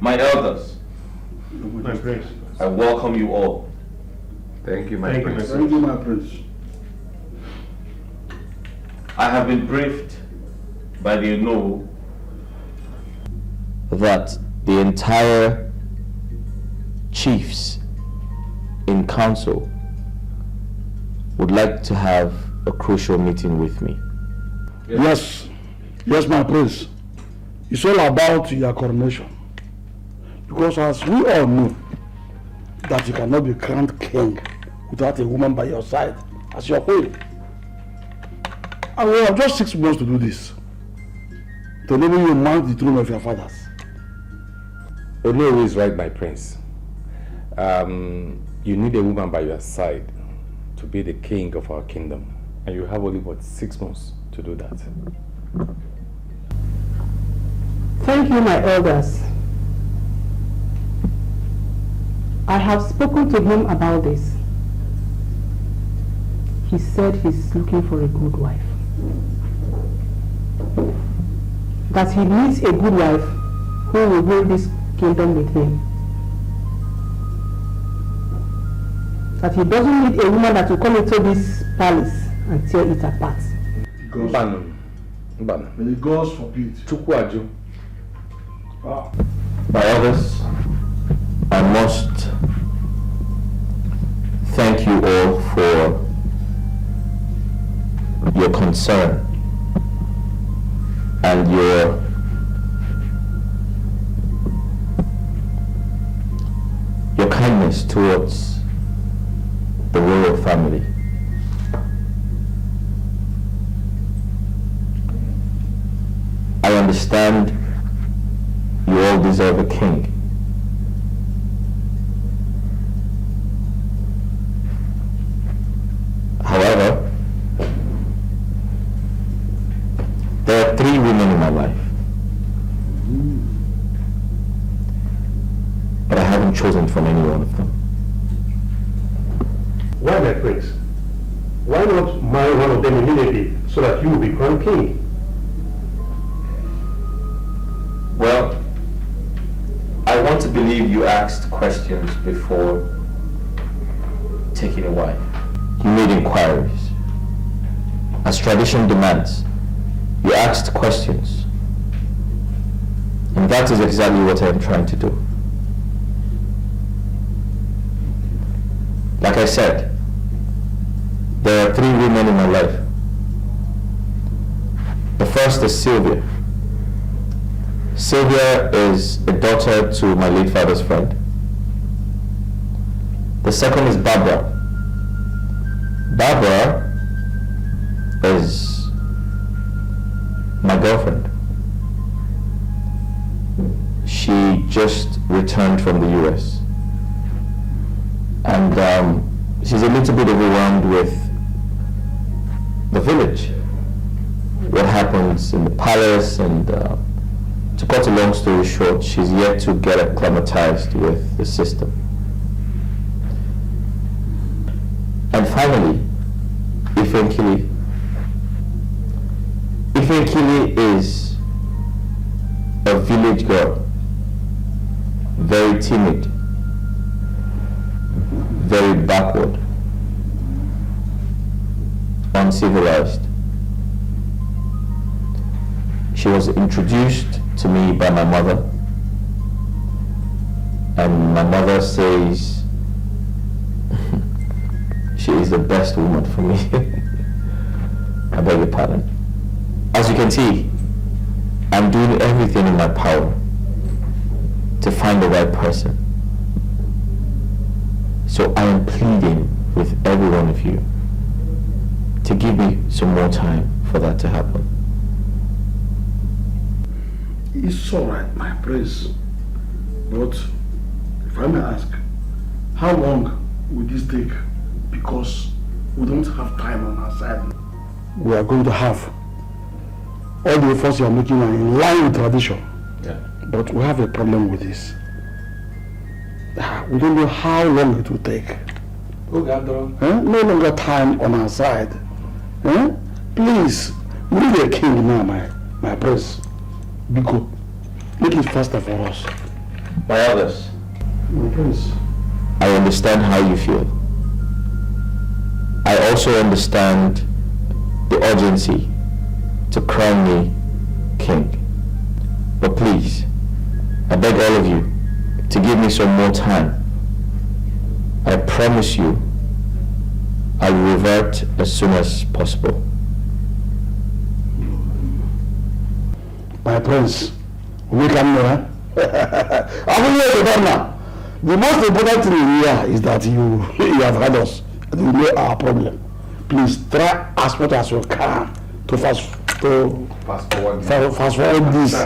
My elders, My prince. I welcome you all. Thank you, my prince. Thank you, my prince. I have been briefed by the know that the entire chiefs in council would like to have a crucial meeting with me. Yes, my prince. It's all about your coronation. Because as we all know, that you cannot be crowned king without a woman by your side as your queen. And we have just 6 months to do this. To enable you mount the throne of your fathers. Ono is right, my prince. You need a woman by your side to be the king of our kingdom. And you have only, what, 6 months to do that. Thank you, my elders. I have spoken to him about this. He said he's looking for a good wife. That he needs a good wife who will rule this kingdom with him. That he doesn't need a woman that will come into this palace and tear it apart. May the gods forbid. My elders, I must thank you all for your concern and your kindness towards the royal family. I understand you all deserve a king. However, there are 3 women in my life. But I haven't chosen from any one of them. Why, my prince? Why not marry one of them immediately so that you will be crowned king? Well, I want to believe you asked questions before taking a wife. You made inquiries. As tradition demands, you asked questions. And that is exactly what I am trying to do. Like I said, there are 3 women in my life. The first is Sylvia. Sylvia is a daughter to my late father's friend. The second is Barbara. Barbara is my girlfriend. She just returned from the US. And she's a little bit overwhelmed with the village. What happens in the palace, and to cut a long story short, she's yet to get acclimatized with the system. And finally, Ifenkili. Ifenkili is a village girl, very timid, very backward, uncivilized. She was introduced to me by my mother, and my mother says she is the best woman for me. I beg your pardon. As you can see, I'm doing everything in my power to find the right person. So I am pleading with every one of you to give me some more time for that to happen. It's all right, my prince. But if I may ask, how long will this take? Because we don't have time on our side. We are going to have all the efforts you are making are in line with tradition. Yeah. But we have a problem with this. We don't know how long it will take. No longer time on our side. Please, we need a king now, my prince. Biko, make it faster for us. My elders, My prince. I understand how you feel. I also understand the urgency to crown me king. But please, I beg all of you to give me some more time. I promise you, I will revert as soon as possible. My prince, we can know, I will know the now. The most important thing here is that you have had us and you know our problem. Please try as much as you can to fast forward this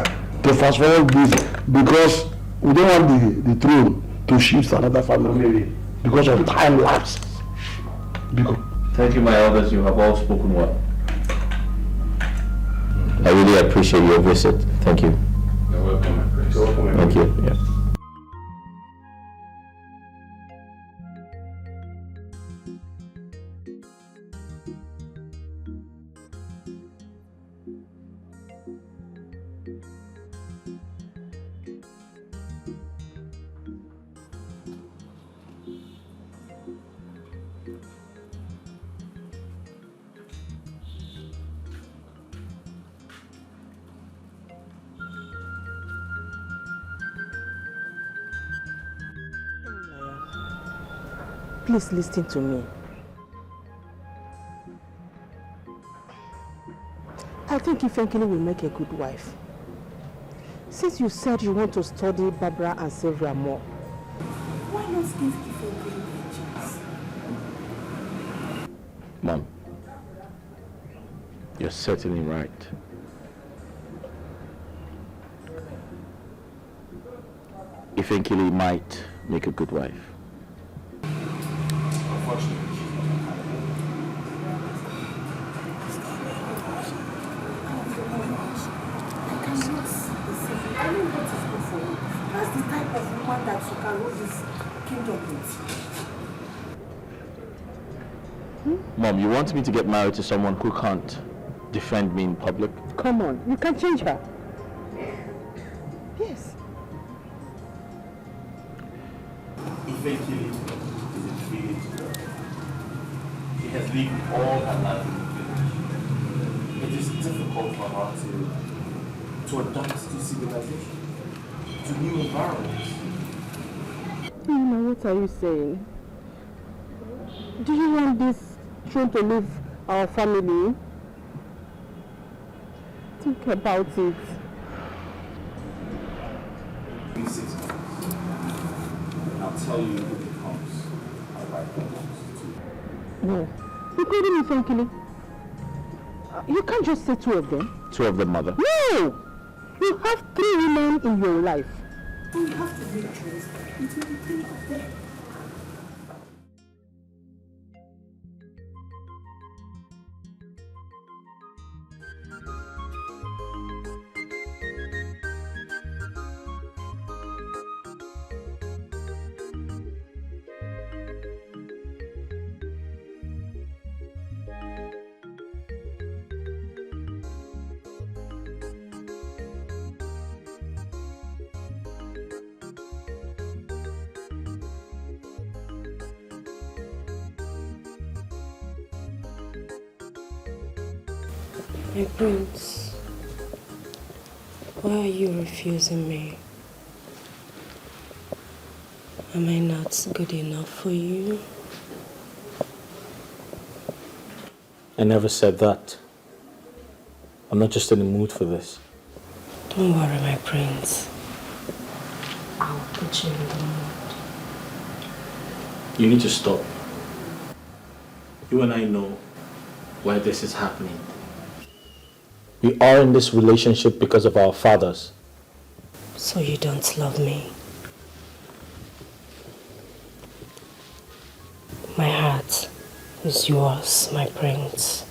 because we don't want the throne to shift to another family because of time lapse. Thank you, my elders. You have all spoken well. I really appreciate your visit. Thank you. You're welcome, my prince. Thank you. Yeah. Please listen to me. I think Ifenkili will make a good wife. Since you said you want to study Barbara and Sylvia more, why not give Ifenkili a chance? Mom, you're certainly right. Ifenkili might make a good wife. Mom, you want me to get married to someone who can't defend me in public? Come on, you can change her. Yes. Ifenkili is a village girl. She has lived all her life in the village. It is difficult for her to adapt to civilization, to new environments. What are you saying? Do you want this throne to leave our family? Think about it. In 6 months, I'll tell you who becomes my wife. No, including Ifenkili. You can't just say 2 of them. 2 of them, mother. No! You have 3 women in your life. You have to make choice between 3 of them. My prince, why are you refusing me? Am I not good enough for you? I never said that. I'm not just in the mood for this. Don't worry, my prince. I'll put you in the mood. You need to stop. You and I know why this is happening. We are in this relationship because of our fathers. So you don't love me? My heart is yours, my prince.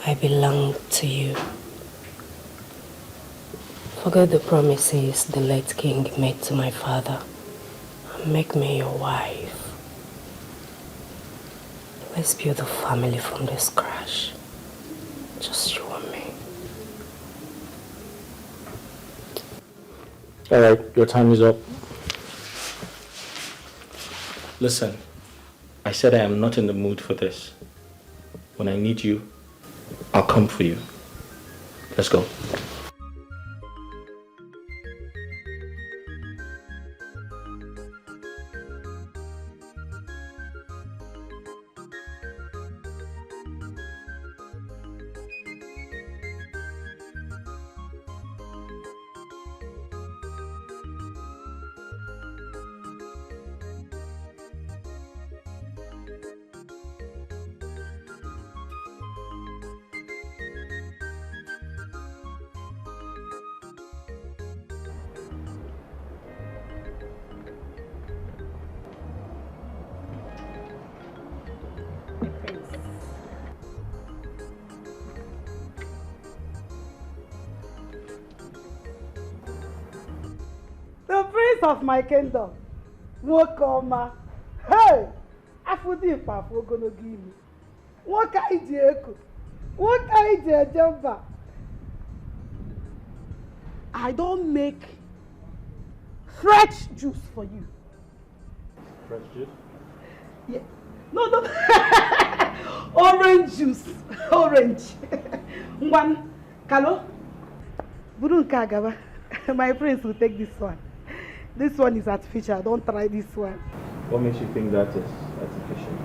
I belong to you. Forget the promises the late king made to my father and make me your wife. Let's build a family from this crash. Just you and me. Alright, your time is up. Listen, I said I am not in the mood for this. When I need you, I'll come for you. Let's go. The prince of my kingdom, Nwokoma. Hey, Afudi Pafu gonna give me. What kind of What kind of jumper? I don't make fresh juice for you. Fresh juice? Yeah. No. Orange juice. Orange. One. Kalo. Burun Kagaba. My prince will take this one. This one is artificial. Don't try this one. What makes you think that is artificial?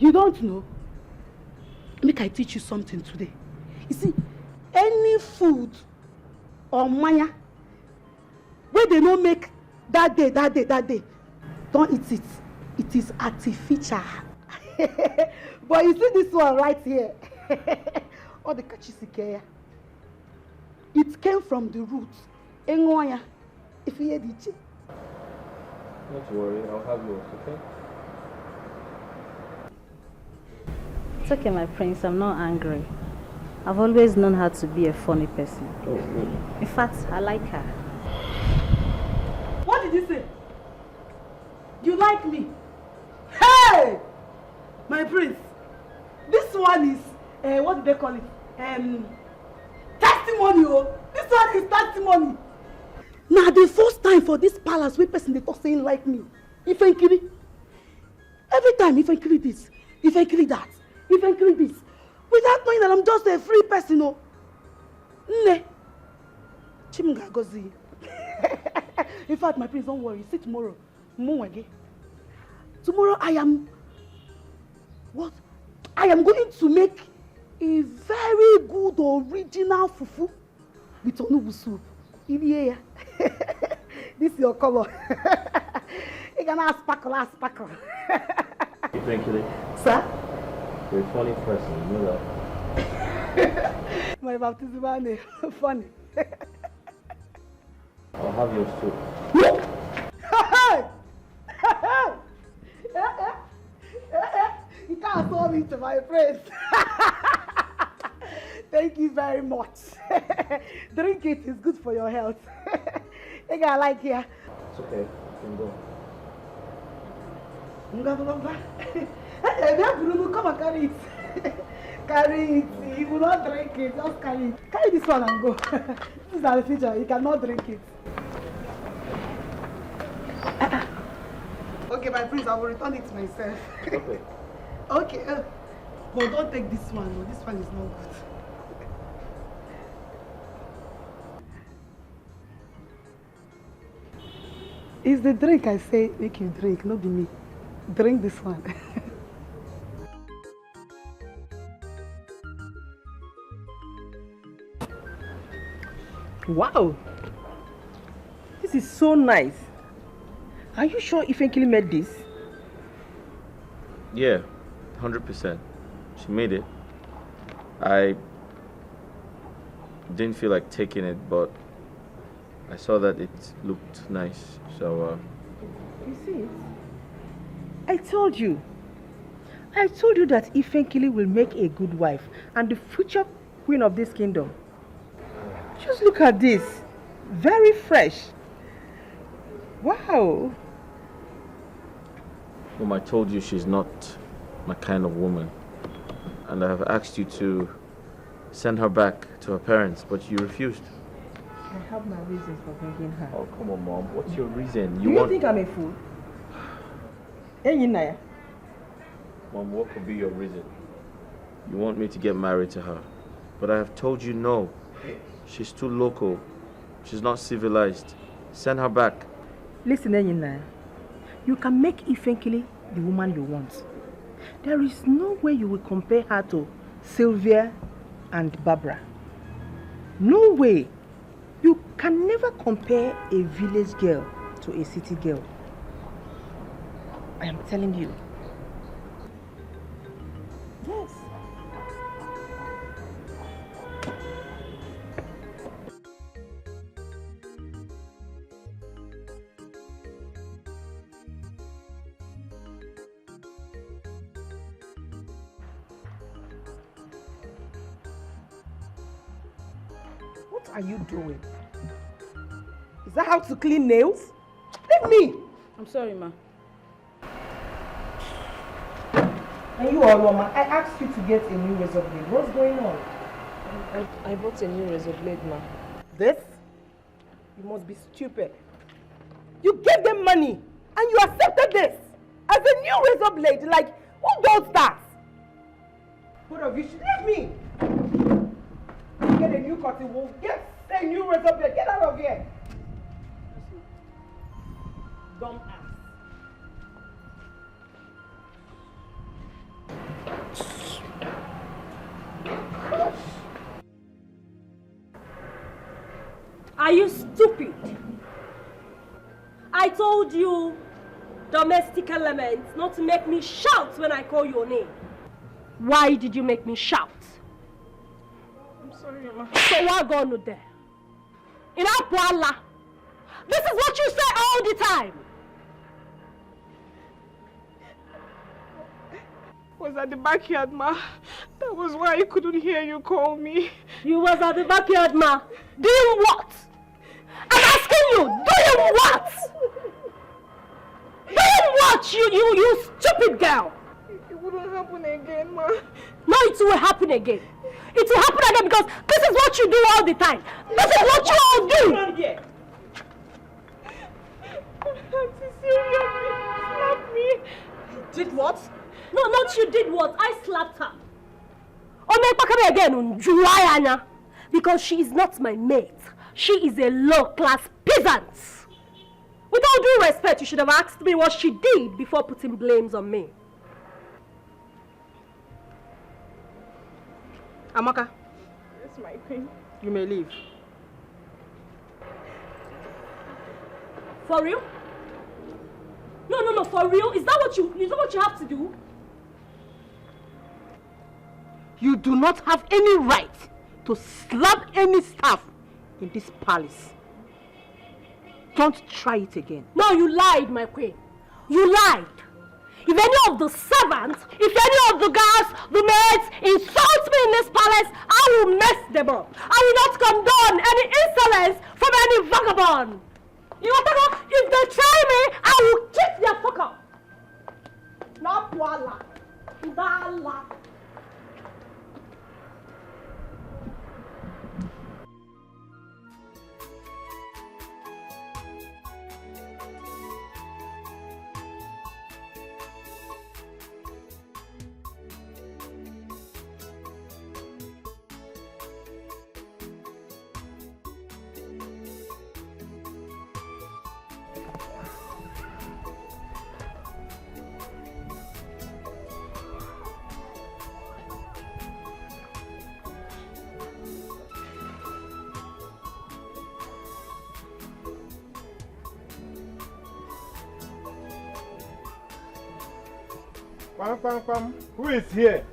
You don't know? Make I teach you something today. You see, any food or maya where they don't make that day, don't eat it. It is artificial. But you see this one right here. All the kachisikeya. It came from the roots. Engoya. If you hear the chick. Not to worry, I'll have yours, okay? It's okay, my prince. I'm not angry. I've always known her to be a funny person. Oh, really? In fact, I like her. What did you say? You like me? Hey! My prince. This one is, what do they call it? Testimony. Oh. This one is testimony. Now the first time for this palace where person they talk saying like me. If I kill it. Every time if I kill this, if I kill that, if I kill this. Without knowing that I'm just a free person, oh. Ne. Chimga gozi. In fact, my prince, don't worry. See tomorrow. Tomorrow I am what? I am going to make a very good original fufu with onubu soup. Ini Edo. This is your color. You're gonna sparkle. Eventually. Sir? You're a funny person, you know that. My baptismal name. Funny. I'll have yours too. You can't solve it to my friends. Thank you very much. Drink it, it's good for your health. I think I like here. It's okay, you can go. Come and carry it. Carry it. You will not drink it. Just carry it. Carry this one and go. This is the future. You cannot drink it. Okay, my prince, I will return it myself. Okay. Okay. But don't take this one. No. This one is not good. It's the drink I say make you drink, not be me. Drink this one. Wow! This is so nice. Are you sure Ifenkili made this? Yeah, 100%. She made it. I didn't feel like taking it, but I saw that it looked nice, so You see it? I told you that Ifenkili will make a good wife and the future queen of this kingdom. Just look at this. Very fresh. Wow. I told you she's not my kind of woman. And I have asked you to send her back to her parents, but you refused. I have my reasons for bringing her. Oh, come on, Mom. What's your reason? Do you think I'm a fool? Naya. Mom, what could be your reason? You want me to get married to her. But I have told you no. She's too local. She's not civilized. Send her back. Listen, Naya. You can make Ifenkili the woman you want. There is no way you will compare her to Sylvia and Barbara. No way. You can never compare a village girl to a city girl. I am telling you. Yes. What are you doing? Is that how to clean nails? Leave me! I'm sorry, ma. And you all, Mama, I asked you to get a new razor blade. What's going on? I bought a new razor blade, ma. This? You must be stupid. You gave them money and you accepted this as a new razor blade. Like, who does that? Both of you should leave me. Get a new cotton wool. Get a new razor blade. Get out of here. Dumb ass. Are you stupid? I told you, domestic elements, not to make me shout when I call your name. Why did you make me shout? I'm sorry, ma. So what going on there? In Apuala, this is what you say all the time. Was at the backyard, ma. That was why I couldn't hear you call me. You was at the backyard, ma. Doing what? I'm asking you, doing what? Doing what, you stupid girl? It wouldn't happen again, ma. No, it will happen again. It will happen again because this is what you do all the time. This is what you all do. Auntie Sylvia slapped me. Did what? No, not you did what? I slapped her. Oh, again, because she is not my mate. She is a low-class peasant. With all due respect, you should have asked me what she did before putting blames on me. Amaka, That's my queen. you may leave. For real? No, for real? Is that what you have to do? You do not have any right to slap any staff in this palace. Don't try it again. No, you lied, my queen. You lied. If any of the servants, if any of the guards, the maids insult me in this palace, I will mess them up. I will not condone any insolence from any vagabond. You want to know? If they try me, I will kick their fuck up. Not voila. Voila. Pam. Who is here?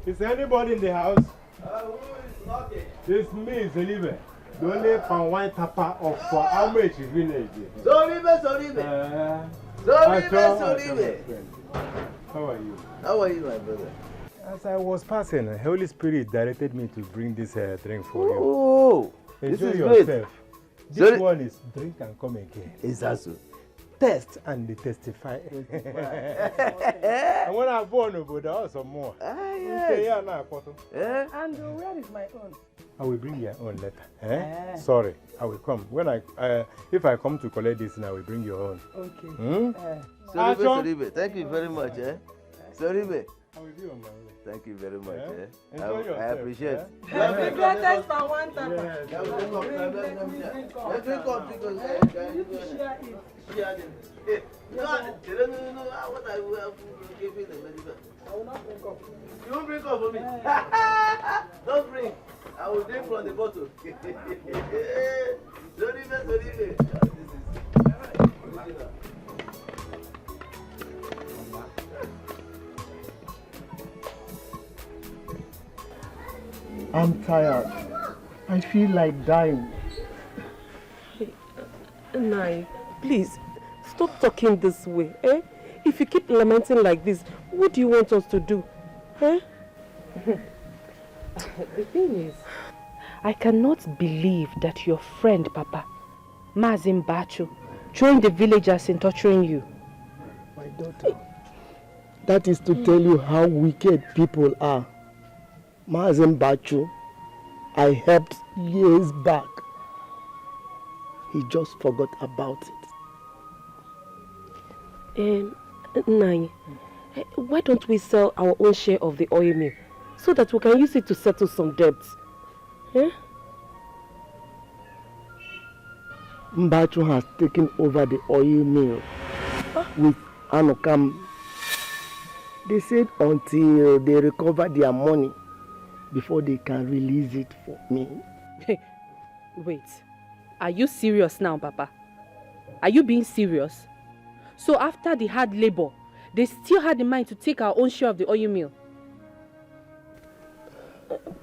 Is anybody in the house? Who is knocking? It's me, Zelibe. The only pan wine tapper of how much village. Zolibe. How are you? How are you, my brother? As I was passing, the Holy Spirit directed me to bring this drink for you. Oh, enjoy this is yourself. great. This one is drink and come again. Exactly. test and they testify. And when I born, but there are some more. Yes. And where is my own? I will bring your own letter. Sorry, I will come. If I come to collect this, I will bring your own. Okay. Soribe, thank you very much. Soribe. I will be on my way. Thank you very much. Enjoy yourself, I appreciate it. The greatest for one time. Let's drink up because no, what I will have to give you the medical. I will not drink up. You won't drink up for me. Don't drink. I will drink from the bottle. Soribe. I'm tired. I feel like dying. Nai, please, stop talking this way, eh? If you keep lamenting like this, what do you want us to do, eh? The thing is, I cannot believe that your friend, Papa, Mazin Bachu, joined the villagers in torturing you. My daughter, that is to tell you how wicked people are. Mazin Bachu, I helped years back. He just forgot about it. Nai, why don't we sell our own share of the oil mill so that we can use it to settle some debts? Eh? Mbachu has taken over the oil mill with Anokam. They said until they recover their money before they can release it for me. Hey, wait. Are you serious now, Papa? Are you being serious? So after the hard labor, they still had in mind to take our own share of the oil mill?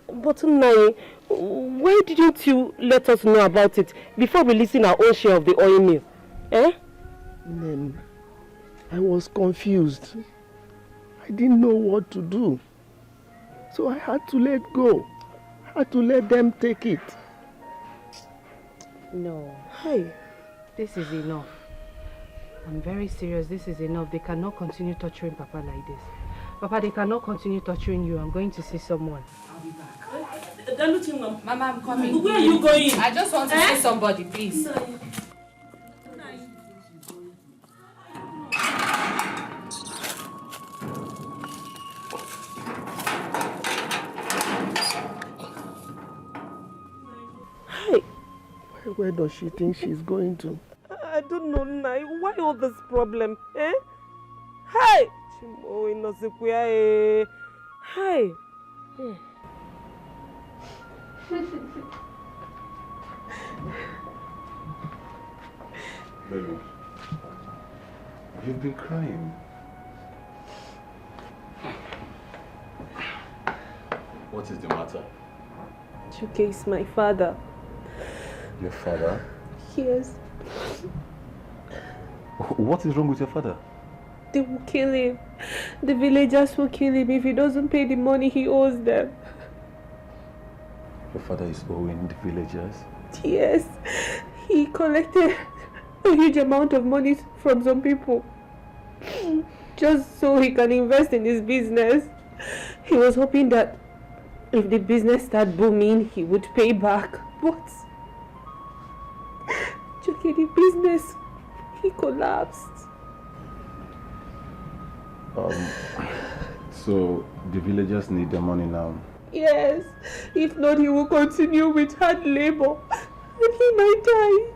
But Nai, why didn't you let us know about it before releasing our own share of the oil mill? Eh? I was confused. I didn't know what to do. So I had to let go. I had to let them take it. No. Hey, this is enough. I'm very serious. This is enough. They cannot continue torturing Papa like this. Papa, they cannot continue torturing you. I'm going to see someone. I'll be back. Mama, I'm coming. Where are you going? I just want to see somebody, please. Where does she think she's going to? I don't know, Nai. Why all this problem? Eh? Hey! Chimo inozikuya eh. Hey! Baby, you've been crying. What is the matter? Chuke is my father. Your father? Yes. What is wrong with your father? They will kill him. The villagers will kill him if he doesn't pay the money he owes them. Your father is owing the villagers? Yes. He collected a huge amount of money from some people just so he can invest in his business. He was hoping that if the business started booming, he would pay back. But Chucky, the business, he collapsed. So the villagers need the money now? Yes. If not, he will continue with hard labor and he might die.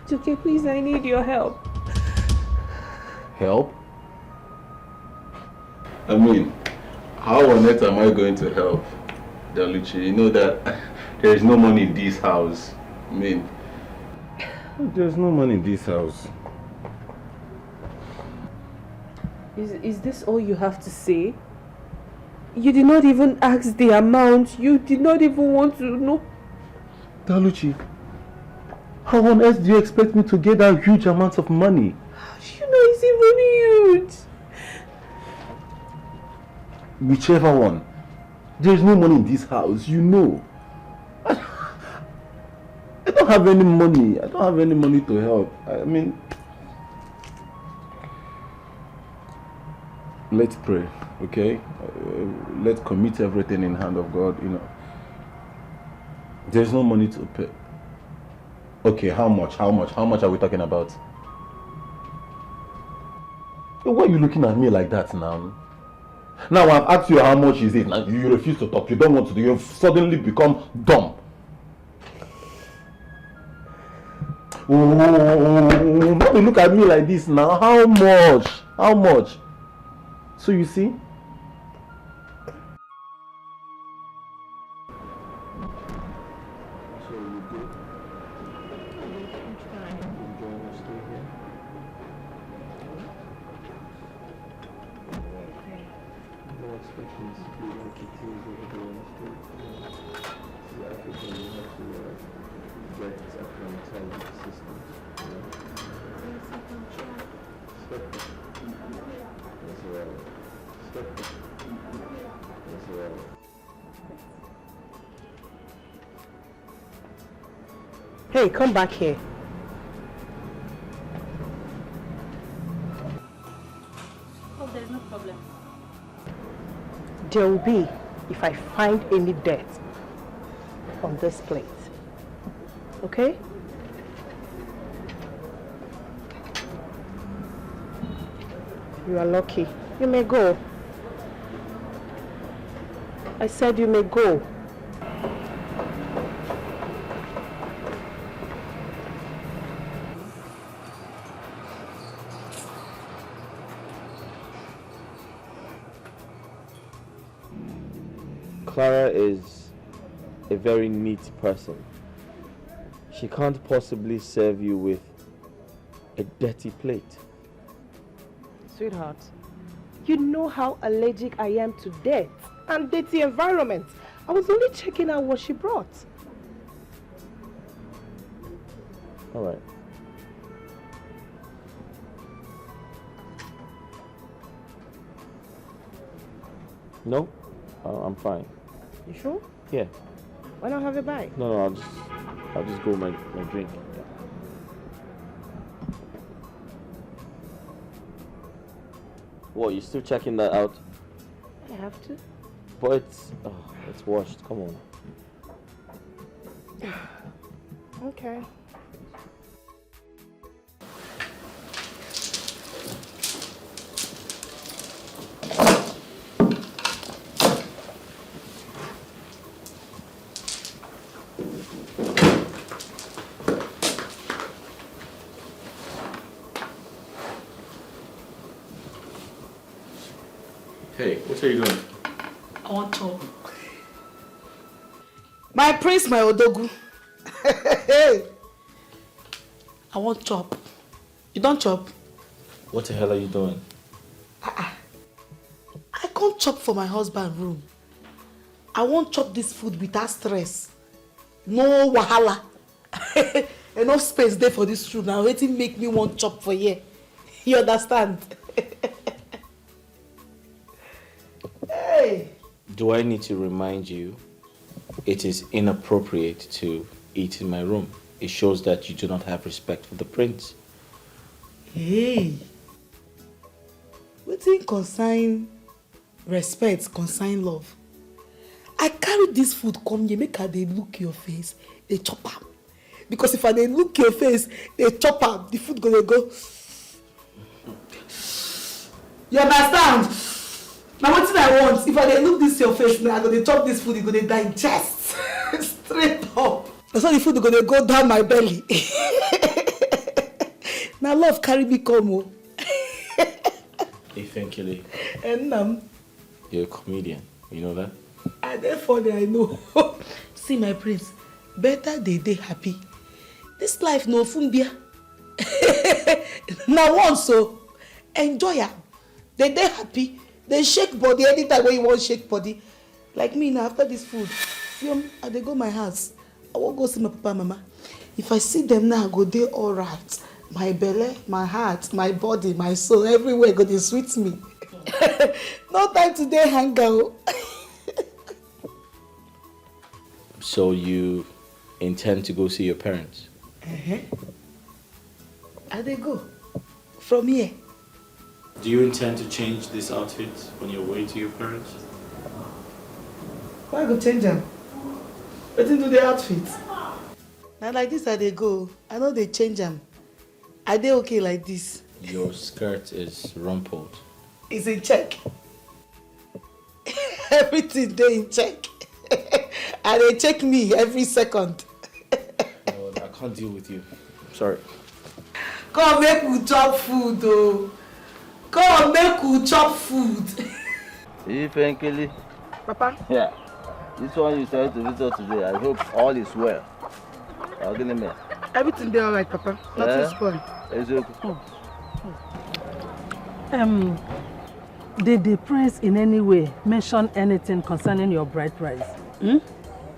Chucky, please, I need your help. Help? I mean, how on earth am I going to help, Daluchi? You know that there is no money in this house. I mean, there's no money in this house. Is this all you have to say? You did not even ask the amount. You did not even want to know. Daluchi, how on earth do you expect me to get that huge amount of money? You know it's even huge. Whichever one. There is no money in this house, you know. don't have any money. I don't have any money to help. I mean, let's pray, okay? Let's commit everything in the hand of God, you know. There's no money to pay. Okay, how much? How much are we talking about? Why are you looking at me like that now? Now I've asked you how much is it, now you refuse to talk. You don't want to do. You've suddenly become dumb. Oh, don't look at me like this now. How much? How much? So you see? Hey, come back here. Oh, there's no problem. There will be if I find any dirt on this plate. Okay? You are lucky. You may go. I said you may go. Clara is a very neat person. She can't possibly serve you with a dirty plate. Sweetheart, you know how allergic I am to dirt and dirty environment. I was only checking out what she brought. All right. No, I'm fine. You sure? Yeah. Why not have a bite? No, I'll just go my drink. What, you still checking that out? I have to. But it's washed. Come on. Okay. Hey, what are you doing? I want chop. My prince, my odogu. Hey, I want chop. You don't chop? What the hell are you doing? I can't chop for my husband room. I won't chop this food without stress. No wahala. Enough space there for this room. Now waiting make me want chop for here. You understand? Hey. Do I need to remind you it is inappropriate to eat in my room? It shows that you do not have respect for the prince. Hey. Wetin consign respect, consign love. I carry this food come here, make I dey look your face, dey chop am. Because if I dey look your face, dey chop am, the food go dey go. You understand? Na wetin I want. If I dey look this your face, I go dey chop this food, e go dey digest straight up. Na so the food go dey go down my belly. Na love carry me come o. Ifenkele, Ennam. you're a comedian. You know that? I dey funny, I know. See my prince, better dey happy. This life no fumbia. Na once so enjoy am. Dey happy. They shake body anytime when you want shake body. Like me now, after this food, I dey go my house. I won't go see my papa and mama. If I see them now, I go dey all right. My belly, my heart, my body, my soul, everywhere go dey sweet me. No time to dey hang out. So you intend to go see your parents? I they go from here. Do you intend to change this outfit on your way to your parents? Why go change them? Wetin do the outfit? Now like this I they go. I know they change them. Are they okay like this? Your skirt is rumpled. It's in check. Everything they in check. And they check me every second. No, I can't deal with you. Sorry. Come make we chop food though. Come make we chop food. See, Fenkili? Papa? Yeah. This one you started to visit today. I hope all is well. I'll give him. Everything there alright, Papa. Nothing spoiled. It's okay. Did the prince in any way mention anything concerning your bride price?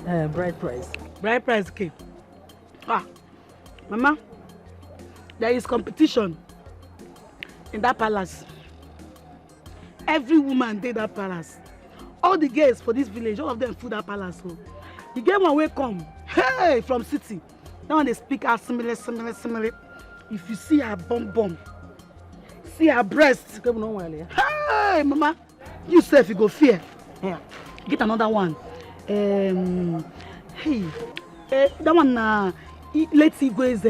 Bride price. Bride price came. Mama, there is competition in that palace. Every woman did that palace. All the girls for this village, all of them food that palace. So the girl one way come, hey, from city. Now when they speak out similar. If you see her bum, see her breast. Hey, Mama, you self you go fear. Yeah. Get another one. Hey, that one let's see Igwe's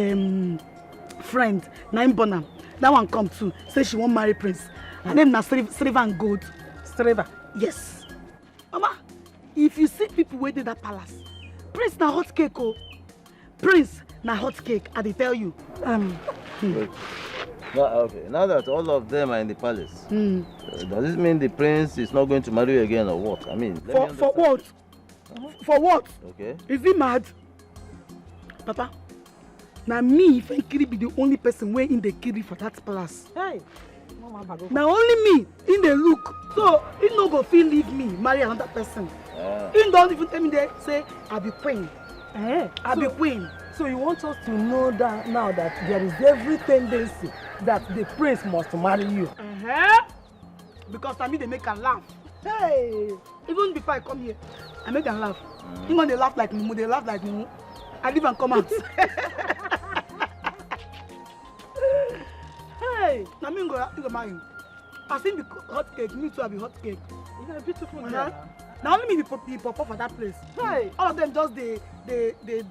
friend, Naim Bonham. That one come too. Say she won't marry Prince. Her name na Streva and Gold. Streva? Yes. Mama, if you see people waiting that palace, Prince na hot cake, oh. Prince na hot cake, I tell you. Now that all of them are in the palace, does this mean the prince is not going to marry you again or what? I mean, for what? For what? Okay. Is he mad? Papa, now me, if I be the only person way in the kiri for that palace. Hey. Now only me in the look. So he no go feel leave me, marry another person. He don't even tell me they say I be queen. I be queen. So you want us to know that now that there is every tendency that the prince must marry you. Because I mean they make her laugh. Hey, even before I come here, I make them laugh. Even when they laugh like Mumu, they laugh like Mumu. I leave and come out. Hey, I mean go marry you. I think the hot cake, me too, I be hot cake. You are beautiful girl. Now only me be pop for that place. Hey, all of them just they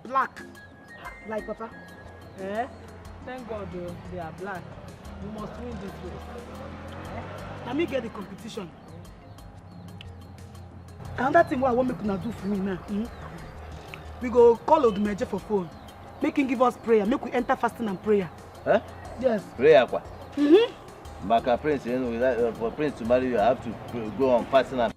black. Like Papa. Thank God they are black. We must win this race. Let me get the competition. Another thing what I want me to do for me now. We go call Odumeje for phone. Make him give us prayer. Make we enter fasting and prayer. Yes. Prayer kwa? Baka prince, you know, for prince to marry you, I have to go on fasting and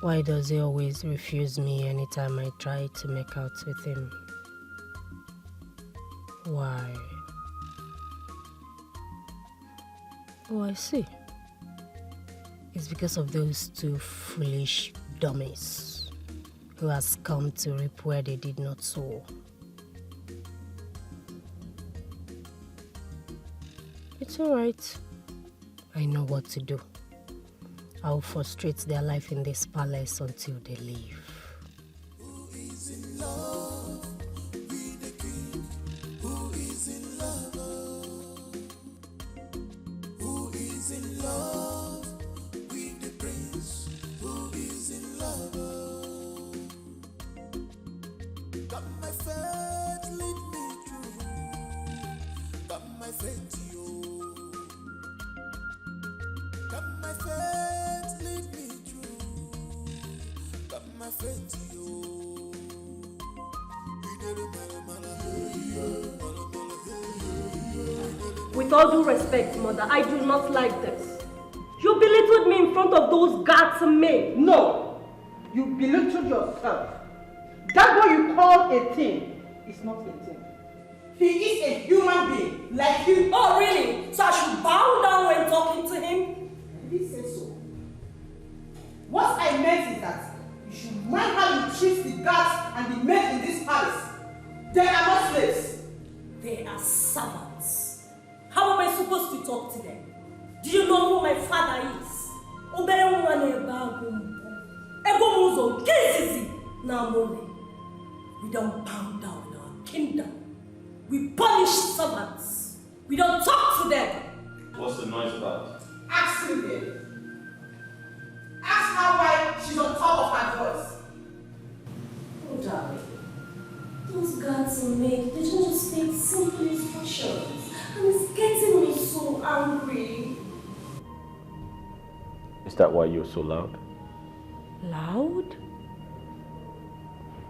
Why does he always refuse me anytime I try to make out with him? Why? Oh, I see. It's because of those two foolish dummies who has come to reap where they did not sow. It's alright. I know what to do. I'll frustrate their life in this palace until they leave. Who is in love with the king? Who is in love? Who is in love with the prince? Who is in love? Got my faith, lead me through. Got my faith to you. Got my faith, lead me through. Got my faith to you. With all due respect, Mother, I do not like this. You belittled me in front of those guards and men. No, you belittled yourself. That what you call a thing is not a thing. He is a human being like you. Oh, really? So I should bow down when talking to him? He said so. What I meant is that you should mind how you treat the guards and the men in this palace. They are not slaves. They are servants. How am I supposed to talk to them? Do you know who my father is? We don't bow down in our kingdom. We punish servants. We don't talk to them. What's the noise about? Ask him then. Ask her why she's on top of her voice. Oh, darling. Those guards and maids, they just state simple instructions. And it's getting me so angry. Is that why you're so loud? Loud?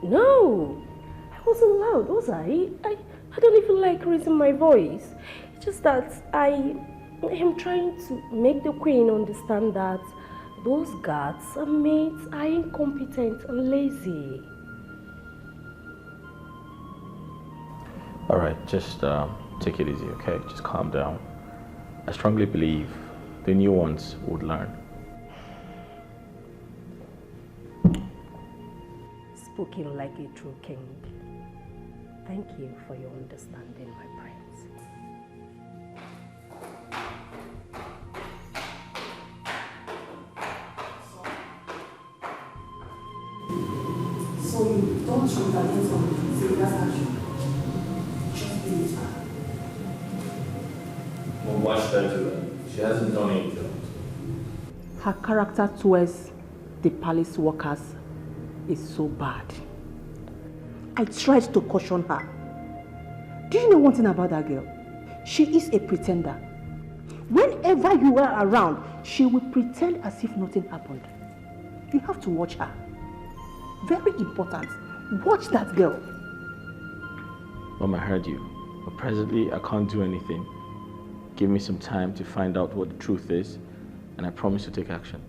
No, I wasn't loud, was I? I don't even like raising my voice. It's just that I am trying to make the queen understand that those guards and maids are incompetent and lazy. All right, just take it easy, okay? Just calm down. I strongly believe the new ones would learn. Spoken like a true king. Thank you for your understanding, my prince. So you don't retaliate on Sylvia's action. Just do it. Well, watch that to her. She hasn't done anything. Her character towards the palace workers is so bad. I tried to caution her. Do you know one thing about that girl? She is a pretender. Whenever you are around, she will pretend as if nothing happened. You have to watch her. Very important. Watch that girl. Mom, I heard you. But presently, I can't do anything. Give me some time to find out what the truth is, and I promise to take action.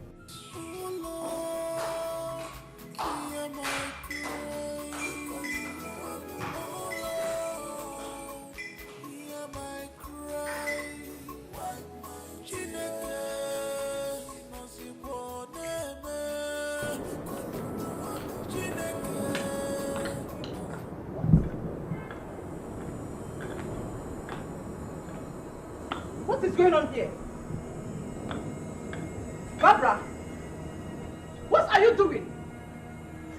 What is going on here? Barbara, what are you doing?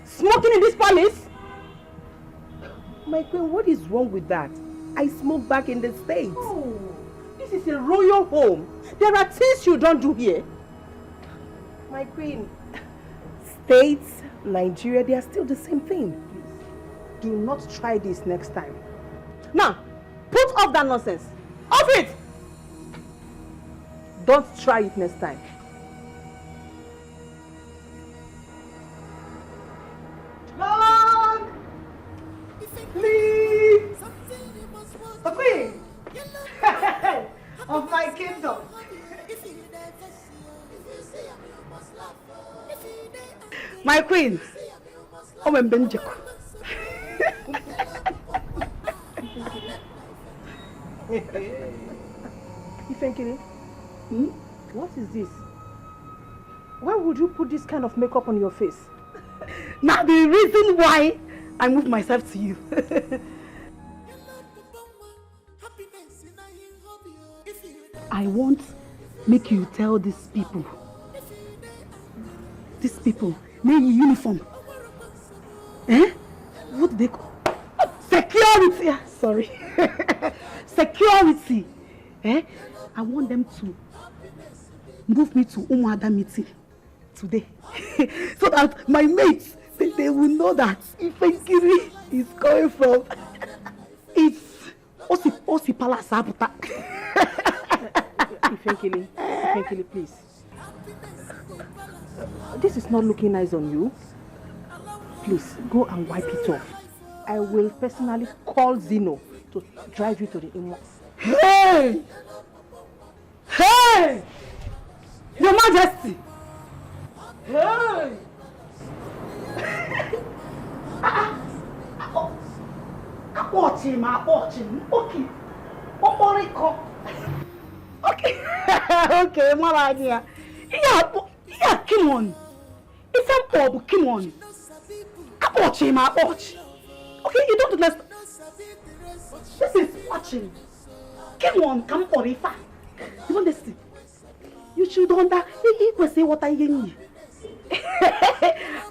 Smoking in this palace? My queen, what is wrong with that? I smoke back in the States. Oh, this is a royal home. There are things you don't do here. My queen, States, Nigeria, they are still the same thing. Please, do not try this next time. Now, put off that nonsense. Off it! Don't try it next time. Long! Please! The queen! Of my kingdom! My queen! Oh, my Benjaku! Ifenkiri? What is this? Why would you put this kind of makeup on your face? Now the reason why I moved myself to you. I want make you tell these people, may uniform. What do they call? Security. Sorry. Security. I want them to move me to Umuada meeting today. So that my mates, they will know that Ifenkiri is coming from it's Osipala Sabuta. Ifenkiri, please. This is not looking nice on you. Please, go and wipe it off. I will personally call Zeno to drive you to the inbox. Hey! Hey! Your Majesty! Hey! Watch him. Okay. Okay. Okay, my idea. Yeah, come on. It's a pub, come on. Watch him, watch. Okay, you don't understand. This is what watching. Come on, come for it. You want this? You should understand. He will say what I need.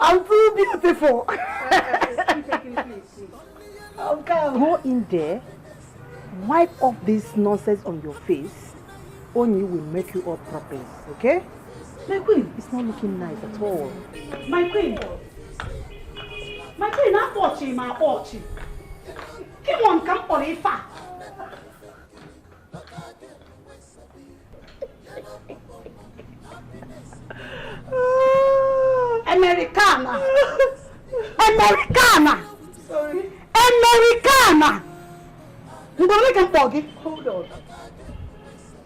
I'm too beautiful. Okay. Go in there, wipe off this nonsense on your face. Only will make you up properly, okay? My queen, it's not looking nice at all. My queen, I'm watching. Come on, come for it. Americana. Sorry. Americana. You don't make a foggy. Hold on.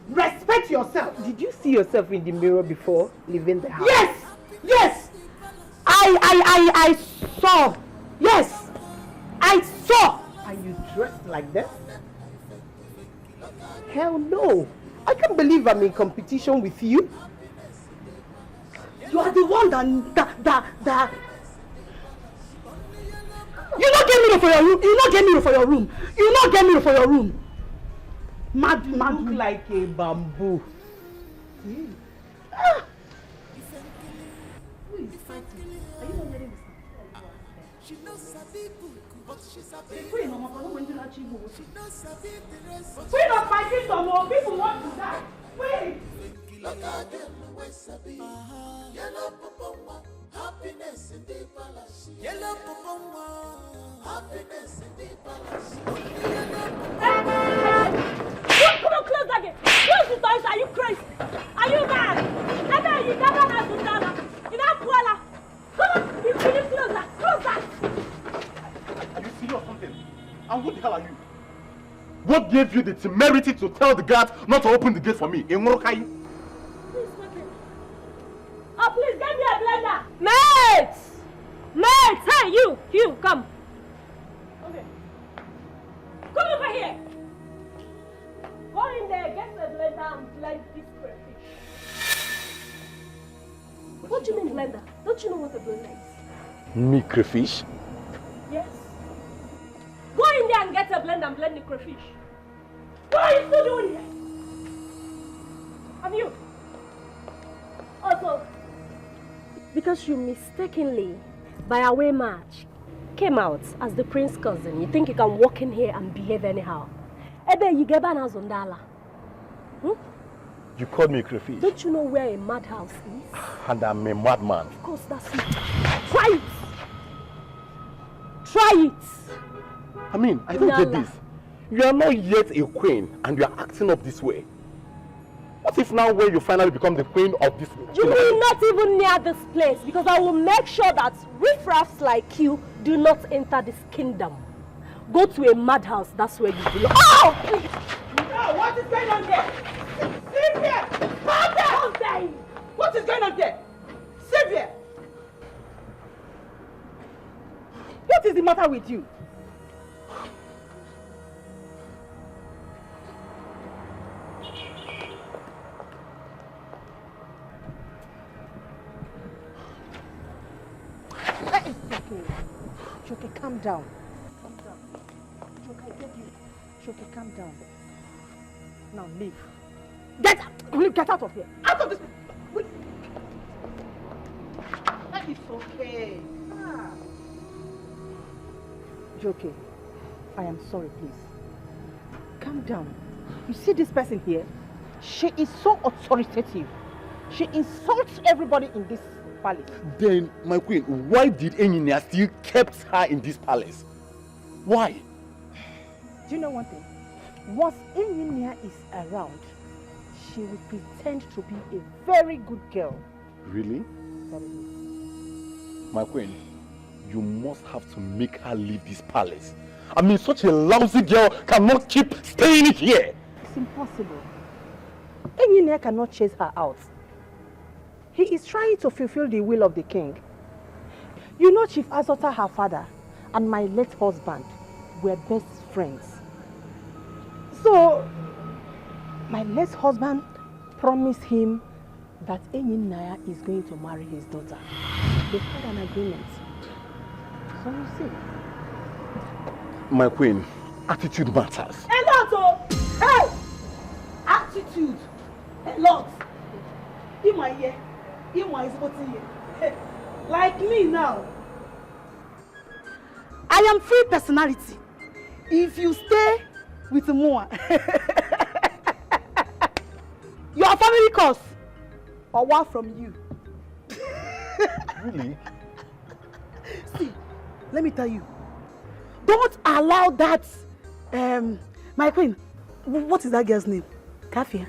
Respect yourself. Did you see yourself in the mirror before leaving the house? Yes. I saw. Yes. I saw. Are you dressed like this? Hell no. I can't believe I'm in competition with you. You are the one that you not get me for your room. You not get me for your room. Mad. Look like a bamboo. Ah. Who is fighting? Are you not hearing this? She knows Sabi but she's a big. Queen of my kingdom, people want to die. Wait. Look at them, where Sabi. Yellow Pupuma, happiness in the palace. Yellow Pupuma, happiness in the palace. Come on, close that gate. Close the doors. Are you crazy? Are you mad? You never have to tell her. You not Kuala. Come on, you really close that. Close that. Are you serious or something? And who the hell are you? What gave you the temerity to tell the guard not to open the gate for me? In Morokai? Oh, please get me a blender. Mates! Hey, you, come. Okay. Come over here. Go in there, get the blender and blend this crayfish. What do you mean blender? Don't you know what a blender is? Me crayfish? Yes. Go in there and get a blender and blend the crayfish. What are you still doing here? And you? Also, because you mistakenly, by a way match, came out as the prince's cousin, you think you can walk in here and behave anyhow. Ebe, you get banners on Dala. You called me crayfish? Don't you know where a madhouse is? And I'm a madman. Of course, that's it. Try it! Try it! I mean, I don't get this. You are not yet a queen and you are acting up this way. What if now when you finally become the queen of this... You will not even near this place because I will make sure that riffraffs like you do not enter this kingdom. Go to a madhouse, that's where you belong. Oh! Please! No, what is going on there? Sylvia! Calm down! What is going on there? Sylvia! What is the matter with you? Shoke, calm down. Calm down. Shoke, I beg you. Shoke, calm down. Now leave. Get out of here. Out of this. Wait. That is okay. Joke, I am sorry, please. Calm down. You see this person here? She is so authoritative. She insults everybody in this palace. Then, my queen, why did Ini still kept her in this palace? Why? Do you know one thing? Once Ini is around, she will pretend to be a very good girl. Really? Very good. My queen, you must have to make her leave this palace. I mean, such a lousy girl cannot keep staying here. It's impossible. Ini cannot chase her out. He is trying to fulfill the will of the king. You know, Chief Azota, her father, and my late husband were best friends. So, my late husband promised him that Ini is going to marry his daughter. They had an agreement. So you see. My queen, attitude matters. A lot, oh! attitude. A lot. In my ear. In my ear. Like me now. I am free personality. If you stay with Moa, your family cost or what from you. Really? See, let me tell you. Don't allow that, my queen, what is that girl's name? Kafia.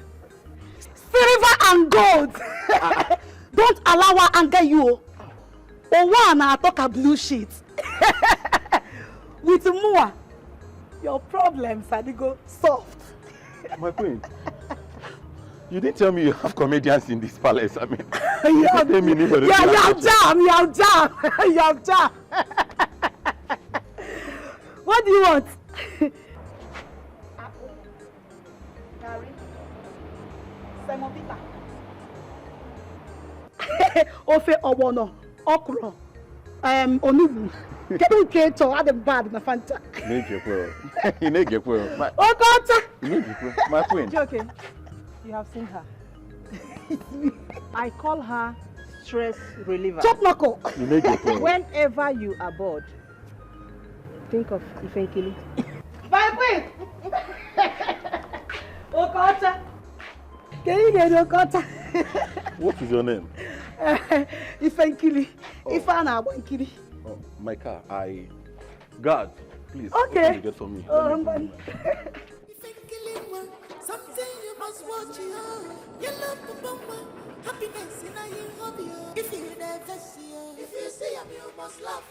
Silver and gold. Don't allow her anger you. Or one I talk a blue sheet. With Mua, your problems are they go soft. My queen, you didn't tell me you have comedians in this palace. I mean, you have jam. What do you want? Gary, semovita, ofe obono, okra, onubu. Kedu nke to add bad na Fanta. My queen. Okay, you have seen her. I call her stress reliever. Chop knuckle. Whenever you are bored, think of Ifenkili. My queen. Okota. Can you get Okota? What is your name? Ifenkili. Ifana Wankili. Oh, my car. God, please. Okay. Open the gate for me. Something you must watch you love the happiness in a hobby. If you never see her, if you see him, you must laugh.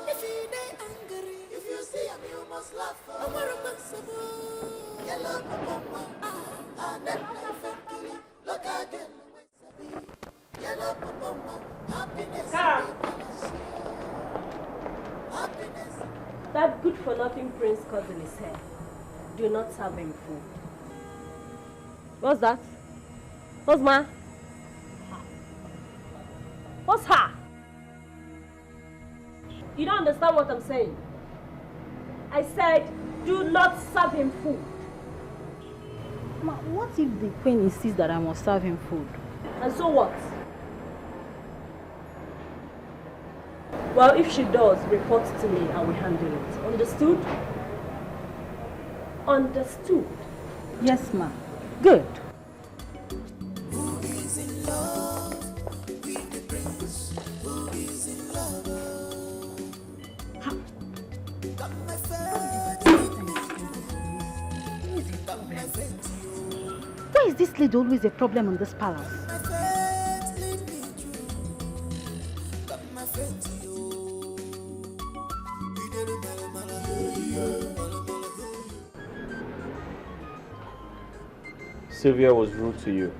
If you they angry, if you see him, you must laugh. I'm a responsible. You love the and then look again. You love the happiness. Happiness. That good-for-nothing prince cousin is here. Do not serve him food. What's that? What's ma? What's her? You don't understand what I'm saying. I said, do not serve him food. Ma, what if the queen insists that I must serve him food? And so what? Well, if she does, report to me, I will handle it. Understood? Understood? Yes, ma. Good. Who is in love with the prince? Who is in love? Got my Why is this lady always a problem in this palace? Sylvia was rude to you,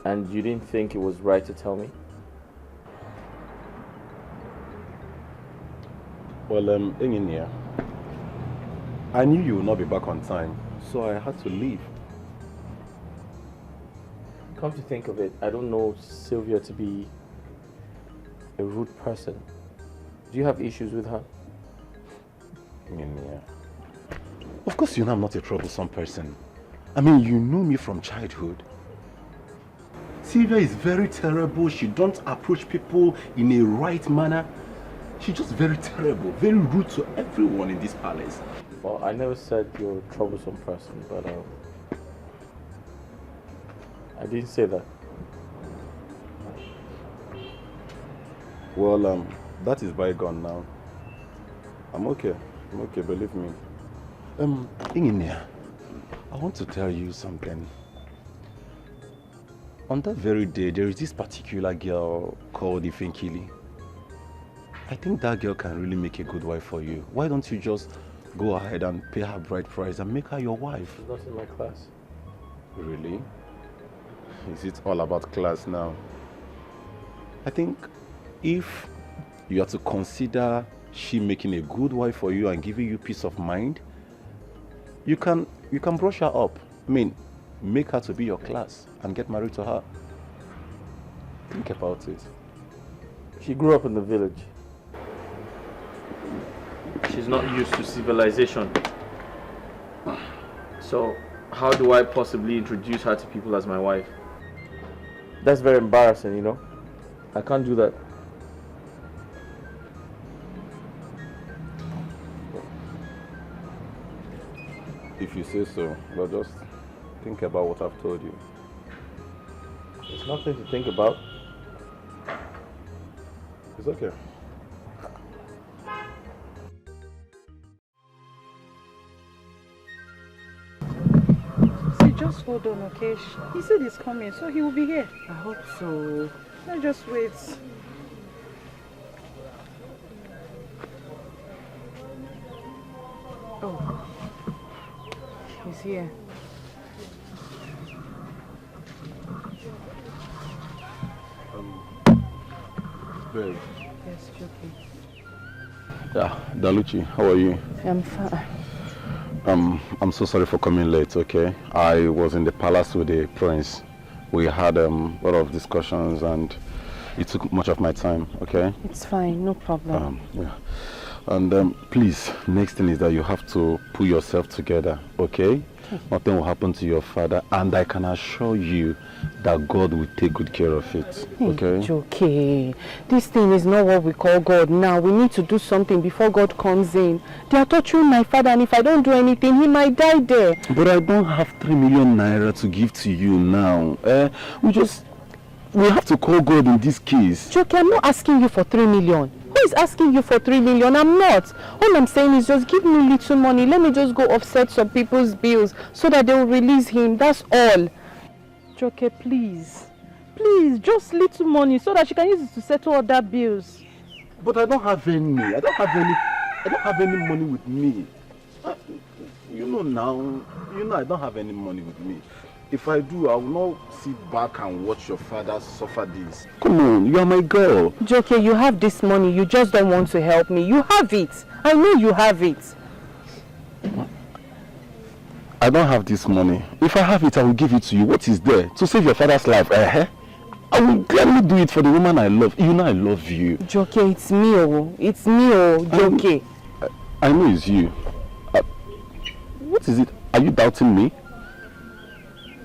and you didn't think it was right to tell me? Well, Ini, I knew you would not be back on time, so I had to leave. Come to think of it, I don't know Sylvia to be a rude person. Do you have issues with her? Ini, of course you know I'm not a troublesome person. I mean, you know me from childhood. Sylvia is very terrible. She don't approach people in a right manner. She's just very terrible, very rude to everyone in this palace. Well, I never said you're a troublesome person, but I didn't say that. Well, that is bygone now. I'm okay, believe me. Ini, I want to tell you something. On that very day, there is this particular girl called Ifenkili. I think that girl can really make a good wife for you. Why don't you just go ahead and pay her bride price and make her your wife? She's not in my class. Really? Is it all about class now? I think if you are to consider she making a good wife for you and giving you peace of mind, you can brush her up. I mean, make her to be your class and get married to her. Think about it. She grew up in the village. She's not used to civilization. So, how do I possibly introduce her to people as my wife? That's very embarrassing, you know? I can't do that. If you say so, but just think about what I've told you. There's nothing to think about. It's okay. See, just hold on, okay? He said he's coming, so he will be here. I hope so. Now just wait. Oh, he's here. Babe. Yes, Joki. Yeah, Daluchi, how are you? I'm fine. I'm so sorry for coming late, okay? I was in the palace with the prince. We had a lot of discussions and it took much of my time, okay? It's fine, no problem. Yeah. And please, next thing is that you have to pull yourself together, okay? Nothing will happen to your father, and I can assure you that God will take good care of it, okay? It's okay. This thing is not what we call God now. We need to do something before God comes in. They are torturing my father, and if I don't do anything, he might die there. But I don't have 3 million naira to give to you now. We have to call God in this case. Joki, I'm not asking you for 3 million. Who is asking you for 3 million? I'm not. All I'm saying is just give me little money. Let me just go offset some people's bills so that they will release him. That's all. Joke, please. Please, just little money so that she can use it to settle other bills. But I don't have any. I don't have any money with me. You know now. I don't have any money with me. If I do, I will not sit back and watch your father suffer this. Come on, you are my girl. Joke, you have this money. You just don't want to help me. You have it. I know you have it. I don't have this money. If I have it, I will give it to you. What is there? To save your father's life, I will gladly do it for the woman I love. You know I love you. Joke, it's me, oh. It's me, oh. Joke. I know it's you. What is it? Are you doubting me?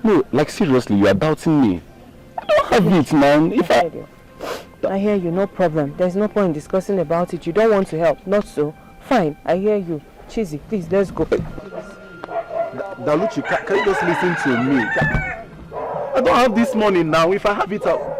No, like seriously, you are doubting me. I don't have it, man. I hear you, no problem. There's no point in discussing about it. You don't want to help, not so. Fine, I hear you. Cheesy, please, let's go. Daluchi, can you just listen to me? I don't have this money now. If I have it, I'll...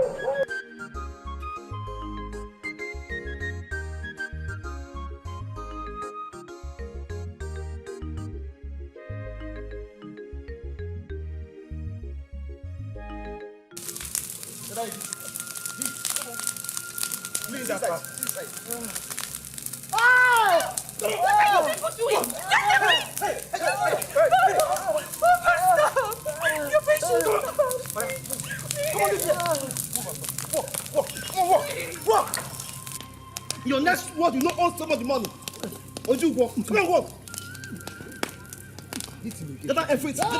Please, that fast. Ah! What are you people doing? Hey! Stop! You're patient. Come on, this way. Walk! Your next word will not earn some of the money. Or you walk. Come on, walk. Get that everything. Walk.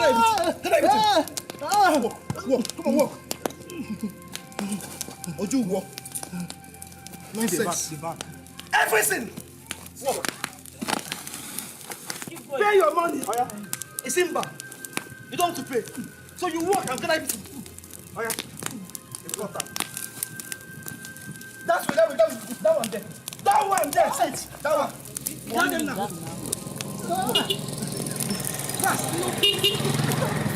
Come on, walk. Or you walk. Nonsense. The back. Everything! Walk. Pay your money. Oh, yeah. It's in back. You don't have to pay. So you walk and get everything. Oh, yeah. You've got that. That one there. That one there. Sit. That one. Get them now. Fast.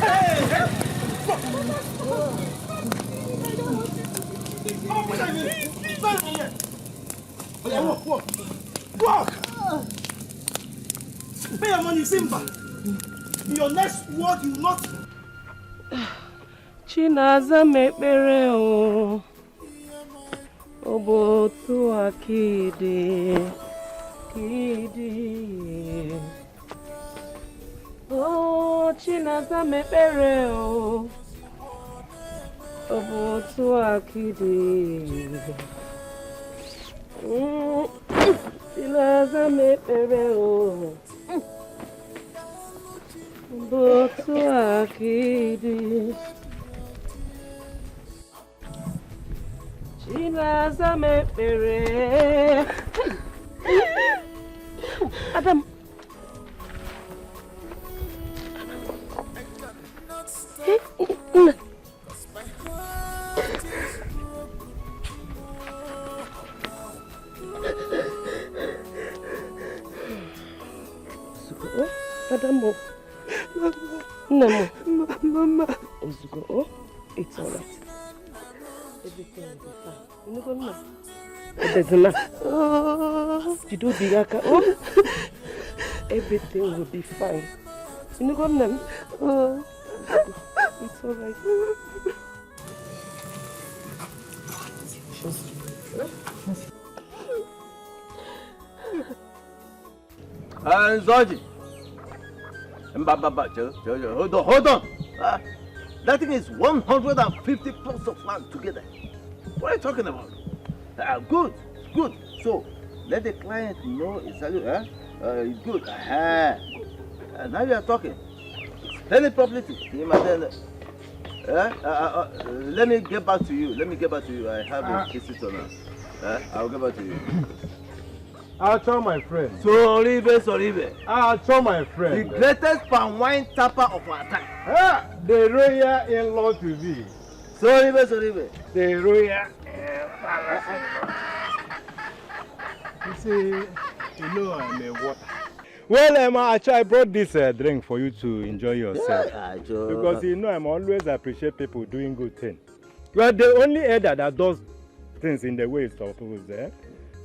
Hey. Come on, walk! Pay your money, Simba. Your next word you will not. Chinaza mekpere o. Obotu akide. Kidi. Oh, Chinaza mekpere o. Obotu akide. Chinaza mekpere o. Obotu akide. Chinaza mekpere. Adam. Madam, no, Mama. Ozuko, oh, it's all right. Everything will be fine. You know, Mama. There's enough. You do Bigaka, oh, everything will be fine. You know, Mama. Oh, it's all right. Zoji. Hold on. That thing is 150 plots of land together. What are you talking about? Good. So, let the client know exactly, good. Now you are talking. Explain it properly to him and then, let me get back to you. I have a visitor now. I'll get back to you. I'll tell my friend. Soribe. I'll tell my friend. The greatest palm wine tapper of our time. The royal in-law to be. Soribe. The royal You see, you know I'm a water. Well, Emma, I brought this drink for you to enjoy yourself. Because you know I'm always appreciate people doing good things. You are the only elder that does things in the way it's supposed to.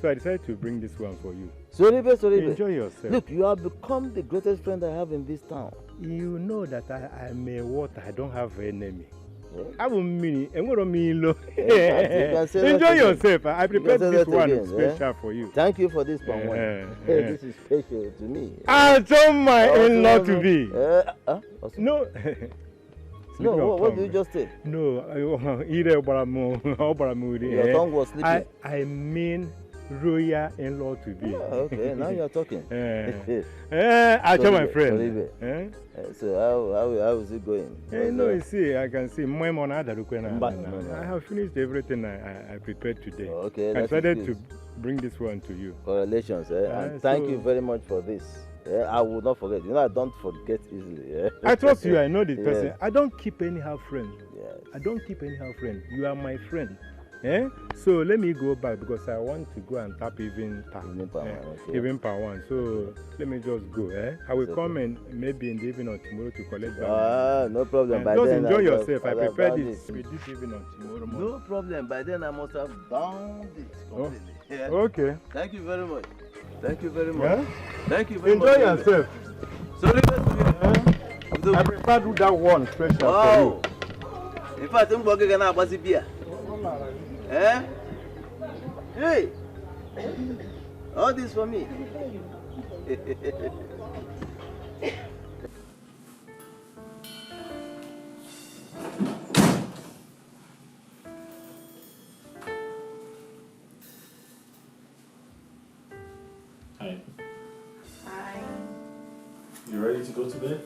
So I decided to bring this one for you. Soribe. Enjoy yourself. Look, you have become the greatest friend I have in this town. You know that I'm a water. I don't have an enemy. I will mean it. Enjoy yourself. I prepared this one special for you. Thank you for this palm wine. This is special to me. I told my in-law to be. No. No, what did you just say? No, your tongue was sleeping. I mean royal in-law to be. Okay, now you're talking. I tell my friend. So how is it going? No, you see, I can see I have finished everything I prepared today. Okay, I decided to bring this one to you. Congratulations, and thank you very much for this. I will not forget. You know, I don't forget easily. I trust you. I know this person. I don't keep anyhow friend. I don't keep anyhow friend. You are my friend. So let me go back because I want to go and tap even per one. So let me just go. I will come and maybe in the evening or tomorrow to collect back. No problem. By just then enjoy yourself. I prepared this evening or tomorrow morning. No problem. By then I must have done it completely. Okay. Thank you very much. Thank you very much. Yeah? Thank you very enjoy much. Enjoy yourself. Sorry. I prepared that one special for you. In fact, I'm going to get a beer. Hey! All this for me. Hi. You ready to go to bed?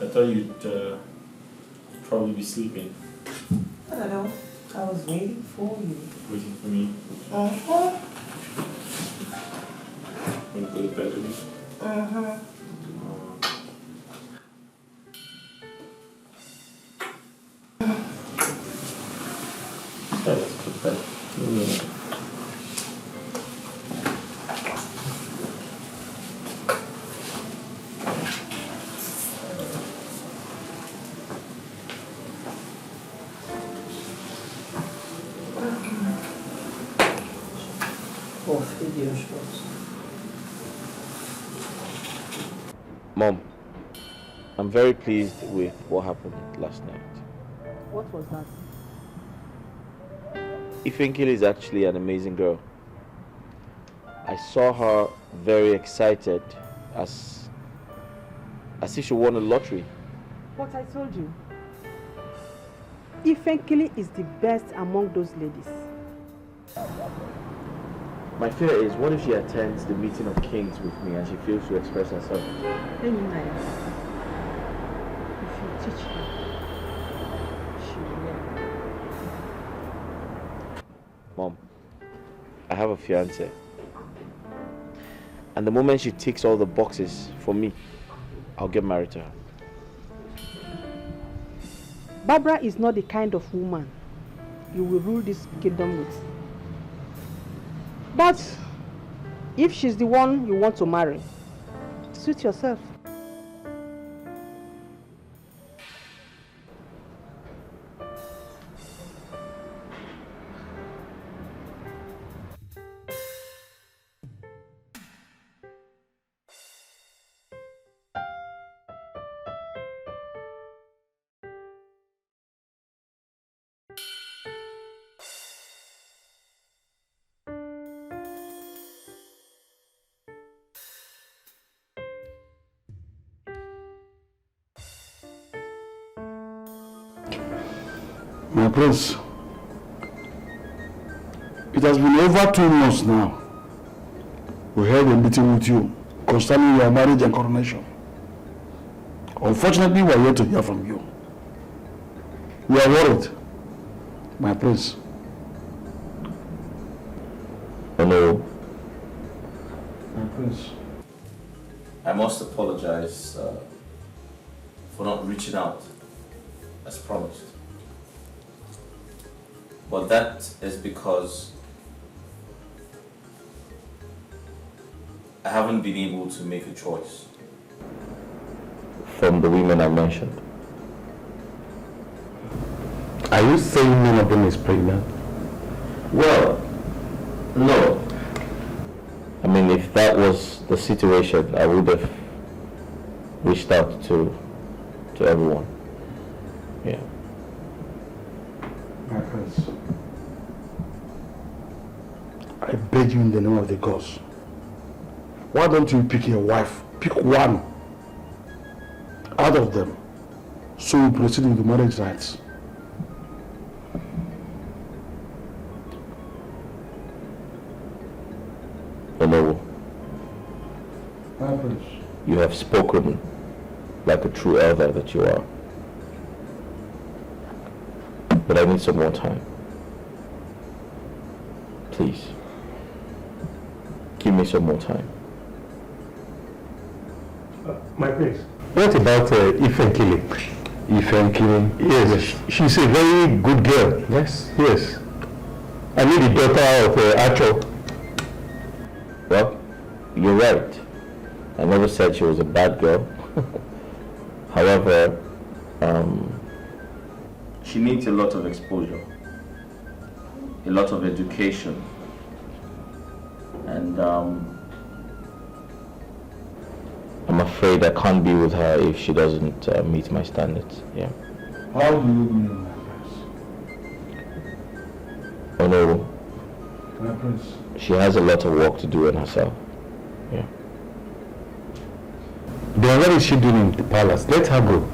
I thought you'd probably be sleeping. I don't know. I was waiting for you. Waiting for me? Want to go to bed with me? Let's go to bed. Mom, I'm very pleased with what happened last night. What was that? Ifenkili is actually an amazing girl. I saw her very excited as if she won a lottery. What I told you. Ifenkili is the best among those ladies. My fear is, what if she attends the meeting of kings with me and she fails to express herself? Let me know. If you teach her, she will learn. Mom, I have a fiance. And the moment she ticks all the boxes for me, I'll get married to her. Barbara is not the kind of woman you will rule this kingdom with. But if she's the one you want to marry, suit yourself. My prince, it has been over 2 months now. We held a meeting with you concerning your marriage and coronation. Unfortunately, we are yet to hear from you. We are worried, my prince. Hello. My prince. I must apologize for not reaching out as promised. But that is because I haven't been able to make a choice from the women I mentioned. Are you saying none of them is pregnant? Well, no. I mean, if that was the situation, I would have reached out to everyone. Yeah. My prince, I beg you in the name of the gods, why don't you pick your wife? Pick one out of them so we proceed with the marriage rites. Hello. My prince. You have spoken like a true elder that you are. But I need some more time. Please. Give me some more time. My prince. What about Ifenkili? Ifenkili? Yes, she's a very good girl. Yes. Yes. I mean the daughter of Acho. Well, you're right. I never said she was a bad girl. However, she needs a lot of exposure, a lot of education, and I'm afraid I can't be with her if she doesn't meet my standards. Yeah. How do you mean, my prince? Oh no. My prince. She has a lot of work to do on herself. Yeah. Then what is she doing in the palace? Let her go.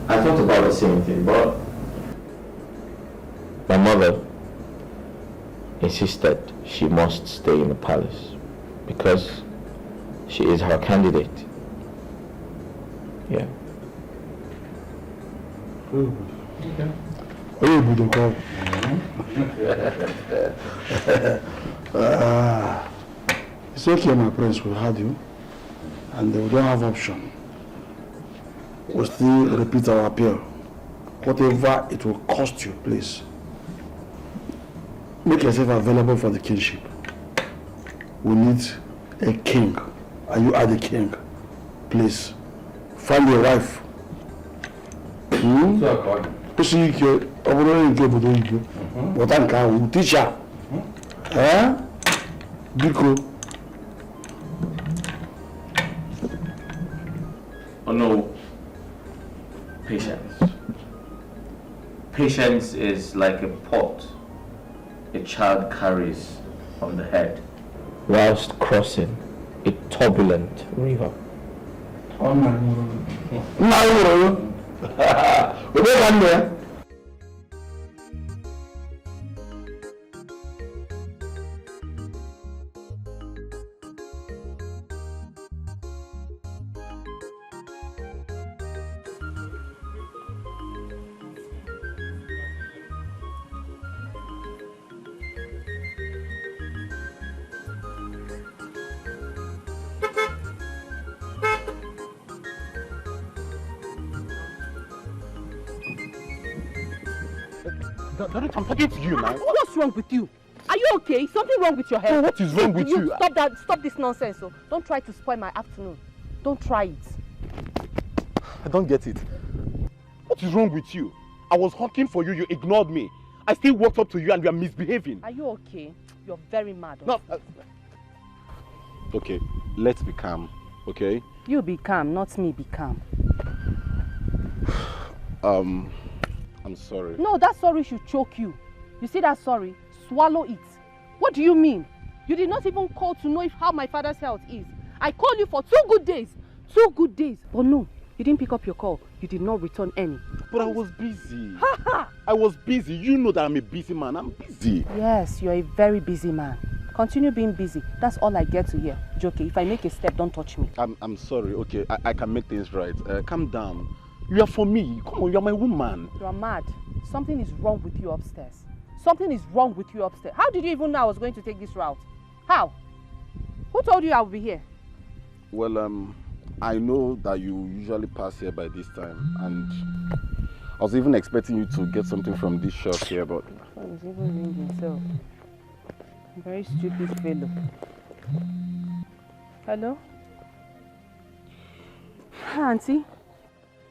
I thought about the same thing, but my mother insisted she must stay in the palace because she is her candidate. Yeah. Okay. Oh, good call. It's okay, my prince, we had you, and we don't have option. We'll still repeat our appeal. Whatever it will cost you, please. Make yourself available for the kingship. We need a king. And you are the king. Please, find your wife. Teacher. Biko. Oh no. Patience. Patience is like a pot a child carries on the head whilst crossing a turbulent river. Oh my God. No. Daluchi, I'm talking to you now. What's wrong with you? Are you okay? Something wrong with your head? Oh, what is wrong with you? Stop that. Stop this nonsense. So don't try to spoil my afternoon. Don't try it. I don't get it. What is wrong with you? I was honking for you, you ignored me. I still walked up to you and you are misbehaving. Are you okay? You're very mad. No. Okay, let's be calm, okay? You be calm, not me be calm. I'm sorry. No, that sorry should choke you. You see that sorry? Swallow it. What do you mean? You did not even call to know how my father's health is. I called you for 2 good days. 2 good days. But no, you didn't pick up your call. You did not return any. But I was busy. I was busy. You know that I'm a busy man. I'm busy. Yes, you're a very busy man. Continue being busy. That's all I get to hear. Joke, if I make a step, don't touch me. I'm sorry. Okay, I can make things right. Calm down. You are for me. Come on, you're my woman. You are mad. Something is wrong with you upstairs. Something is wrong with you upstairs. How did you even know I was going to take this route? How? Who told you I would be here? Well, I know that you usually pass here by this time, and I was even expecting you to get something from this shop here, but... He's even ringing himself. Very stupid fellow. Hello? Hi, Auntie.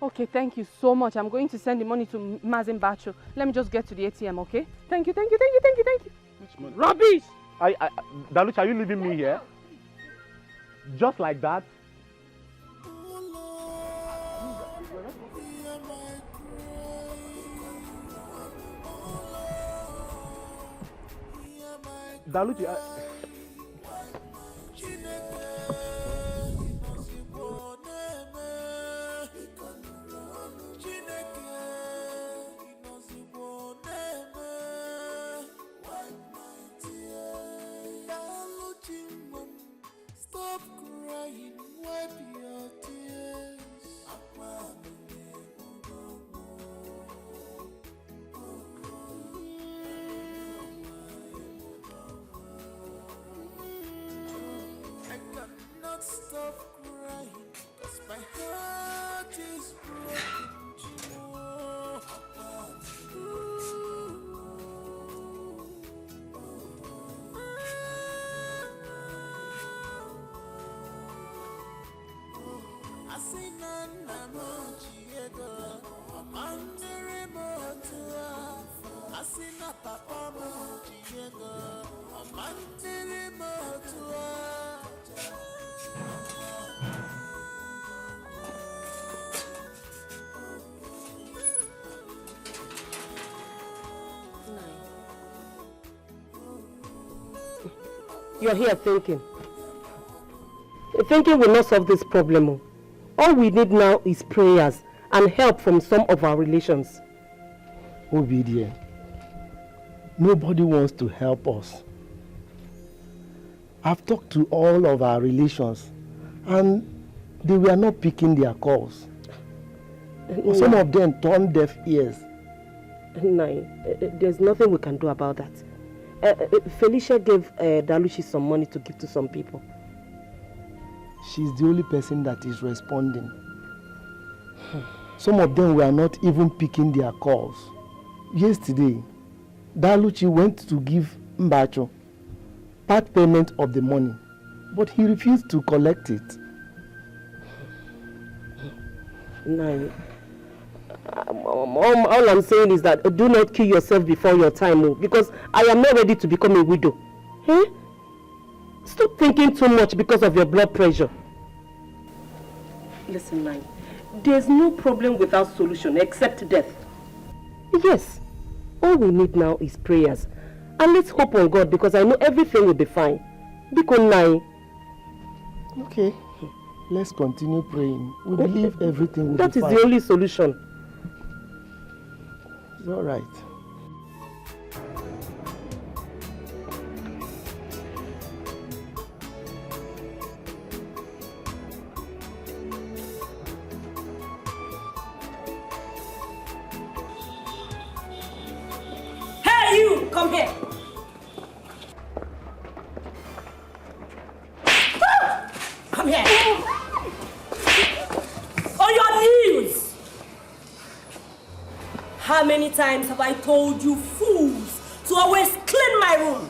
Okay, thank you so much. I'm going to send the money to Mazin Bacho. Let me just get to the ATM, okay? Thank you. Which money? Rubbish! Daluchi, are you leaving me here? Just like that? Daluchi, stop crying, wipe your tears. I cannot stop crying, 'cause my heart is broken. You're here thinking. Thinking will not solve this problem. All we need now is prayers and help from some of our relations. Obedient. Nobody wants to help us. I've talked to all of our relations and they were not picking their calls. Some of them turned deaf ears. No, there's nothing we can do about that. Felicia gave Daluchi some money to give to some people. She's the only person that is responding. Some of them were not even picking their calls. Yesterday, Daluchi went to give Mbacho part payment of the money, but he refused to collect it. No. All I'm saying is that do not kill yourself before your time, because I am not ready to become a widow. Eh? Stop thinking too much because of your blood pressure. Listen, Nai, there's no problem without solution except death. Yes, all we need now is prayers. And let's hope on God, because I know everything will be fine. Because Nai. Okay, let's continue praying. We believe everything will be fine. That is the only solution. It's all right. Hey, you! Come here! Come here! On your knees! How many times have I told you fools to always clean my room?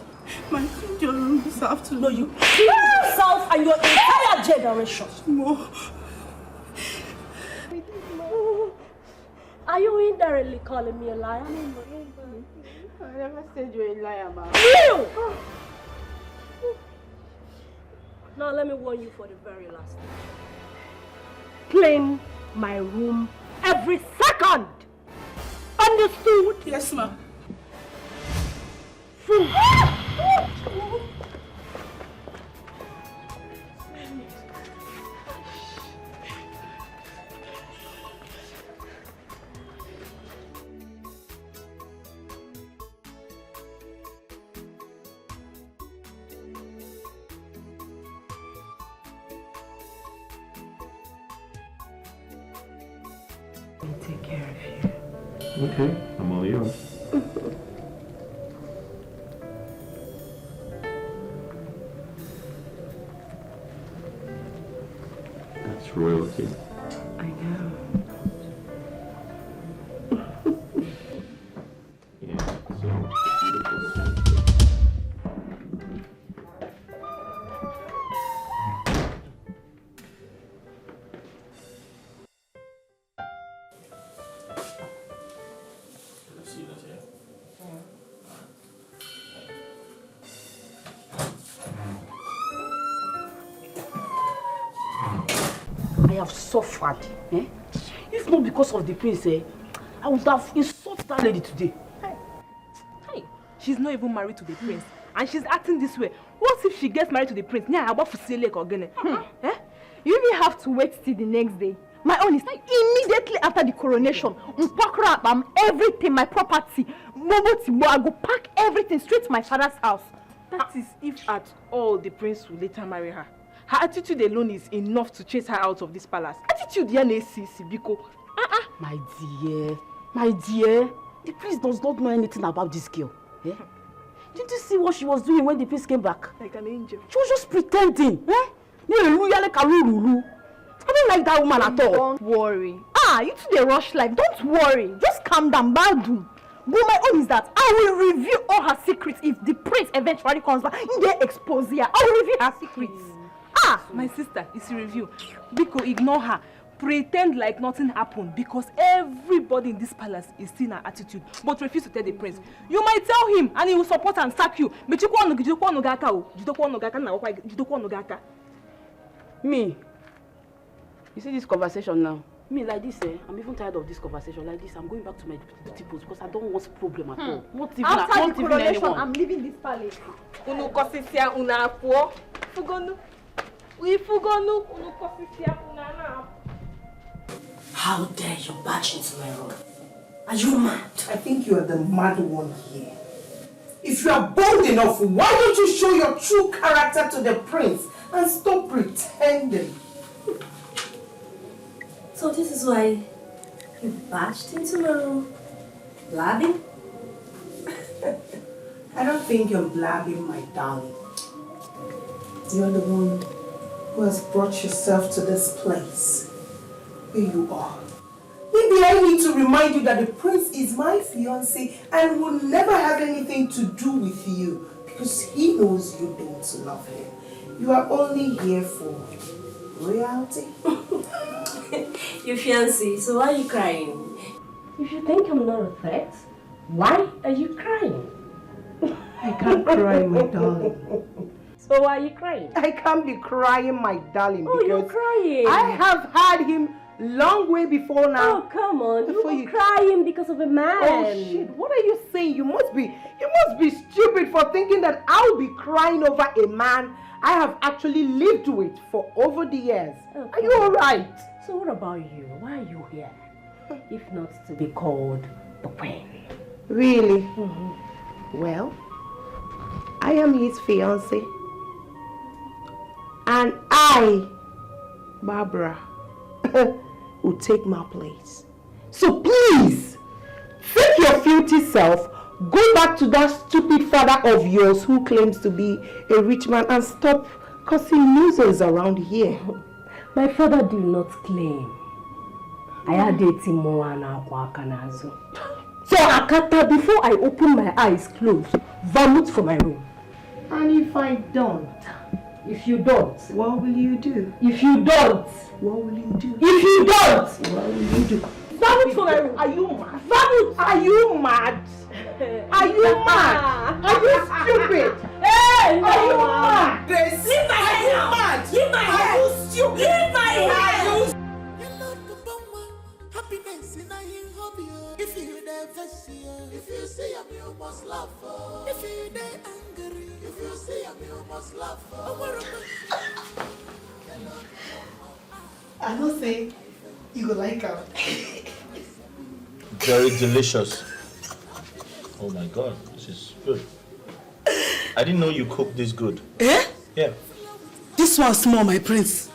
My children deserve to know you kill yourself and your entire generation. More. Are you indirectly calling me a liar? I never said you're a liar, ma. You! Now let me warn you for the very last time. Clean my room every second. Understood? Yes, ma'am. Take care of you. Okay, I'm all yours. That's royalty. I know. Yeah, so beautiful. I have suffered. Eh? If not because of the prince, I would have insulted that lady today. Hey, she's not even married to the prince, and she's acting this way. What if she gets married to the prince? Yeah, about to see like again. Eh? You even have to wait till the next day. My own is like immediately after the coronation. Everything, my property, I go pack everything straight to my father's house. That is if at all the prince will later marry her. Her attitude alone is enough to chase her out of this palace. Attitude, Biko. My dear, the prince does not know anything about this girl. Eh? Didn't you see what she was doing when the prince came back? Like an angel. She was just pretending. Eh? I don't like that woman at all. Don't worry. You two they rush life. Don't worry. Just calm down, Badu. But my own is that I will reveal all her secrets if the prince eventually comes back. They expose her. I will reveal her secrets. My sister, it's a review. Biko, ignore her. Pretend like nothing happened because everybody in this palace is seeing her attitude but refuse to tell the prince. You might tell him and he will support and sack you. But Me? You see this conversation now? Me like this, I'm even tired of this conversation like this. I'm going back to my duty post because I don't want problem at all. Not even, after the coronation, anyone. I'm leaving this palace. How dare you barge into my room? Are you mad? I think you are the mad one here. If you are bold enough, why don't you show your true character to the prince and stop pretending? So this is why you barged into my room? Blabbing? I don't think you're blabbing, my darling. You're the one who has brought yourself to this place. Here you are. Maybe I need to remind you that the prince is my fiancé and will never have anything to do with you because he knows you don't love him. You are only here for royalty. Your fiancé, so why are you crying? If you think I'm not a threat, why are you crying? I can't cry, my darling. So why are you crying? I can't be crying, my darling, because you're crying. I have had him long way before now. Oh, come on. You're crying because of a man. Oh, shit. What are you saying? You must be stupid for thinking that I'll be crying over a man I have actually lived with for over the years. Okay. Are you alright? So what about you? Why are you here? If not to be called the queen. Really? Well, I am his fiancé. And I, Barbara, will take my place. So please, take your filthy self, go back to that stupid father of yours who claims to be a rich man and stop causing nuisance around here. My father did not claim. I had 18 more and So Akata, before I open my eyes closed, vomit from my room. And if I don't? If you don't, what will you do? If you don't, what will you do? If you don't, what will you do? Vomit from my room. Are you mad? Vomit. Are you mad? Are you mad? Are you stupid? Hey, no. Are you mad? Grace, leave my hair now. Leave my hair. Are you stupid? Leave my hair. Happiness in a hobby. If you never see her, if you see him, you must laugh. If you angry, if you see him, you must laugh. I don't say you go like her. Very delicious. Oh my god, this is good. I didn't know you cooked this good. Eh? Yeah. This one small, my prince.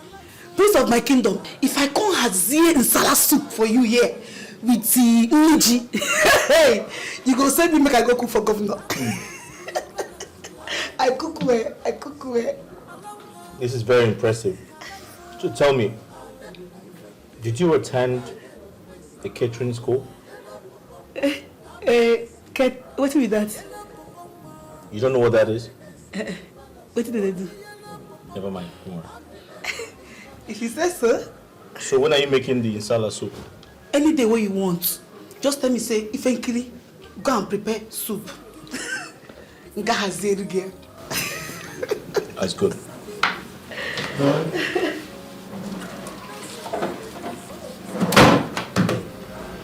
Prince of my kingdom. If I come hazie in salad soup for you here with the Uji, hey, you go send me make I go cook for governor. I cook well. I cook well. This is very impressive. So tell me, did you attend a catering school? What with that? You don't know what that is? What did they do? Never mind, don't worry. If you say so. So when are you making the insala soup? Any day when you want. Just tell me, say, Ifenkili, go and prepare soup. Nga hazeri girl. That's good.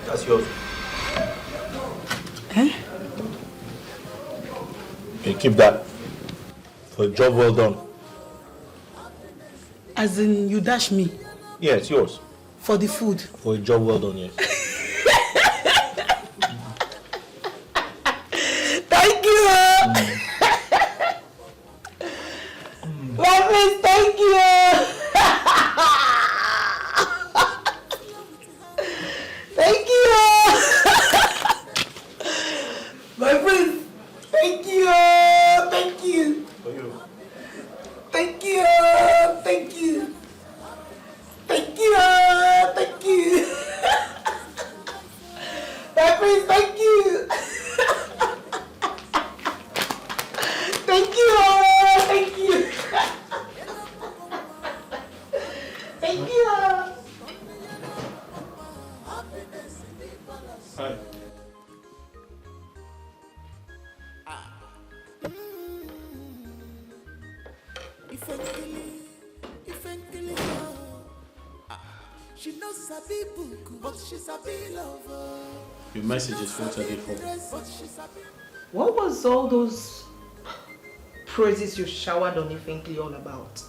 That's yours. Eh? Okay, keep that. For a job well done. As in, you dash me? Yeah, it's yours. For the food? For a job well done, yes. Thank you! My friends, thank you! Thank you! My friends, thank you! Thank you! For you. Thank you! Thank you! Thank you! Thank you! My friends, thank you! Thank you! Thank you! Thank you! Hi. She knows sabi buku, but she sabi lover. Your message is filtered before. What was all those praises you showered on Ifenkili all about?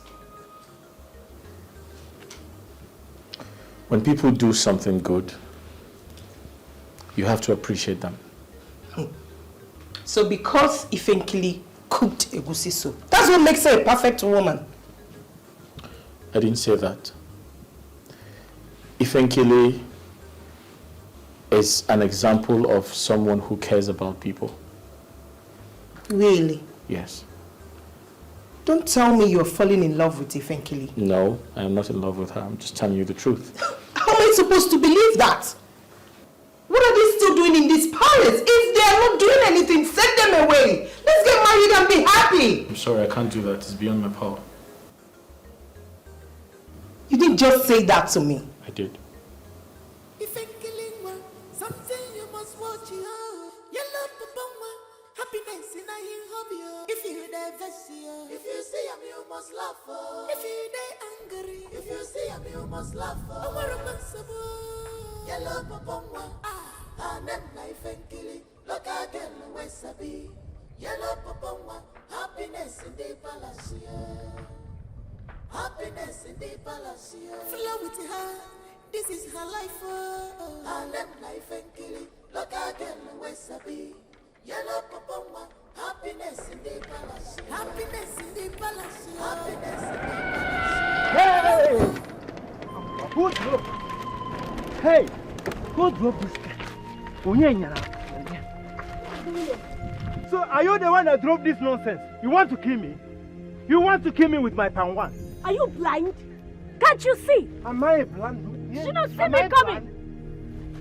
When people do something good, you have to appreciate them. So because Ifenkili cooked egusi soup, that's what makes her a perfect woman. I didn't say that. Ifenkili is an example of someone who cares about people. Really? Yes. Don't tell me you're falling in love with Ifenkili. No, I am not in love with her. I'm just telling you the truth. How am I supposed to believe that? What are they still doing in this palace? If they are not doing anything, send them away. Let's get married and be happy. I'm sorry, I can't do that. It's beyond my power. You didn't just say that to me. I did. Something you must watch out. Yellow papa, happiness in a hobby. If you never see her, if you see him, you must laugh. If you dey angry, if you see him, you must laugh. Yellow papa, and then life and killing. Look again, where sabi. Yellow papa, happiness in the palace. Happiness in the palace. Flow with her. This is her life, and them life and killing. Look again, where sabi. Yellow papa, happiness in the palace. Happiness in the palace. Happiness in the palace. Hey! Who drove? Hey! Who drove this car? So are you the one that drove this nonsense? You want to kill me? You want to kill me with my pan one? Are you blind? Can't you see? Am I blind? Did you not see me coming?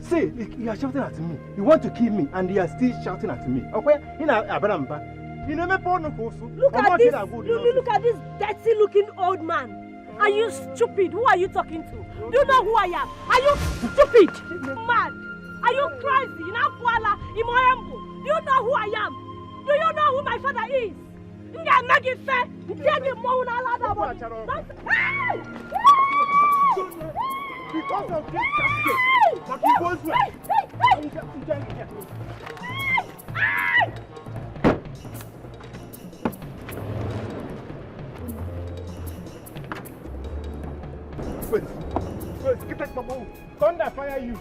See, you are shouting at me. You want to kill me, and you are still shouting at me. Okay? You know, Abrahamba. You never born Look at this. Look at this dirty-looking old man. Are you stupid? Who are you talking to? Do you know who I am? Are you stupid? Mad? Are you crazy? Do you know who I am? Do you know who my father is? Because of this casket, but he goes well. Wait, get back, Mama. Thunder fire you.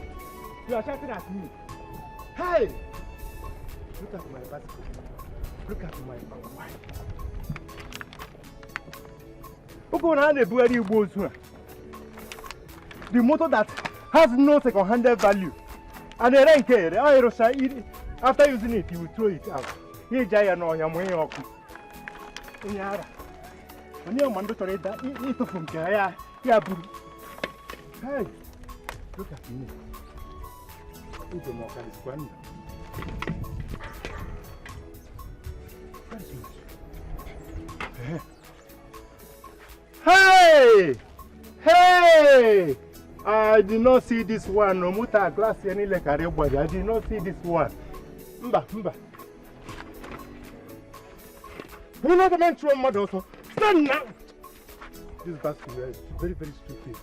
You are shouting at me. Hey! Look at my basket. Look at my wife. The motor that has no second-hand value. And the rank after using it, you will throw it out. Hey, Jaya, no, I'm way off. And you're mandatory that eat from Jaya. Yeah, hey, look at me. Look at my Hey! Hey! I did not see this one. No muta glass any like a body. I did not see this one. Mba. You know the man throw mud also. Stand now! This basket is very, very stupid.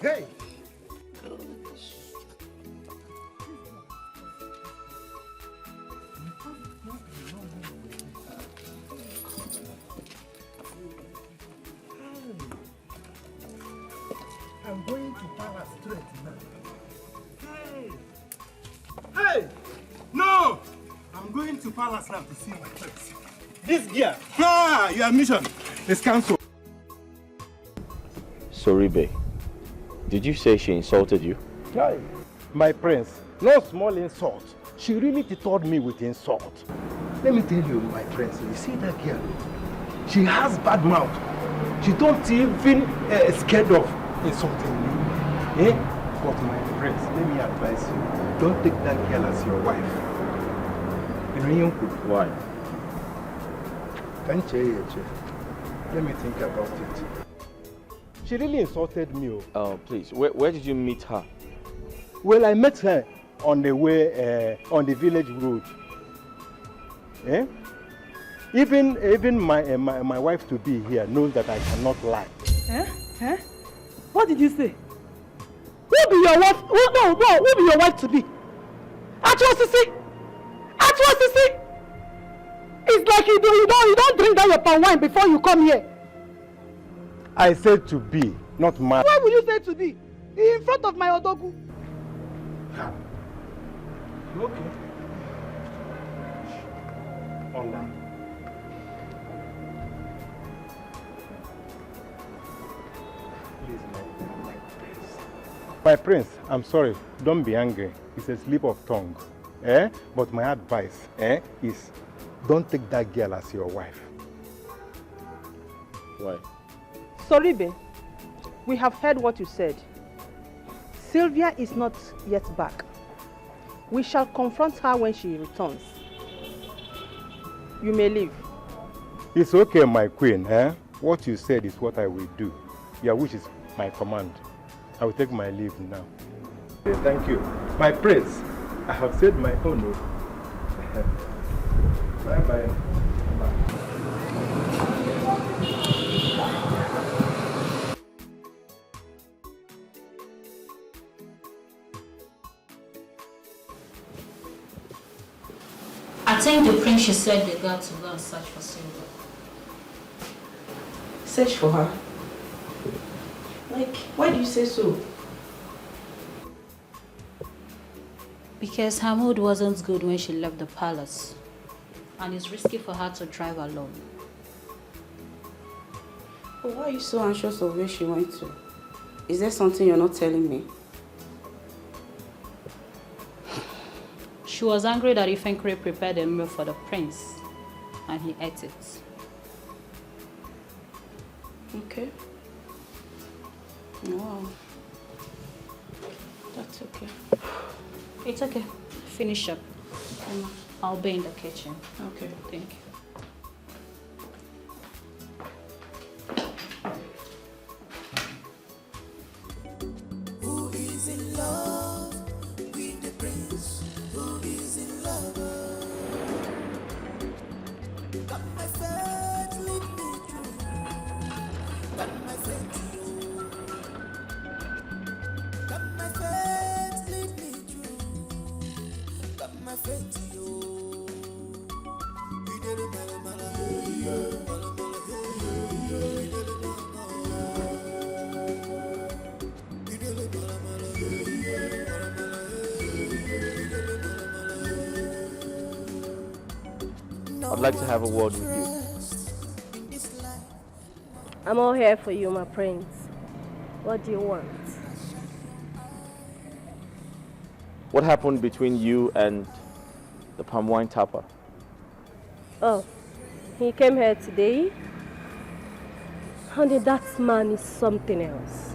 Hey! I'm going to Palace straight now. Hey! No! I'm going to Palace now to see my friends. This gear, your mission is cancelled. Soribe, did you say she insulted you? Hey, my prince, no small insult. She really deterred me with insult. Let me tell you, my prince, you see that girl? She has bad mouth. She don't even scared of insulting me. Eh? But my prince, let me advise you, don't take that girl as your wife. Why? Let me think about it. She really insulted me. Oh, please. Where did you meet her? Well, I met her on the way, on the village road. Eh? Even my wife to be here knows that I cannot lie. Eh? What did you say? Who be your wife? No, who be your wife to be? Atrocity! It's like you don't drink down your palm wine before you come here. I said to be, not marry. Why will you say to be? In front of my odogu. Okay. Online. Please, my prince. My prince, I'm sorry. Don't be angry. It's a slip of tongue. But my advice is don't take that girl as your wife. Why? Soribe, we have heard what you said. Sylvia is not yet back. We shall confront her when she returns. You may leave. It's okay, my queen. What you said is what I will do. Your wish is my command. I will take my leave now. Okay, thank you. My prince, I have said my own. Bye-bye. I think the prince said they got to go and search for Sylvia. Search for her? Like, why do you say so? Because her mood wasn't good when she left the palace. And it's risky for her to drive alone. But why are you so anxious of where she went to? Is there something you're not telling me? She She was angry that Ifenkere prepared a meal for the prince and he ate it. Okay. Wow. That's okay. It's okay. Finish up. I'll be in the kitchen. Okay. Thank you. Who is in love with the prince? Who is in love? Got my faith, lead me through. Got my faith. Got my faith, lead me through. Got my faith. I'd like to have a word with you. I'm all here for you, my prince. What do you want? What happened between you and the palm wine tapper? Oh, he came here today. Honey, that man is something else.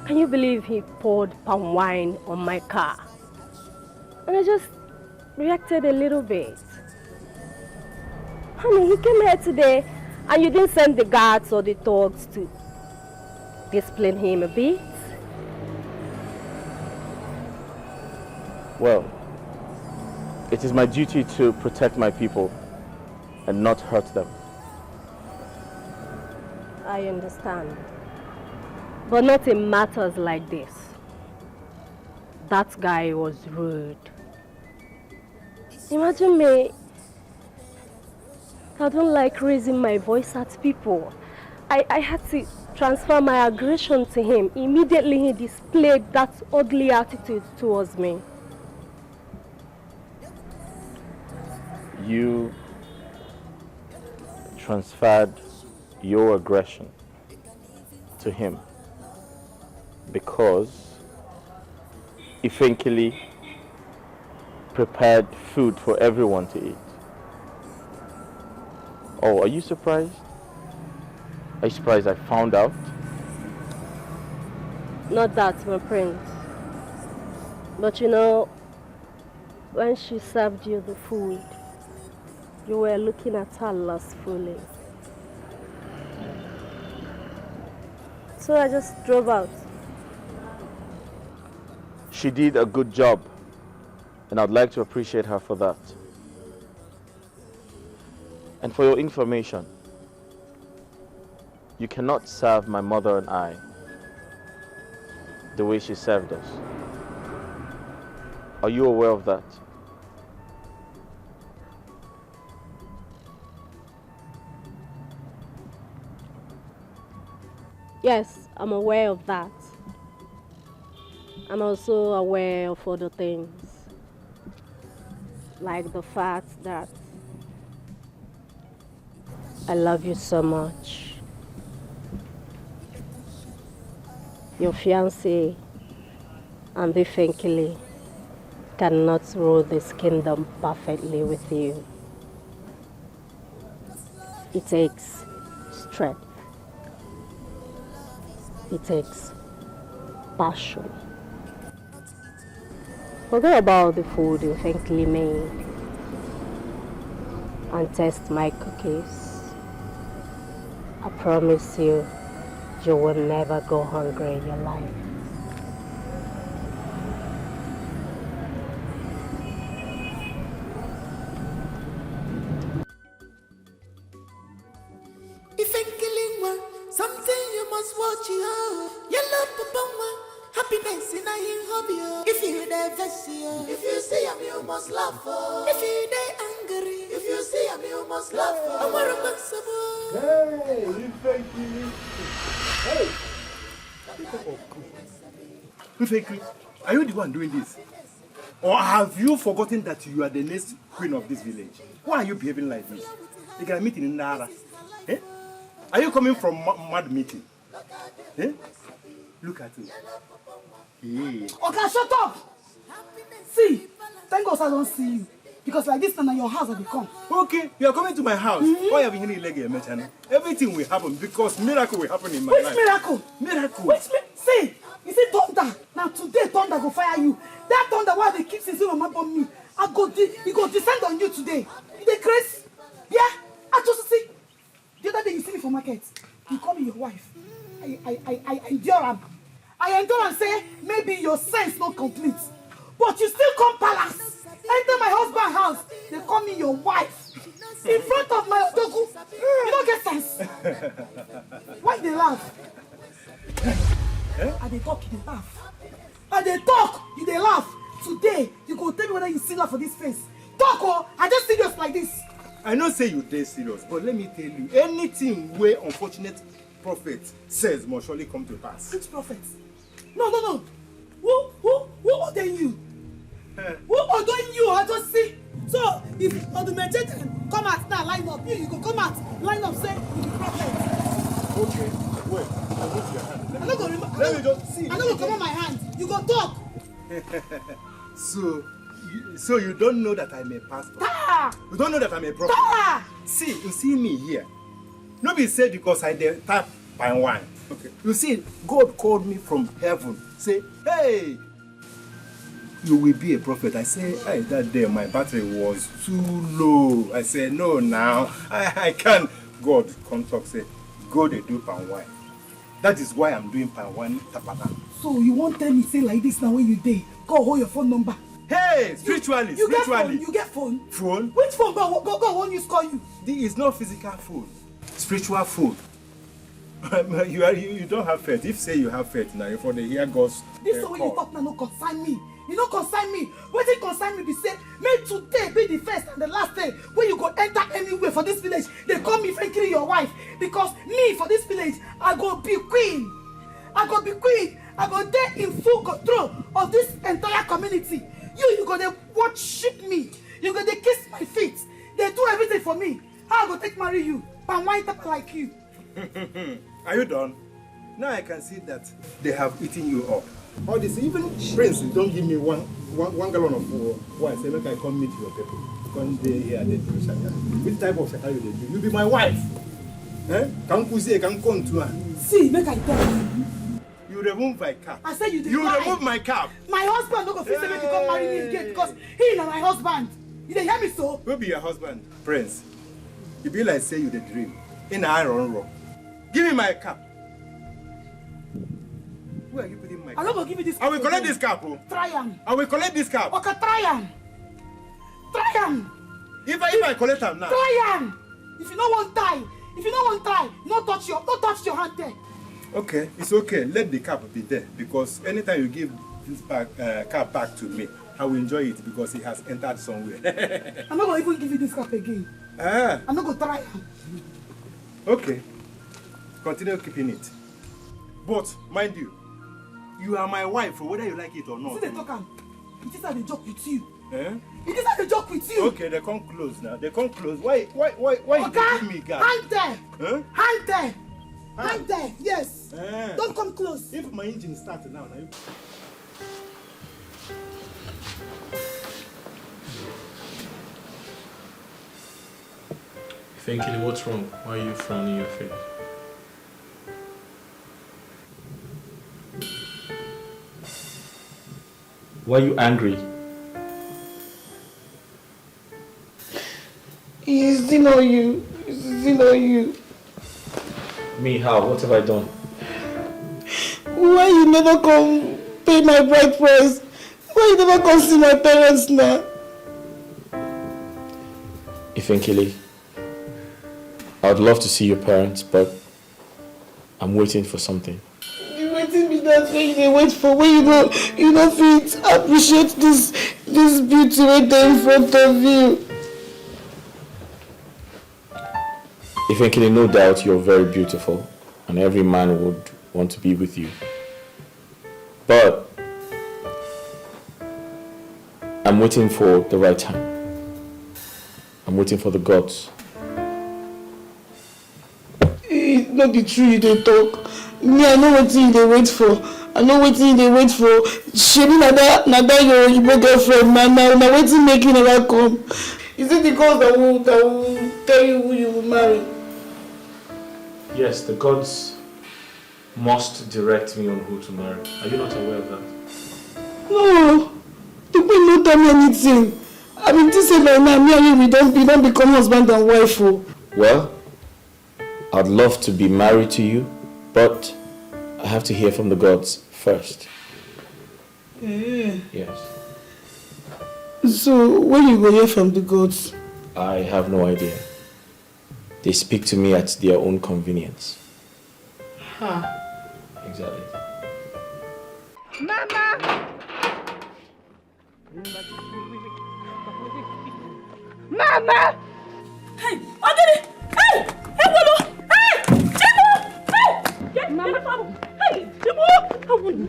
Can you believe he poured palm wine on my car? And I just reacted a little bit. Honey, he came here today and you didn't send the guards or the dogs to discipline him a bit? Well, it is my duty to protect my people and not hurt them. I understand. But not in matters like this. That guy was rude. Imagine me. I don't like raising my voice at people. I had to transfer my aggression to him. Immediately he displayed that ugly attitude towards me. You transferred your aggression to him because Ifenkele prepared food for everyone to eat. Oh, are you surprised? Are you surprised I found out? Not that, my prince. But you know, when she served you the food, you were looking at her lustfully. So I just drove out. She did a good job, and I'd like to appreciate her for that. And for your information, you cannot serve my mother and I the way she served us. Are you aware of that? Yes, I'm aware of that. I'm also aware of other things, like the fact that I love you so much. Your fiancé and Ifenkele cannot rule this kingdom perfectly with you. It takes strength. It takes passion. Forget about the food Ifenkele made and test my cookies. I promise you, you will never go hungry in your life. Ifenkele, something you must watch you. Yellow papa, happiness in a hobby. If you dey vex you, if you see him, you must laugh. If you dey angry, if you see him, you must laugh. Hey, Ifenkele. Hey. Ifenkele, are you the one doing this? Or have you forgotten that you are the next queen of this village? Why are you behaving like this? You can meet in Nara. Eh? Are you coming from mad meeting? Eh? Look at him. Yeah. Okay, shut up! See, thank God I don't see you. Because like this time at your house I will come. Okay, you are coming to my house. Why have you leg? Everything will happen because miracle will happen in my Which life. miracle? Miracle. See, you see thunder. Now today thunder go fire you. That thunder why they keep saying on me. He go descend on you today. You dey crazy? Yeah? I just see. The other day you see me for market. You call me your wife. I endure am. I endure and say maybe your sense not complete. But you still come palace. Enter my husband's house. They call me your wife. In front of my odogu. You don't get sense. Why they laugh? And they talk, you they laugh. And they talk, you they laugh. Today, you go tell me whether you see laugh for this face. Talk or I just serious like this. I know say you dead serious, but let me tell you, anything where unfortunate prophet says must surely come to pass. Which prophet? No. Who ordained you? Who ordained you? I just see. So if ultimatum come out now, line up. You go come out, line up, say you be prophet. Okay, wait. I'll go to your hand. I'm not gonna remember. Let me just see. I'm not gonna come on my hand. You go talk. So you don't know that I'm a pastor? You don't know that I'm a prophet? See, you see me here. No be said because I tap by wine. Okay. You see, God called me from heaven. Say, hey, you will be a prophet. I say, hey, that day my battery was too low. I say, no, now I can't. God come talk, say, go they do pan wine. That is why I'm doing pan wine tapana. So you won't tell me say like this now when you day. Go hold your phone number. Hey, spiritually. You get phone. Phone? Which phone? Go won't you call you? This is not physical phone. Spiritual phone. You don't have faith. If say you have faith now, for the hear God's this way you talk now no consign me. You don't consign me. What it consign me be say, may today be the first and the last day when you go enter anywhere for this village. They call me frankly your wife. Because me for this village, I go be queen. I go be queen. I go there in full control of this entire community. You go there worship me. You go there kiss my feet. They do everything for me. How I go take marry you? But why type like you? Are you done? Now I can see that they have eaten you up. All this, even Prince, don't give me one gallon of wine. Say, look, I come meet your people. Come there here, they do shaka. Which type of shaka you do? You be my wife. Come pussy, come come to her. See, make I tell you. You remove my cap. I said you did. You remove my cap. My husband don't go feel make you come marry me again because he is my husband. You dey hear me so? Who be your husband? Prince. You be like say you the dream. In an iron rock. Give me my cap. Where are you putting my cap? I'm not gonna give you this cap. I will collect this cap. Oh. Try am. I will collect this cap. Okay, try am. Try am. If I collect them now. Try am. If you don't want try, no touch your hand there. Okay, it's okay. Let the cap be there because anytime you give this cap back to me, I will enjoy it because it has entered somewhere. I'm not gonna even give you this cap again. I'm not gonna try am. Okay. Continue keeping it. But, mind you, you are my wife, whether you like it or not. See, they talk am. It is how they joke with you. Eh? It is how they joke with you. Okay, they come close now. They come close. Why you give me gas? Hand there. Huh? Hand there. Hand there. Yes. Don't come close. If my engine starts now. Thinking, what's wrong? Why are you frowning your face? Why are you angry? It's still on you. It's still on you. Me, how? What have I done? Why you never come pay my bride price? Why you never come see my parents now? Ifenkele, I would love to see your parents, but I'm waiting for something. You waiting me that way you wait for where you don't fit appreciate this beauty right there in front of you. Ifenkele, no doubt you're very beautiful and every man would want to be with you. But I'm waiting for the right time. I'm waiting for the gods. It's not the truth they talk. Me, I know what they wait for. I know what they wait for. Shebi nada your Igbo girlfriend, man. Now waiting make you never come. Is it the gods that will tell you who you will marry? Yes, the gods must direct me on who to marry. Are you not aware of that? No, people don't tell me anything. I mean, this is like now, me and you, we don't become husband and wife. Oh. Well, I'd love to be married to you, but I have to hear from the gods first. Yes. So, when you go hear from the gods? I have no idea. They speak to me at their own convenience. Huh. Exactly. Mama! Mama! Hey, Odini! Hey! Hey, Wolo! Hey! Chibu! Hey! Get Mama! Hey! Chibu! Hey!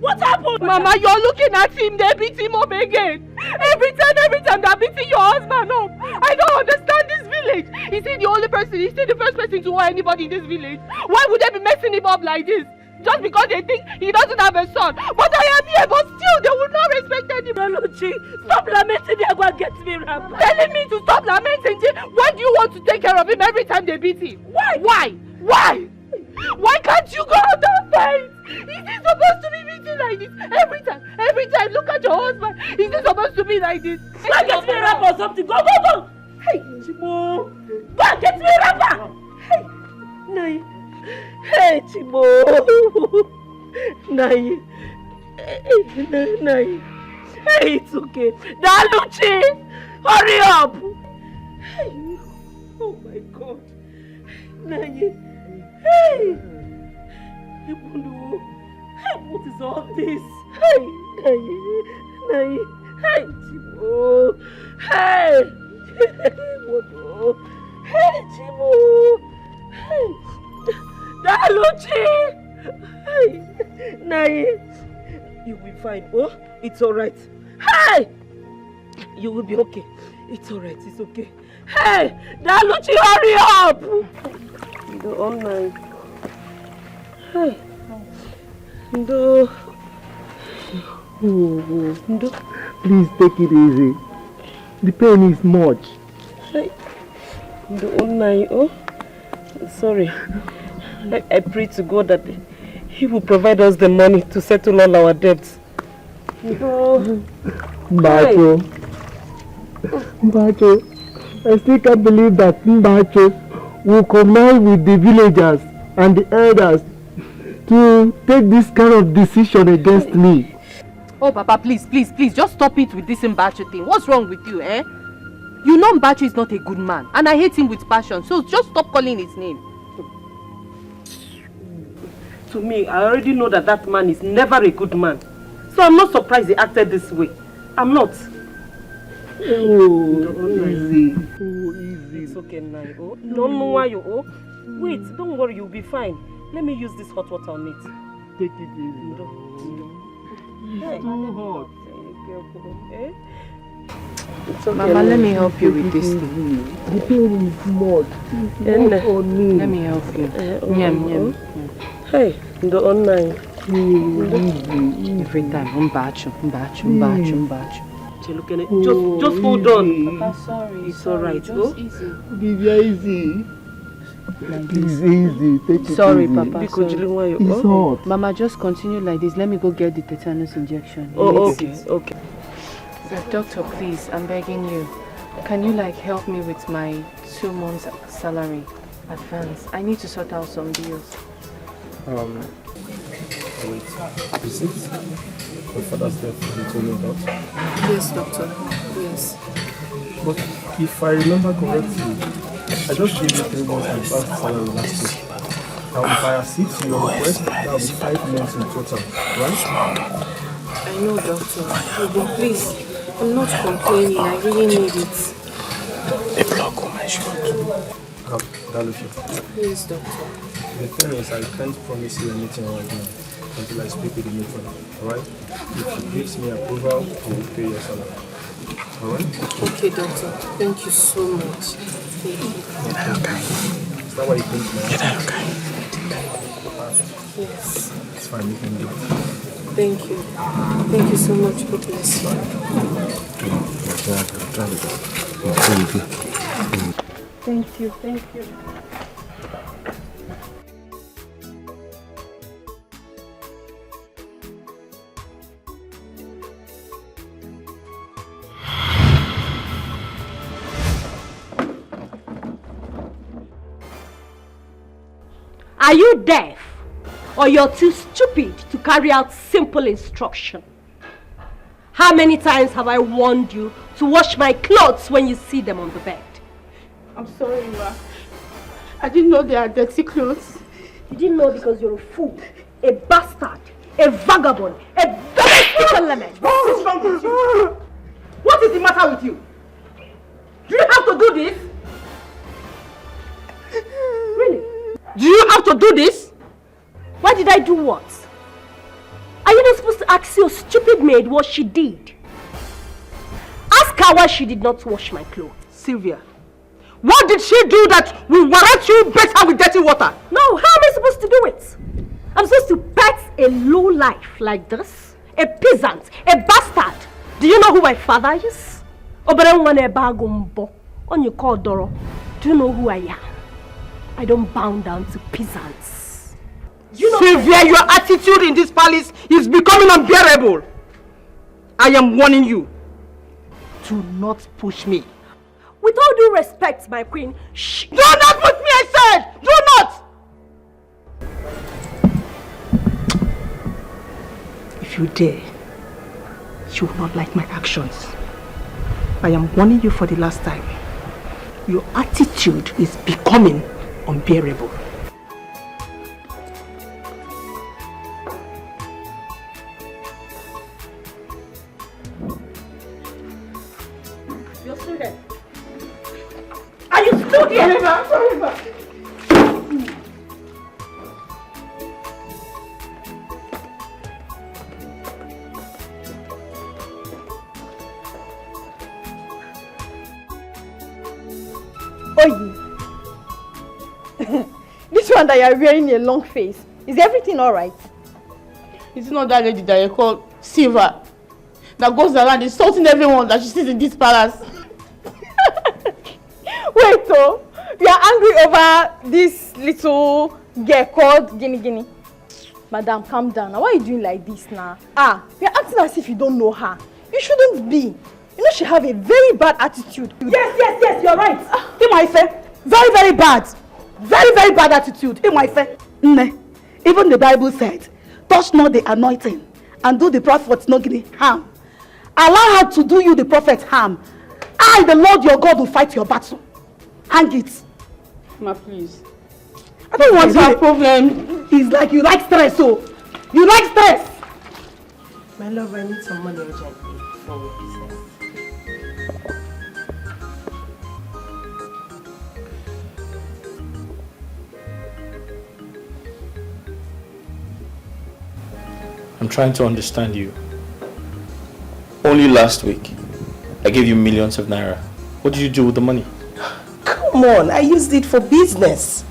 What happened? Mama, you're looking at him. They beat him up again. Every time they're beating your husband up. I don't understand this village. Is he the only person? Is he the first person to want anybody in this village? Why would they be messing him up like this? Just because they think he doesn't have a son. But I am here, but still they will not respect any Beluchi. Stop lamenting, they're going to get me wrapped. Telling me to stop lamenting. Why do you want to take care of him every time they beat him? Why? Why can't you go on that fight? Is he supposed to be beating like this? Every time, look at your husband. Is he supposed to be like this? Go get me a rapper or something. Go. Hey, Chimo. Go get me a rapper. Hey, Nai. Hey, Chimo. Nai. Hey, it's okay. Daluchi, hurry up. Hey, oh my God. Nai. Hey! Ebulu! Hey, what is all this? Hey! Hey, Chimo! Hey! Ebulu! Hey, Chimo! Hey! Daluchi! Hey! Nai! You will be fine, oh? It's alright. Hey! You will be okay. It's alright, it's okay. Hey! Daluchi, hurry up! Ndo online. Hey. Ndo. Ndo. Please take it easy. The pain is much. Hey. Ndo online. Oh. Sorry. I pray to God that He will provide us the money to settle all our debts. Ndo. Mbacho. I still can't believe that Mbacho will combine with the villagers and the elders to take this kind of decision against me. Oh, Papa, please, just stop it with this Mbachu thing. What's wrong with you, eh? You know Mbachu is not a good man, and I hate him with passion, so just stop calling his name. To me, I already know that man is never a good man. So I'm not surprised he acted this way. I'm not. Oh, easy. Oh, easy. It's okay now. Oh, don't know why you. Oh, wait, don't worry, you'll be fine. Let me use this hot water on it. Take it easy. It's too hot. Eh? It's okay. Mama, let me help you with this thing. The pain is much. Let me help you. Nyam. Hey, the online. Every time, Mbachu. Just hold on. Papa, sorry. It's alright. Just easy. Give you easy. Please, easy. Take it sorry, easy. Papa. Sorry. It's hot. Mama, just continue like this. Let me go get the tetanus injection. Oh, okay. Doctor, please, I'm begging you. Can you help me with my 2 months salary advance? I need to sort out some bills. Wait, is it your father's death you told me about? Yes, doctor. Yes. But if I remember correctly, I just gave you 3 months advance salary last week. Now if I accede to your request, that will be 5 months in total, right? I know, doctor. But please, I'm not complaining. I really need it. Yes, doctor. The thing is, I can't promise you anything right now until I speak with the matron, alright? If she gives me approval, I will pay your salary, alright? Okay, doctor. Thank you so much. Okay. Is that why you came to my house? Okay. Yes. It's fine, you can do it. Thank you. Thank you so much. God bless you. Thank you. Thank you. Are you deaf? Or you're too stupid to carry out simple instruction? How many times have I warned you to wash my clothes when you see them on the bed? I'm sorry, Ma. I didn't know they are dirty clothes. You didn't know because you're a fool, a bastard, a vagabond, a domestic element. What is wrong with you? What is the matter with you? Do you have to do this? Really? Do you have to do this? Why did I do what? Are you not supposed to ask your stupid maid what she did? Ask her why she did not wash my clothes. Sylvia, what did she do that will warrant you better with dirty water? No, how am I supposed to do it? I'm supposed to pet a low life like this? A peasant, a bastard. Do you know who my father is? On you call Doro. Do you know who I am? I don't bow down to peasants. You know Sylvia, your attitude in this palace is becoming unbearable. I am warning you. Do not push me. With all due respect, my queen, shh. Do not push me, I said! Do not! If you dare, you will not like my actions. I am warning you for the last time. Your attitude is becoming unbearable. You're still there. Are you still here? Sorry, ma. This one that you are wearing a long face. Is everything alright? It's not that lady that you call Silva that goes around insulting everyone that she sees in this palace. Wait, so you are angry over this little girl called Guinea? Madam, calm down. Now, why are you doing like this now? You're acting as if you don't know her. You shouldn't be. You know she have a very bad attitude. Yes, you're right. Imaife, very, very bad. Very, very bad attitude. Imaife. Even the Bible said, touch not the anointing and do the prophet no harm. Allow her to do you the prophet harm. I, the Lord your God, will fight your battle. Hang it. Ma, please. I don't want to have problem. It's like you like stress, so. You like stress. My love, I need some money urgently for business. I'm trying to understand you. Only last week, I gave you millions of naira. What did you do with the money? Come on, I used it for business.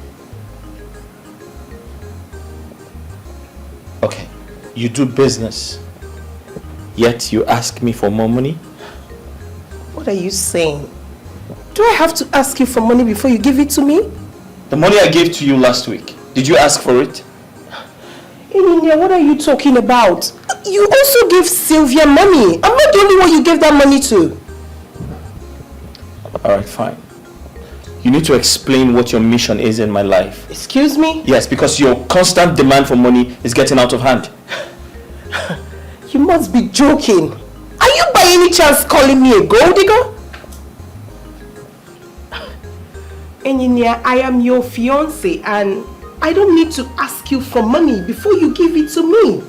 Okay, you do business, yet you ask me for more money? What are you saying? Do I have to ask you for money before you give it to me? The money I gave to you last week, did you ask for it? Ini, what are you talking about? You also gave Sylvia money. I'm not the only one you gave that money to. Alright, fine. You need to explain what your mission is in my life. Excuse me? Yes, because your constant demand for money is getting out of hand. You must be joking. Are you by any chance calling me a gold digger? Engineer, I am your fiancé and I don't need to ask you for money before you give it to me.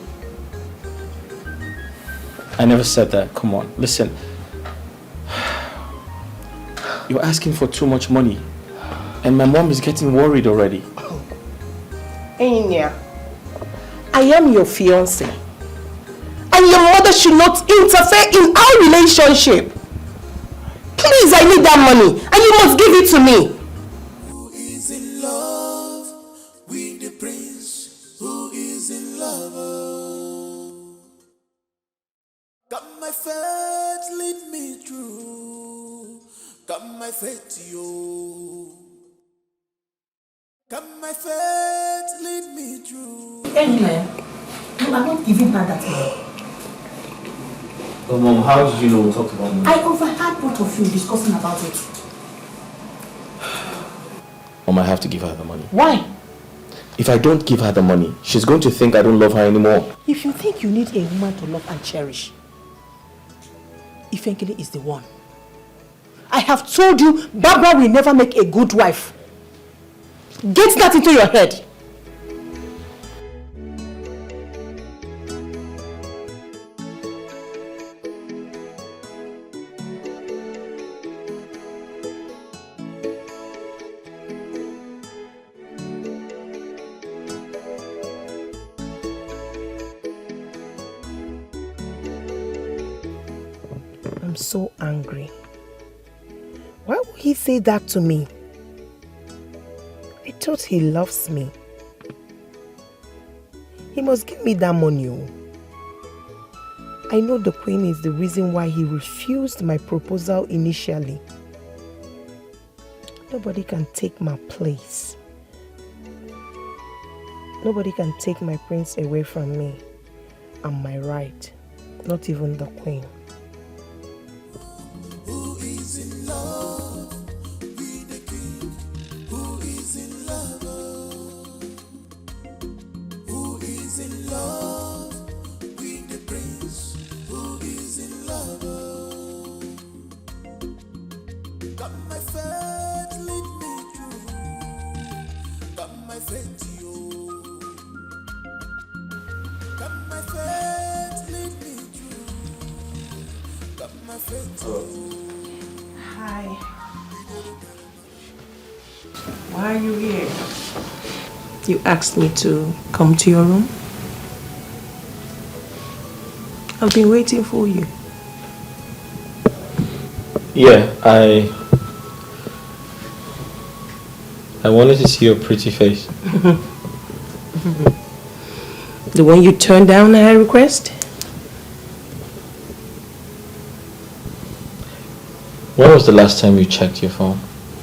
I never said that. Come on, listen. You're asking for too much money. And my mom is getting worried already. Engineer, I am your fiancé. And your mother should not interfere in our relationship. Please, I need that money and you must give it to me. Who is in love with the prince? Who is in love? Got my faith, lead me through. Got my faith, yo. Got my faith, lead me through. Anyway, no, I'm not giving her that money. Oh, Mom, how did you know we talked about money? I overheard both of you discussing about it. Mom, I have to give her the money. Why? If I don't give her the money, she's going to think I don't love her anymore. If you think you need a woman to love and cherish, Ifenkele is the one. I have told you, Barbara will never make a good wife. Get that into your head. I'm so angry. Why would he say that to me? I thought he loves me. He must give me that money. I know the Queen is the reason why he refused my proposal initially. Nobody can take my place. Nobody can take my prince away from me and my right. Not even the Queen. Who is in love with the king? Who is in love? Who is in love with the prince? Who is in love? Got my faith, lead me through. Got my faith, yo. Got my faith, lead me through. Got my faith, yo. Hi. Why are you here? You asked me to come to your room. I've been waiting for you. Yeah, I wanted to see your pretty face. The one you turned down at her request? When was the last time you checked your phone?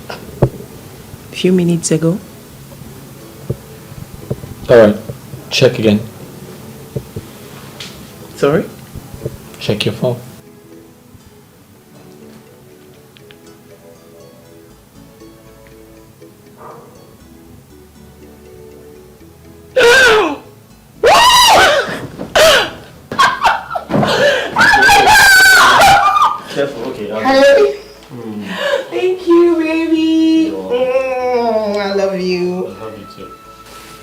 A few minutes ago. Alright, check again. Sorry? Check your phone. Careful, okay. Hey. Thank you, baby. I love you. I love you too.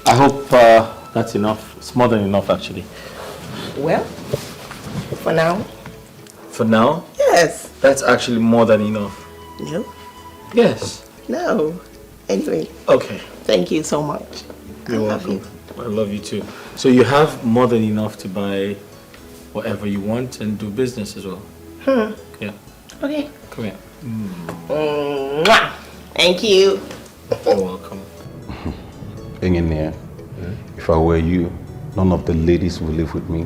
I hope that's enough. It's more than enough, actually. Well, for now. For now? Yes. That's actually more than enough. No? Yes. No. Anyway. Okay. Thank you so much. You're welcome. I love you too. So you have more than enough to buy whatever you want and do business as well. Yeah. Okay. Come here. Mwah. Thank you. You're welcome. Billionaire, if I were you, none of the ladies will live with me.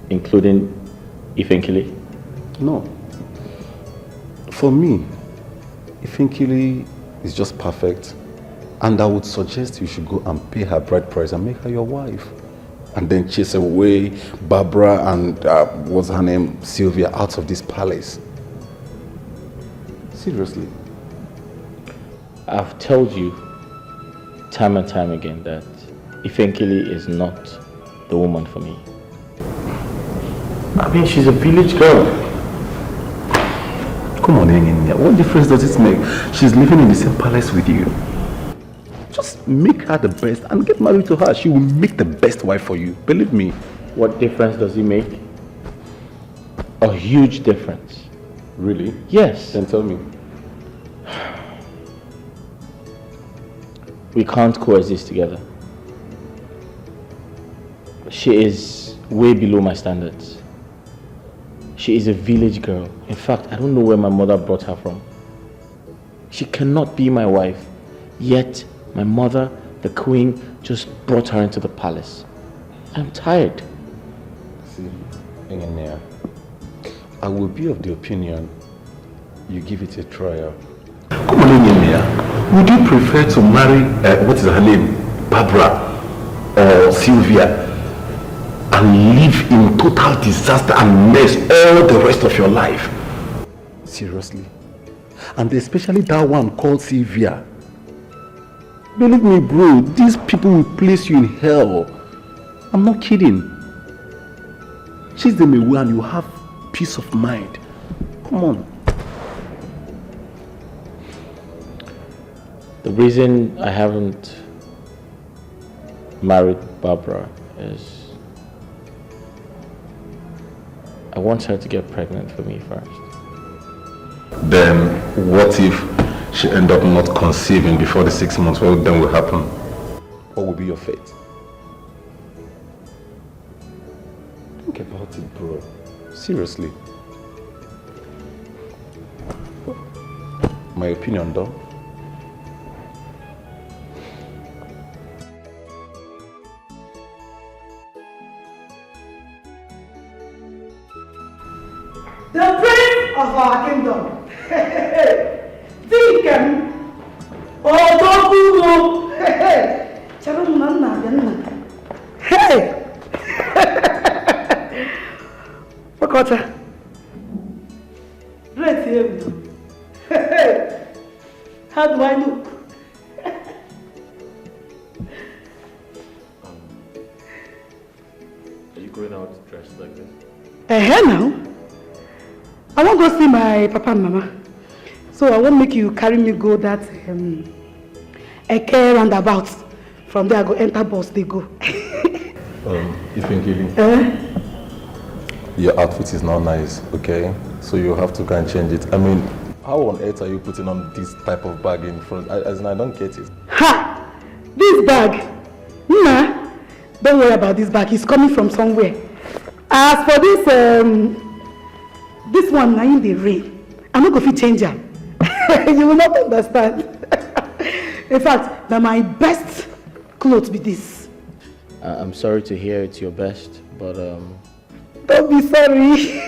Including Ifenkele? No. For me, Ifenkele is just perfect. And I would suggest you should go and pay her bride price and make her your wife. And then chase away Barbara and, what's her name, Sylvia, out of this palace. Seriously. I've told you time and time again that Ifenkele is not the woman for me. I mean, she's a village girl. Come on, Engineer. What difference does it make? She's living in the same palace with you. Just make her the best and get married to her. She will make the best wife for you. Believe me. What difference does it make? A huge difference. Really? Yes. Then tell me. We can't coexist together. She is way below my standards. She is a village girl. In fact, I don't know where my mother brought her from. She cannot be my wife. Yet, my mother, the queen, just brought her into the palace. I'm tired. See, Billionaire, I will be of the opinion you give it a trial. Come on, Billionaire. Would you prefer to marry, what is her name? Barbara or Sylvia, and live in total disaster and mess all the rest of your life? Seriously? And especially that one called Sylvia. Believe me, bro, these people will place you in hell. I'm not kidding. Chase them away and you have peace of mind. Come on. The reason I haven't married Barbara is I want her to get pregnant for me first. Then what if she end up not conceiving before the 6 months? What then will happen? What will be your fate? Think about it, bro. Seriously. My opinion, though. The prince of our kingdom, Dikeh, Odogugo, hey, Wakota, great him. How do I look? Are you going out dressed like this? Now. I won't go see my papa and mama. So I won't make you carry me go that Eke roundabout. From there I go enter bus, they go. You think your outfit is not nice, okay? So you have to go and change it. I mean, how on earth are you putting on this type of bag in front? As in, I don't get it. Ha! This bag? Nah, don't worry about this bag. It's coming from somewhere. As for this one, now in the rain. I'm not going to change her. You will not understand. In fact, now my best clothes be this. I'm sorry to hear it's your best, but don't be sorry.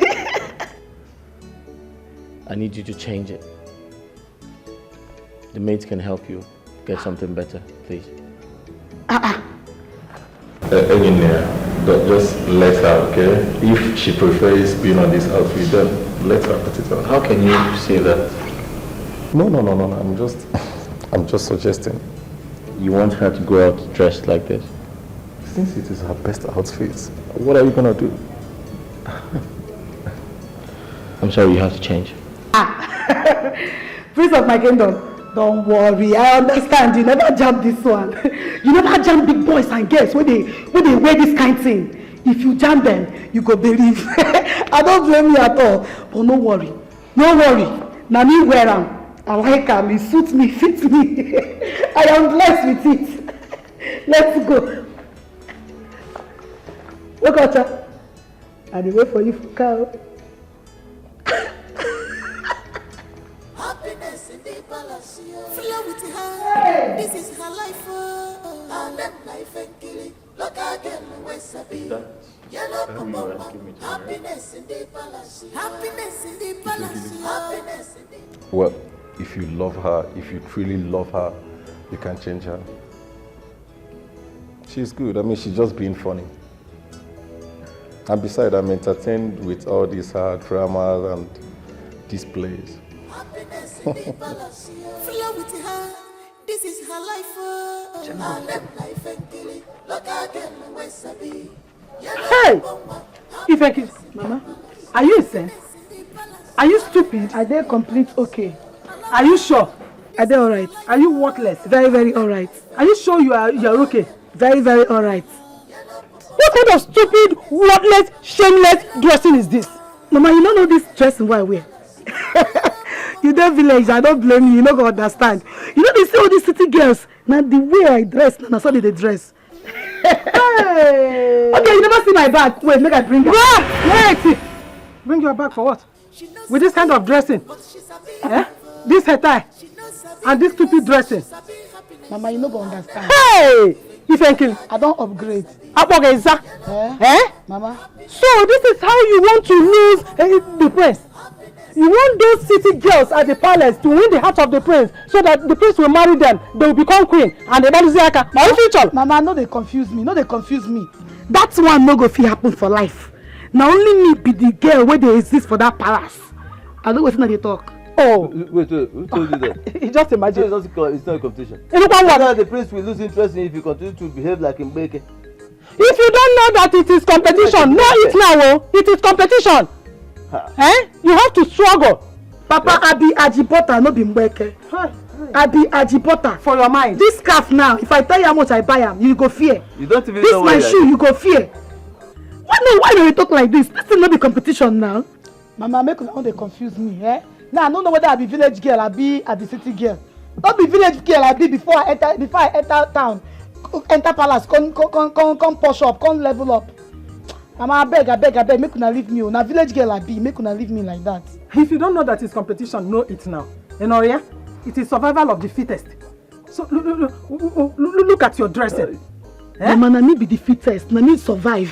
I need you to change it. The maids can help you get something better, please. Just let her, okay? If she prefers being on this outfit, then let her put it on. How can you say that? No. I'm just suggesting. You want her to go out dressed like this? Since it is her best outfit, what are you gonna do? I'm sorry, you have to change. Prince of my kingdom, don't worry, I understand. You never jump this one. You never jump big boys and girls when they wear this kind of thing. If you jump them, you go believe. I don't blame you at all. But no worry. Now me wear them. I like them. It suits me, fits me. I am blessed with it. Let's go. Look at her. And wait for you for cow. Happiness in the palace, flow with her. This is her life, and then life and killing. Look again, where's a bee? Yellow papa, happiness in the palace, happiness in the palace, happiness in the. Well, if you love her, if you truly love her, you can change her. She's good. I mean, she's just being funny. And besides, I'm entertained with all these dramas and displays. Happiness in the palace, flow with her. This is her life, and then life and killing. Look again, where's a bee? Hey! If Mama, are you insane? Are you stupid? Are they complete okay? Are you sure? Are they alright? Are you worthless? Very, very alright. Are you sure you are okay? Very, very alright. What kind of stupid, worthless, shameless dressing is this? Mama, you don't know this dressing what I wear. You don't village, I don't blame you, you don't understand. You know they say all these city girls, now the way I dress, now so they dress. Hey. Okay, you never see my bag. Wait, make I bring her. Wait! Bring your bag for what? With this kind of dressing? Eh? This hair tie? And this stupid dressing? Mama, you no go understand. Hey! Ifenkili, I don't upgrade. Eh? Mama. So this is how you want to lose the prince? You want those city girls at the palace to win the heart of the prince so that the prince will marry them, they will become queen, and they will lose their my future. Mama, no they confuse me, That one no go fit happen for life. Now only me be the girl where they exist for that palace. I don't wait till they talk. Oh, wait, who told you that? Just imagine. It's not a competition. The prince will lose interest in if you continue to behave like in Mbeke. If you don't know that it is competition, know it now. Oh. It is competition. Eh? You have to struggle. Papa, I be Ajipota, no be Mbeke. I be Ajipota. For your mind. This scarf now, if I tell you how much I buy them, you go fear. You don't even this know my shoe, you go fear. Why do you talk like this? This is not the competition now. Mama, make you they confuse me, eh? Now I don't know whether I be village girl, I be city girl. Not be village girl, I be before I enter town, enter palace, come push up, come level up. Mama, I beg, make una leave me. Now village girl I be, make una leave me like that. If you don't know that it's competition, know it now. You know, yeah? It is survival of the fittest. So look at your dressing. Eh? Mama, na me be the fittest. Na me survive.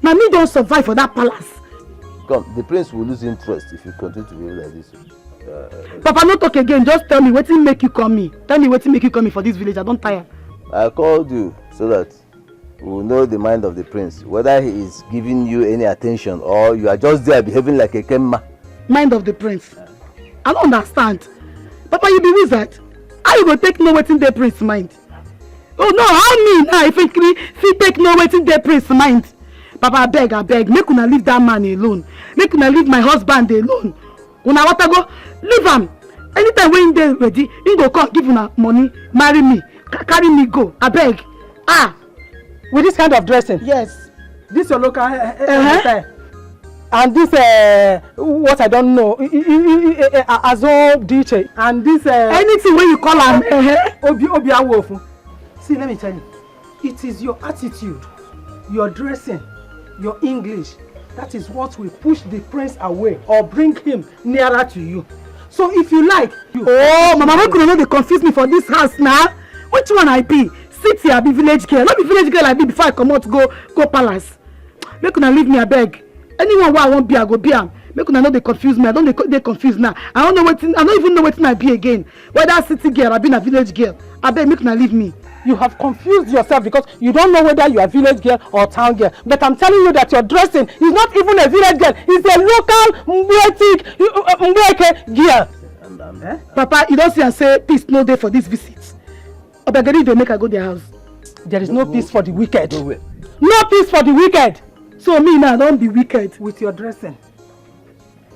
Na me don't survive for that palace. Come, the prince will lose interest if you continue to behave like this. Papa, no talk again. Just tell me wetin make you call me. Tell me wetin make you call me for this village. I don't tire. I called you so that we will know the mind of the prince, whether he is giving you any attention or you are just there behaving like a kemma. Mind of the prince? I don't understand. Papa, you be wizard. How you go take no wetin the prince mind? Oh no, how me now if he take no wetin the prince mind? Papa, I beg, make una leave that man alone. Make una leave my husband alone. Una want to go, leave him. Anytime when they ready, he go come give una money, marry me, carry me go. I beg. With this kind of dressing? Yes. This your local hair. And this what I don't know, Azo Dikeh. And this anything when you call him OBIO. See, let me tell you, it is your attitude, your dressing, your English, that is what will push the prince away or bring him nearer to you. So if you like, Mama, why could you not confuse me for this house now? Which one I be? City I be village girl. Not be village girl I be before I come out go palace. Make una leave me, I beg. Anyone where I won't be, I go be am. Make una know they confuse me. I don't they confuse now. I don't even know what I be again. Whether city girl I be a village girl. I beg, make una leave me. You have confused yourself because you don't know whether you are village girl or town girl. But I'm telling you that your dressing is not even a village girl. It's a local Mbeke girl. Papa, you don't see and say peace no day for this visit. Obagari they make I go their house. There is no peace for the wicked. No peace for the wicked. So me now don't be wicked with your dressing.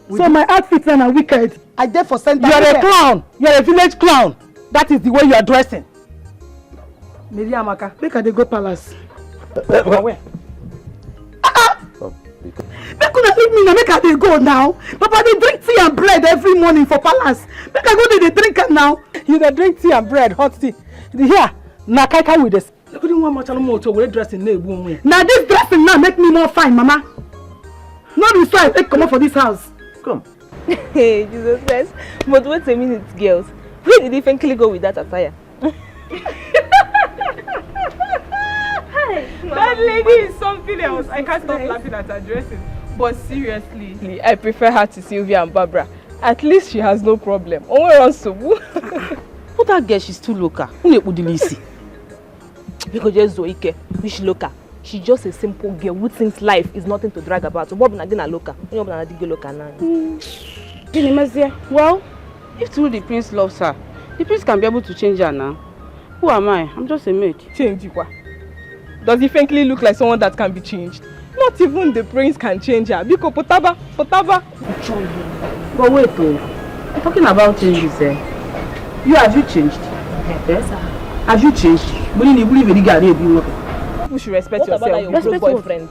So my outfit now are wicked. I there for center. You are a clown. You are a village clown. That is the way you are dressing. Amaka, make her they go palace. Where? Make una leave me now. Make her they go now. Papa, they drink tea and bread every morning for palace. Make her go there, they drink it now. You dey drink tea and bread, hot tea. Here, na kai with this. Look at one much more to wear dressing now. Now this dressing now make me more fine, Mama. No be so I take come up for this house. Come. Hey, Jesus Christ. But wait a minute, girls. Where did Ifenkili go with that attire? That lady is something else. I can't stop laughing at her dressing. But seriously, I prefer her to Sylvia and Barbara. At least she has no problem. But that girl, she's too local. Because just Zoike, which local? She's just a simple girl who thinks life is nothing to drag about. So what na local? Well, if truly the prince loves her, the prince can be able to change her now. Who am I? I'm just a maid. Change what? Does Ifenkili look like someone that can be changed? Not even the prince can change her. Biko potaba. But wait, talking about changes, have you changed? Yes, sir. Have you changed? You should respect yourself. Your broke boyfriend.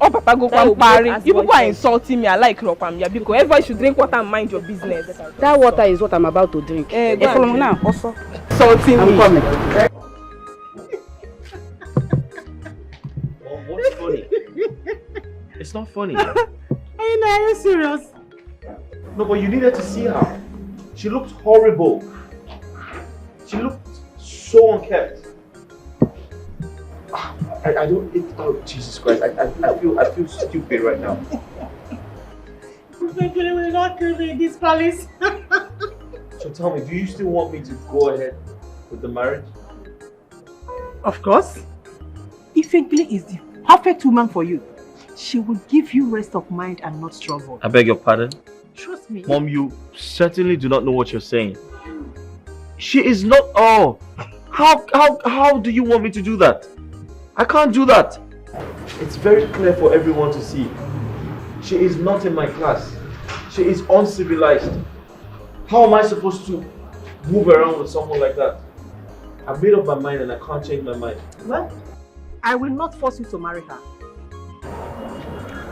Oh, Papa go party. You people are insulting me. I like Ropamia because everybody should drink water and mind your business. That water is what I'm about to drink. Follow me now. Also, insulting I'm coming. What's funny? It's not funny. I Are you serious? No, but you needed to see her. She looked horrible. She looked so unkept. I don't. Oh Jesus Christ! I feel stupid right now. They will not kill me in this palace. So tell me, do you still want me to go ahead with the marriage? Of course. Ifenkili is the perfect woman for you. She will give you rest of mind and not struggle. I beg your pardon? Trust me. Mom, you certainly do not know what you're saying. She is not. Oh, how do you want me to do that? I can't do that. It's very clear for everyone to see. She is not in my class. She is uncivilized. How am I supposed to move around with someone like that? I've made up my mind and I can't change my mind. Well, I will not force you to marry her.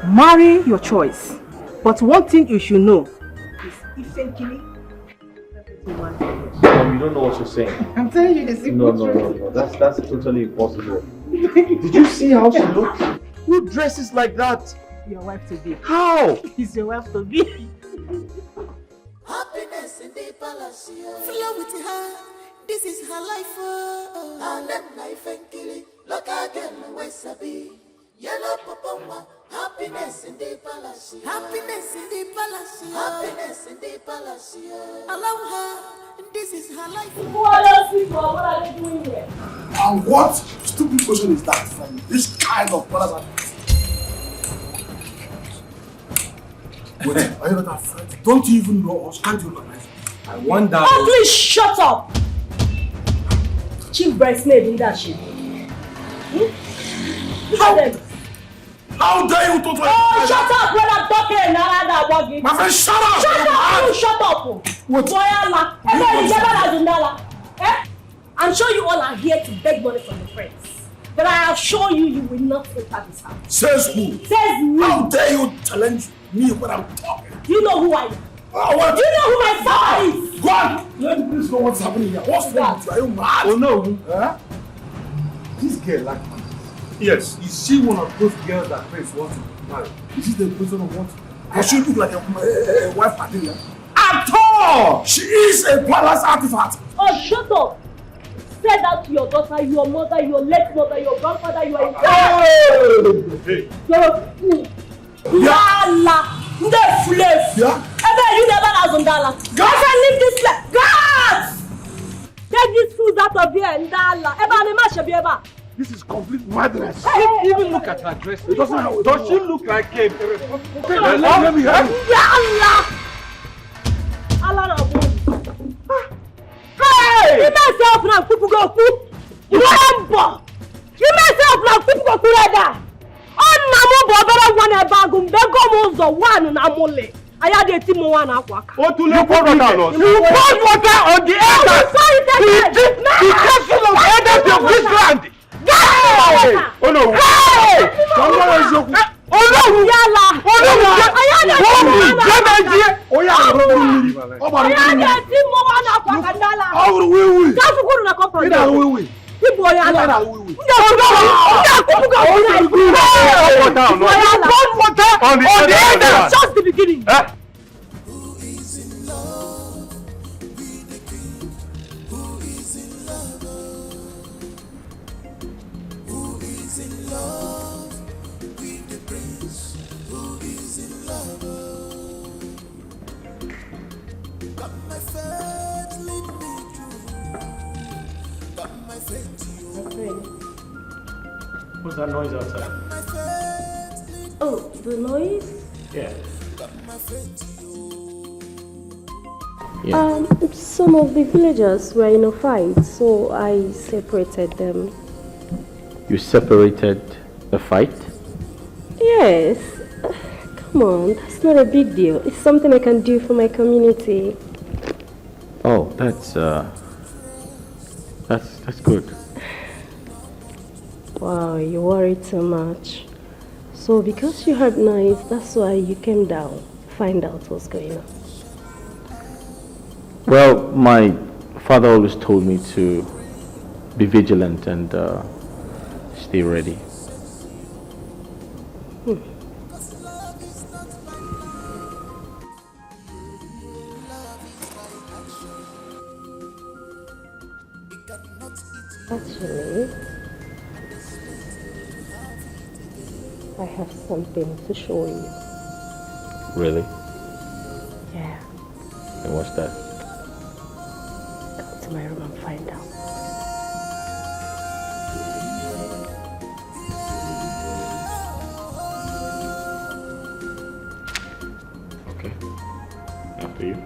Marry your choice. But one thing you should know is Ifenkili. Mom, you don't know what you're saying. I'm telling you the simple truth. No. That's totally impossible. Did you see how she looks? Who dresses like that? Your wife to be. How? Is your wife to be. Happiness in the palace, flow with her. This is her life, and then life and kill it. Look again, where Sabi. Yellow Popoma. Happiness in the palace. Happiness in the palace. Happiness in the palace. Allow her. This is her life. What else people? What are they doing here? And what stupid question is that from this kind of brothers? Wait, are you not afraid? Don't you even know us? Can't you recognize? I wonder. Oh, please shut up! Chief bridesmaid leadership. How dare you talk like Oh, shut up when I'm talking! My friend, shut up! Shut up! You shut up! What? I'm sure you all are here to beg money from the friends. But I assure you, you will not enter this house. Says who? Says me. How dare you challenge me when I'm talking? Do you know who I am? What? Do you know who my father is? Go on! Let me please know what's happening here. What's wrong with you? Are you mad? Oh no. Huh? This girl like me. Yes. Is she one of those girls that Prince wants to marry? Is this the person of what? Does she look like a wife material? At all! She is a palace artifact. Oh, shut up! Say that to your daughter, your mother, your late mother, your grandfather, you are in Hey! You're a fool. Yala! The flesh! Yeah? Ebe, you never has Ndala. I can leave this place. God! Take these fools out of here, Ndala. Eba, Anima Shebieba. This is complete madness. Even look at her dress. Does she look like a Let me help you. Yala! Allah Hey! You myself now, people go cook. Remember! You myself now, people go cook. On Namu Bobera one a bagum, Begom the one Namole. I had a team one aqua. What to look for? You poured water on the elders. The castle of elders of this land. Oh no! Hey! Oh no! Yala! Just the beginning. What's that noise outside? Oh, the noise? Yeah. Some of the villagers were in a fight, so I separated them. You separated the fight? Yes. Come on, that's not a big deal. It's something I can do for my community. Oh, that's good. Wow, you worry too much. So because you heard noise, that's why you came down, find out what's going on. Well, my father always told me to be vigilant and stay ready. Actually, I have something to show you. Really? Yeah. And what's that? Go to my room and find out. Okay. After you.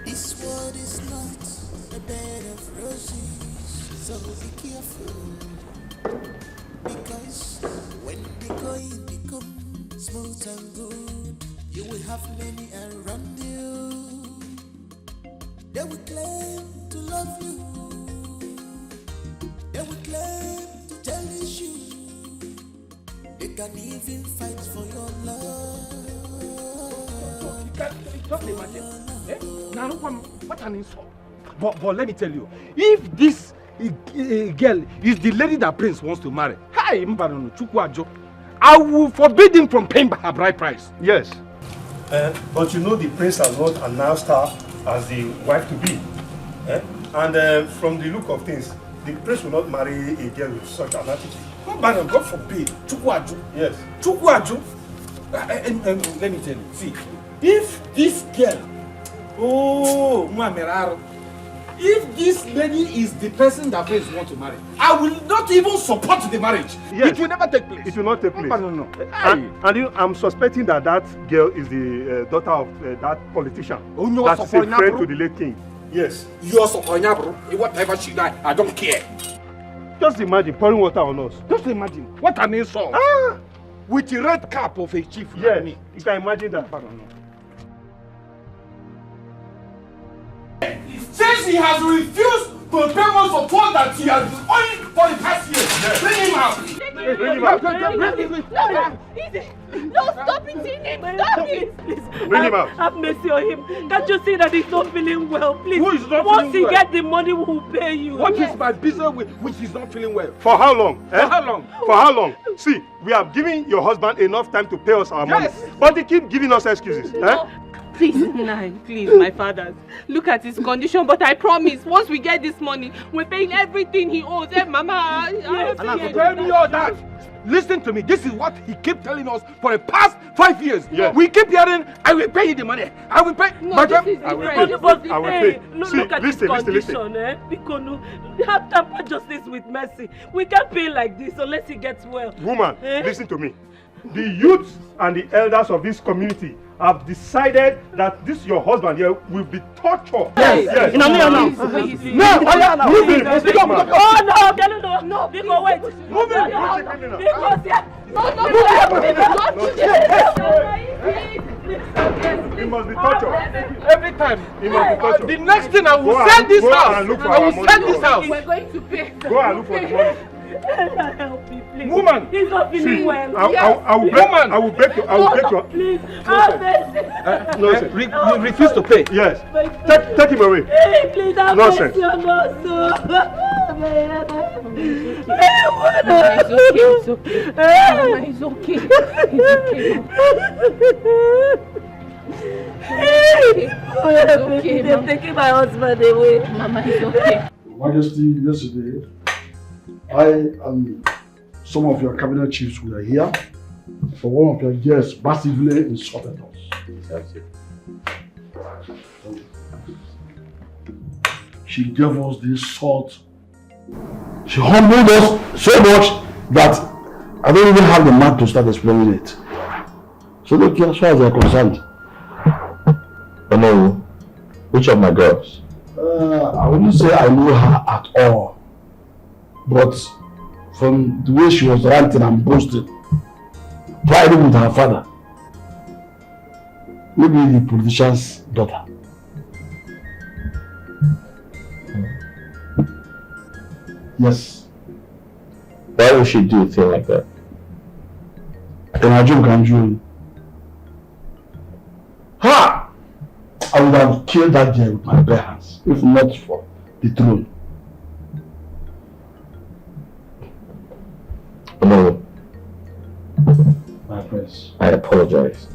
This world is not a bed of roses, so be careful. Because when the going becomes smooth and good, you will have many around you. They will claim to love you. They will claim to cherish you. They can even fight for your love. Just imagine. Now, what an insult. But let me tell you, if this girl is the lady that Prince wants to marry, I will forbid him from paying her bride price. Yes. But you know the prince has not announced her as the wife to be. And from the look of things, the prince will not marry a girl with such an attitude. God forbid. Yes. And let me tell you, see, if this girl, if this lady is the person that Prince wants to marry, I will not even support the marriage. Yes. It will never take place. It will not take place. No. I'm suspecting that girl is the daughter of that politician. no, that is a friend to the late king. Yes. You're supporting her, bro. Whatever she die, I don't care. Just imagine pouring water on us. Just imagine. What an insult. With the red cap of a chief. Yes, like me. you can imagine that. Since he has refused to pay most of all that he has been owing for the past year, bring him out. Bring him out. No, stop it, Ini. Stop it. Please. Bring him out. Have mercy on him. Can't you see that he's not feeling well? Please. Who is not Once feeling he well? gets the money, we will pay you. What is my business with which is not feeling well? For how long? For how long? For how long? See, we have given your husband enough time to pay us our money. But they keep giving us excuses. Please, Nine, please, my fathers. Look at his condition, but I promise, once we get this money, we're paying everything he owes. Mama, Tell me all that. Listen to me. This is what he kept telling us for the past 5 years. Yes. We keep hearing, I will pay you the money. I will pay. No, this is I will different. pay. But I will hey, pay. look at his condition, Because we have tampered justice with mercy. We can't pay like this unless he gets well. Woman, listen to me. The youths and the elders of this community have decided that this your husband here will be tortured. Yes. No. Move him. Oh no, Because wait. Move him. He must be tortured. Every time. He must be tortured. The next thing I will Go sell and- this go house. and look for I our will money. sell this house. We're going to pay. Go and look for the money. Help me, please. Woman, He's not feeling well. I will break. I will break your. Please, have mercy. Nonsense. You refuse to pay. Yes. Take him away. Hey, please have Nonsense. mercy on us. It's okay. Mama, it's okay. It's okay. They're taking my husband away. Mama, it's okay. Majesty, yesterday, I and some of your cabinet chiefs were here for one of your guests massively insulted us. Thank you. She gave us the insult. She humbled us so much that I don't even have the mouth to start explaining it. So look, as far as I'm concerned. Oh no, which of my girls? I wouldn't say I know her at all. But from the way she was ranting and boasting, priding with her father, maybe the politician's daughter. Yes. Why would she do a thing like that? And I joke and you. Ha! I would have killed that girl with my bare hands, if not for the throne. No. My prince. I apologize.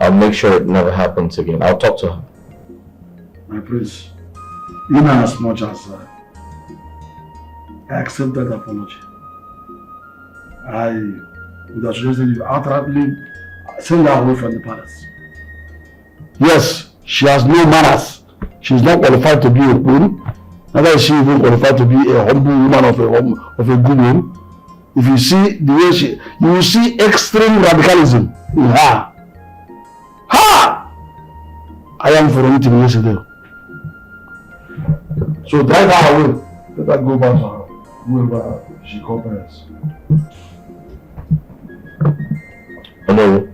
I'll make sure it never happens again. I'll talk to her. My prince, in as much as I accept that apology, I would have suggested you outrightly send her away from the palace. Yes, she has no manners. She is not qualified to be a queen. Neither is she even qualified to be a humble woman of a good home. If you see the way you will see extreme radicalism in her. Ha! I am for anything yesterday. So drive her away. Let her go back to her, whoever she cooperates. No,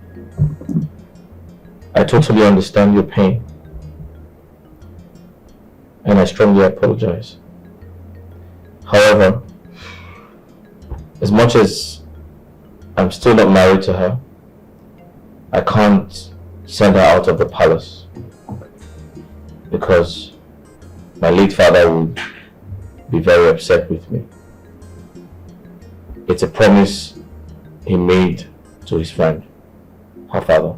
I totally understand your pain. And I strongly apologize. However, as much as I'm still not married to her, I can't send her out of the palace because my late father would be very upset with me. It's a promise he made to his friend, her father.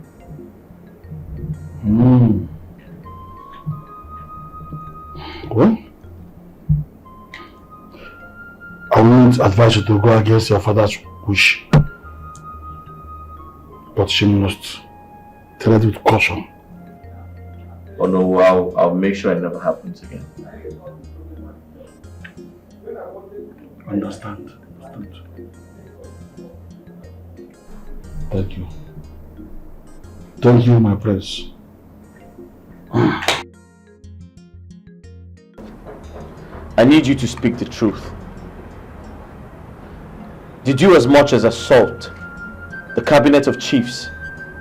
Well, I wouldn't advise you to go against your father's wish, but she must tread with caution. Oh no, I'll make sure it never happens again. Understand. Thank you. Thank you, my prince. I need you to speak the truth. Did you as much as assault the cabinet of chiefs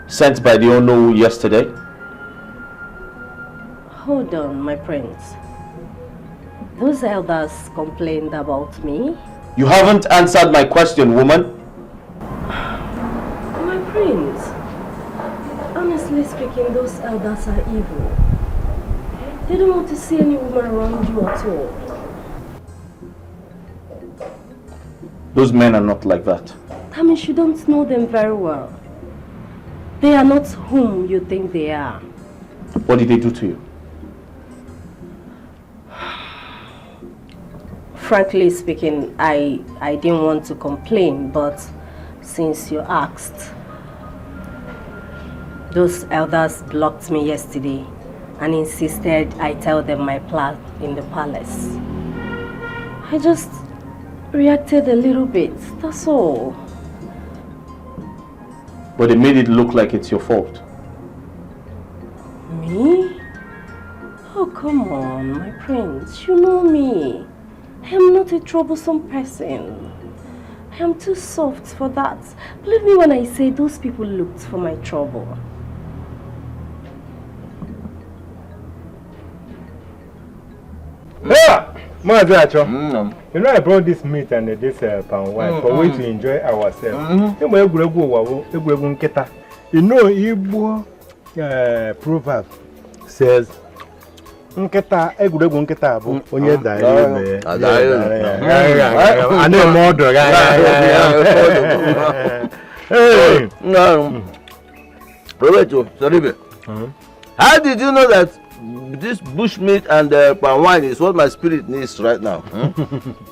sent by the Ono yesterday? Hold on, my prince. Those elders complained about me. You haven't answered my question, woman. My prince, honestly speaking, those elders are evil. They don't want to see any woman around you at all. Those men are not like that. That means you don't know them very well. They are not whom you think they are. What did they do to you? Frankly speaking, I didn't want to complain, but since you asked, those elders blocked me yesterday and insisted I tell them my plan in the palace. I just reacted a little bit, that's all. But they made it look like it's your fault. Me? Oh, come on, my prince, you know me. I am not a troublesome person. I am too soft for that. Believe me when I say those people looked for my trouble. Yeah, Madracho. You know I brought this meat and this palm wine for we to enjoy ourselves. You know, Igbo proverb says, Nketa egwuregwu nketa bụ onye dara ime. Ane modo Hey, Roberto, Saribe. How did you know that this bushmeat and palm wine is what my spirit needs right now?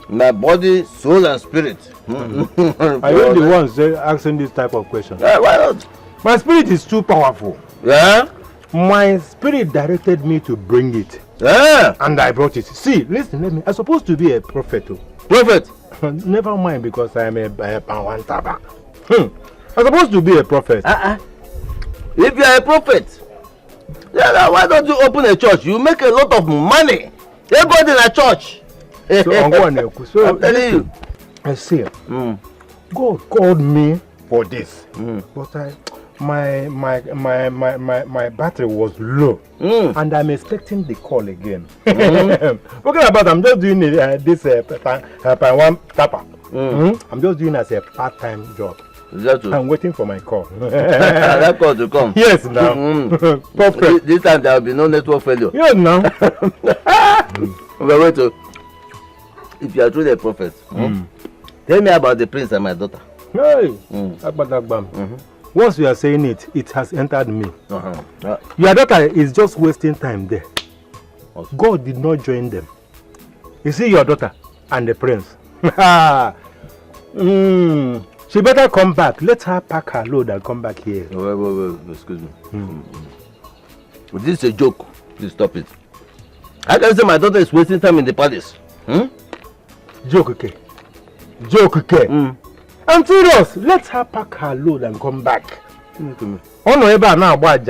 My body, soul, and spirit. Are you the ones asking this type of question? Why not? My spirit is too powerful. Yeah? My spirit directed me to bring it. Yeah. And I brought it. See, listen, let me. I'm supposed to be a prophet. Prophet? Never mind, because I am a Pawantaba. I'm supposed to be a prophet. If you are a prophet, yeah, why don't you open a church? You make a lot of money. You go in a church. So I'm telling you. I see. God called me for this, but my battery was low, and I'm expecting the call again. Forget about I'm just doing this one tapper. I'm just doing as a part-time job. I'm waiting for my call. That call to come. Yes, now. Perfect. This time there will be no network failure. Yes, now. But wait, if you are truly a prophet, tell me about the prince and my daughter. Hey, Once you are saying it, it has entered me. Your daughter is just wasting time there. God did not join them. You see your daughter and the prince. She better come back. Let her pack her load and come back here. Wait, excuse me. This is a joke. Please stop it. I can say my daughter is wasting time in the palace. Joke, okay? Joke, okay? I'm serious. Let her pack her load and come back. Oh no, Eba now about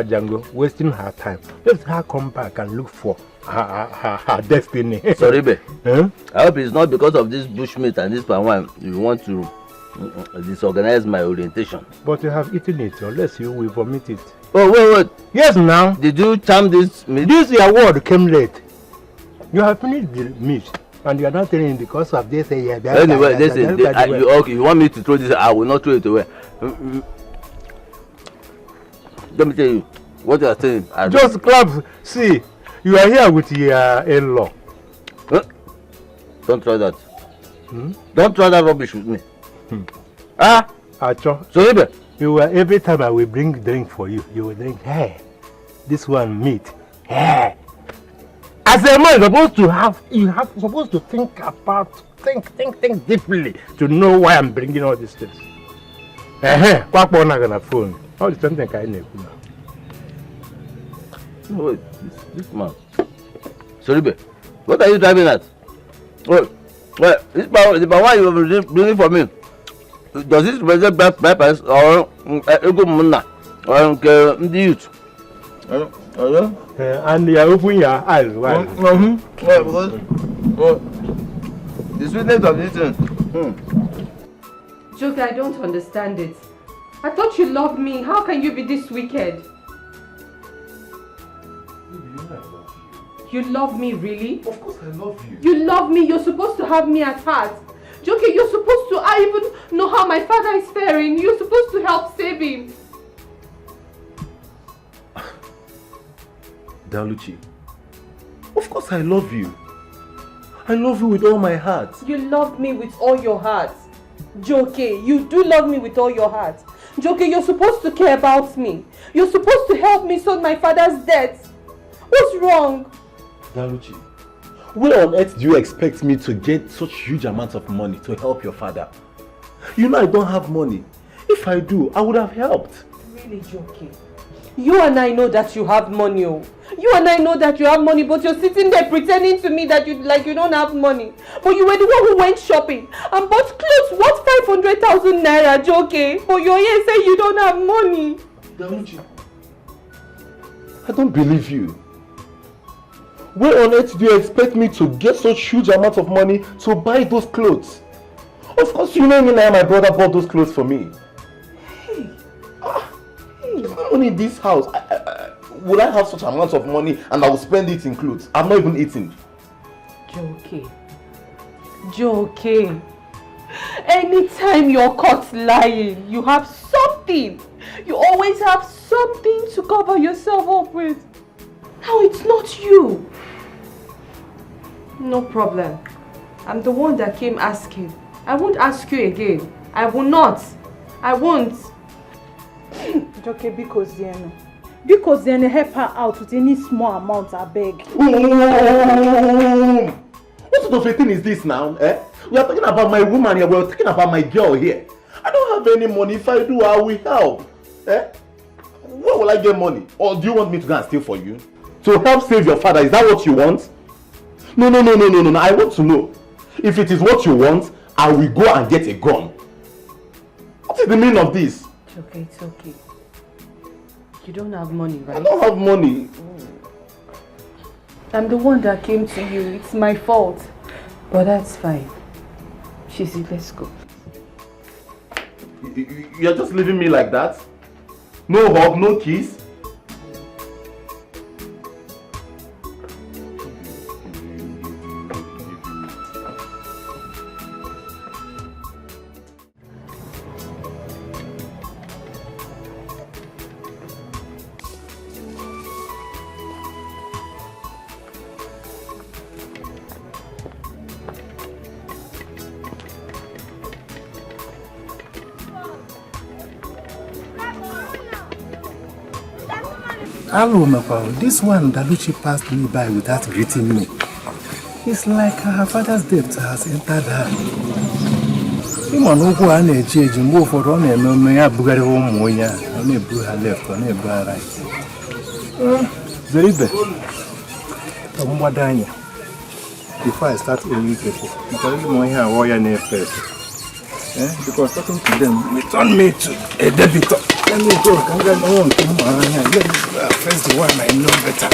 Django, wasting her time. Let her come back and look for her destiny. Sorry, babe. I hope it's not because of this bushmeat and this palm wine you want to disorganize my orientation. But you have eaten it, unless you will vomit it. Oh, wait. Yes, now. Did you charm this meat? This award came late. You have finished the meat. And you are not telling because of this. Anyway, listen, okay, you want me to throw this? I will not throw it away. Let me tell you what you are saying. Just clap. See, you are here with your in-law. Don't try that. Don't try that rubbish with me. Acho. So, you will, every time I will bring drink for you, you will drink, hey, this one meat. Hey. As a man, you have supposed to think deeply to know why I'm bringing all these things. Quack on a phone. All the something kind of. Wait, this man. Sorry, what are you driving at? Wait, this power you are bringing for me. Does this represent peppers or ego muna or the youth? And you are opening your eyes wide. Because the sweetness of this thing. Joker, I don't understand it. I thought you loved me. How can you be this wicked? You love me, really? Of course I love you. You love me. You're supposed to have me at heart. Joker, you're supposed to. I even know how my father is faring. You're supposed to help save him. Daluchi, of course I love you. I love you with all my heart. You love me with all your heart. Joke, you do love me with all your heart. Joke, you're supposed to care about me. You're supposed to help me sort my father's debt. What's wrong? Daluchi, where on earth do you expect me to get such huge amounts of money to help your father? You know I don't have money. If I do, I would have helped. Really, Joke? You and I know that you have money, oh. You and I know that you have money, but you're sitting there pretending to me that you don't have money. But you were the one who went shopping and bought clothes worth 500,000 naira, Joke. But you're here saying you don't have money. Daluchi, I don't believe you. Where on earth do you expect me to get such huge amounts of money to buy those clothes? Of course you know me now, my brother bought those clothes for me. It's not only this house. Will I have such amounts of money and I will spend it in clothes? I'm not even eating. Joke. Anytime you're caught lying, you have something. You always have something to cover yourself up with. Now it's not you. No problem. I'm the one that came asking. I won't ask you again. I will not. I won't. Okay, because then help her out with any small amount, I beg. What sort of a thing is this now? We are talking about my woman here, we are talking about my girl here. I don't have any money. If I do, I will help. Where will I get money? Or do you want me to go and steal for you? To help save your father, is that what you want? No, I want to know. If it is what you want, I will go and get a gun. What is the meaning of this? It's okay. You don't have money, right? I don't have money. I'm the one that came to you. It's my fault. But that's fine. Shizzy, let's go. You're just leaving me like that? No hug, no kiss? This one Daluchi passed me by without greeting me. It's like her father's debt has entered her. Ịma na ụkwụ a na-eji eji mgbe ụfọdụ ọ na-eme ya bugharị ụmụ onye a ọ na-ebu ha left ọ na-ebu ha right. Zeribe ọ mgbada anya before I start owing people because ndị ma ihe awọ ya na-efe efe. Because talking to them will turn me to a debitor. Let me go. Let me face the one I know better.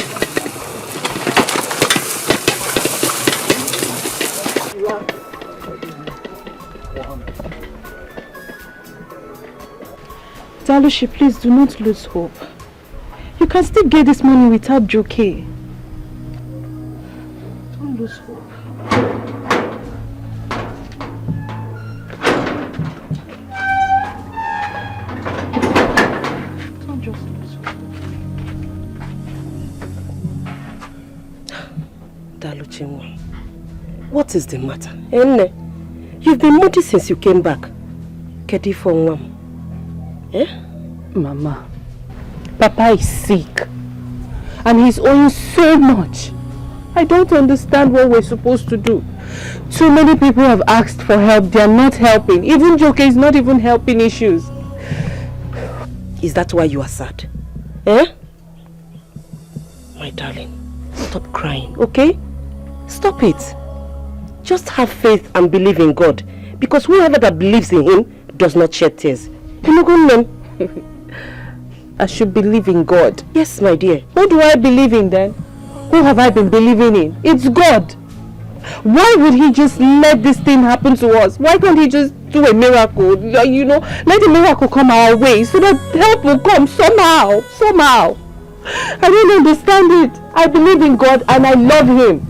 Dalushi, please do not lose hope. You can still get this money without Joke. Don't lose hope. Don't just lose hope. Daluchi, what is the matter? Enne, you've been moody since you came back. Kedi for one. Eh? Mama, Papa is sick and he's owing so much. I don't understand what we're supposed to do. Too many people have asked for help. They are not helping. Even Joke is not even helping issues. Is that why you are sad? Eh? My darling, stop crying, okay? Stop it. Just have faith and believe in God. Because whoever that believes in him does not shed tears. I should believe in God. Yes, my dear. Who do I believe in then? Who have I been believing in? It's God. Why would he just let this thing happen to us? Why can't he just do a miracle? You know, let a miracle come our way so that help will come somehow. Somehow. I don't understand it. I believe in God and I love him.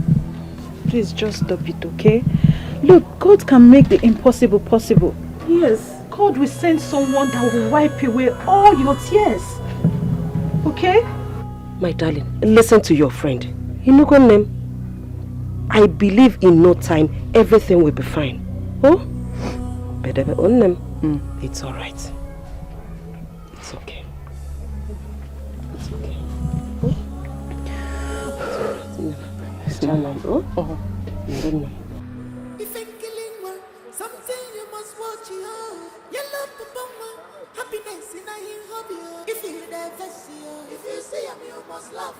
Please just stop it, okay? Look, God can make the impossible possible. Yes. God will send someone that will wipe away all your tears. Okay? My darling, listen to your friend. Inugonem, I believe in no time everything will be fine. Oh? It's alright. It's okay. It's okay. Oh? It's alright. Oh? Something you must watch you. You love the bomber, happiness in a hobby. If you there, if you see him, you must laugh.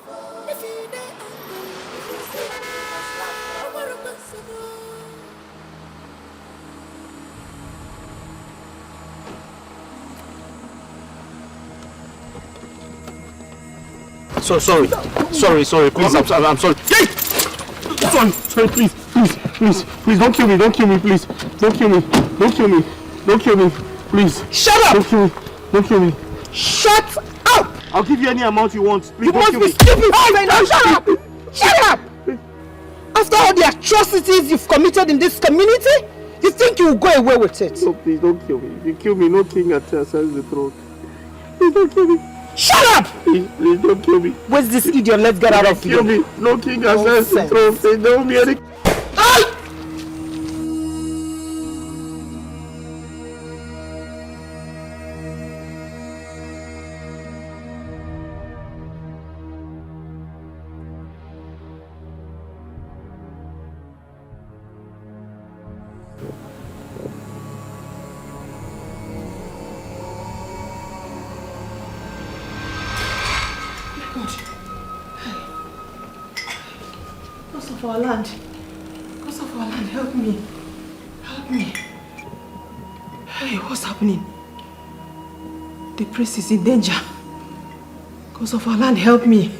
If you there, if you see him, you must laugh. Over a Sorry, please, I'm sorry. Sorry, please, don't kill me, please. Don't kill me, please. Shut up! Don't kill me. Shut up! I'll give you any amount you want. Please, you don't must kill be me. stupid! Hey, no, shut up! Shut up! After all the atrocities you've committed in this community, you think you will go away with it? No, please, don't kill me. If you kill me, no king ascends the throne. Please, don't kill me. Shut up! Please, don't kill me. Where's this idiot? Let's get out of here. Kill me. No king ascends the throne. Please, don't be any... Because of our land, help me. Hey, what's happening? The priest is in danger. Because of our land, help me.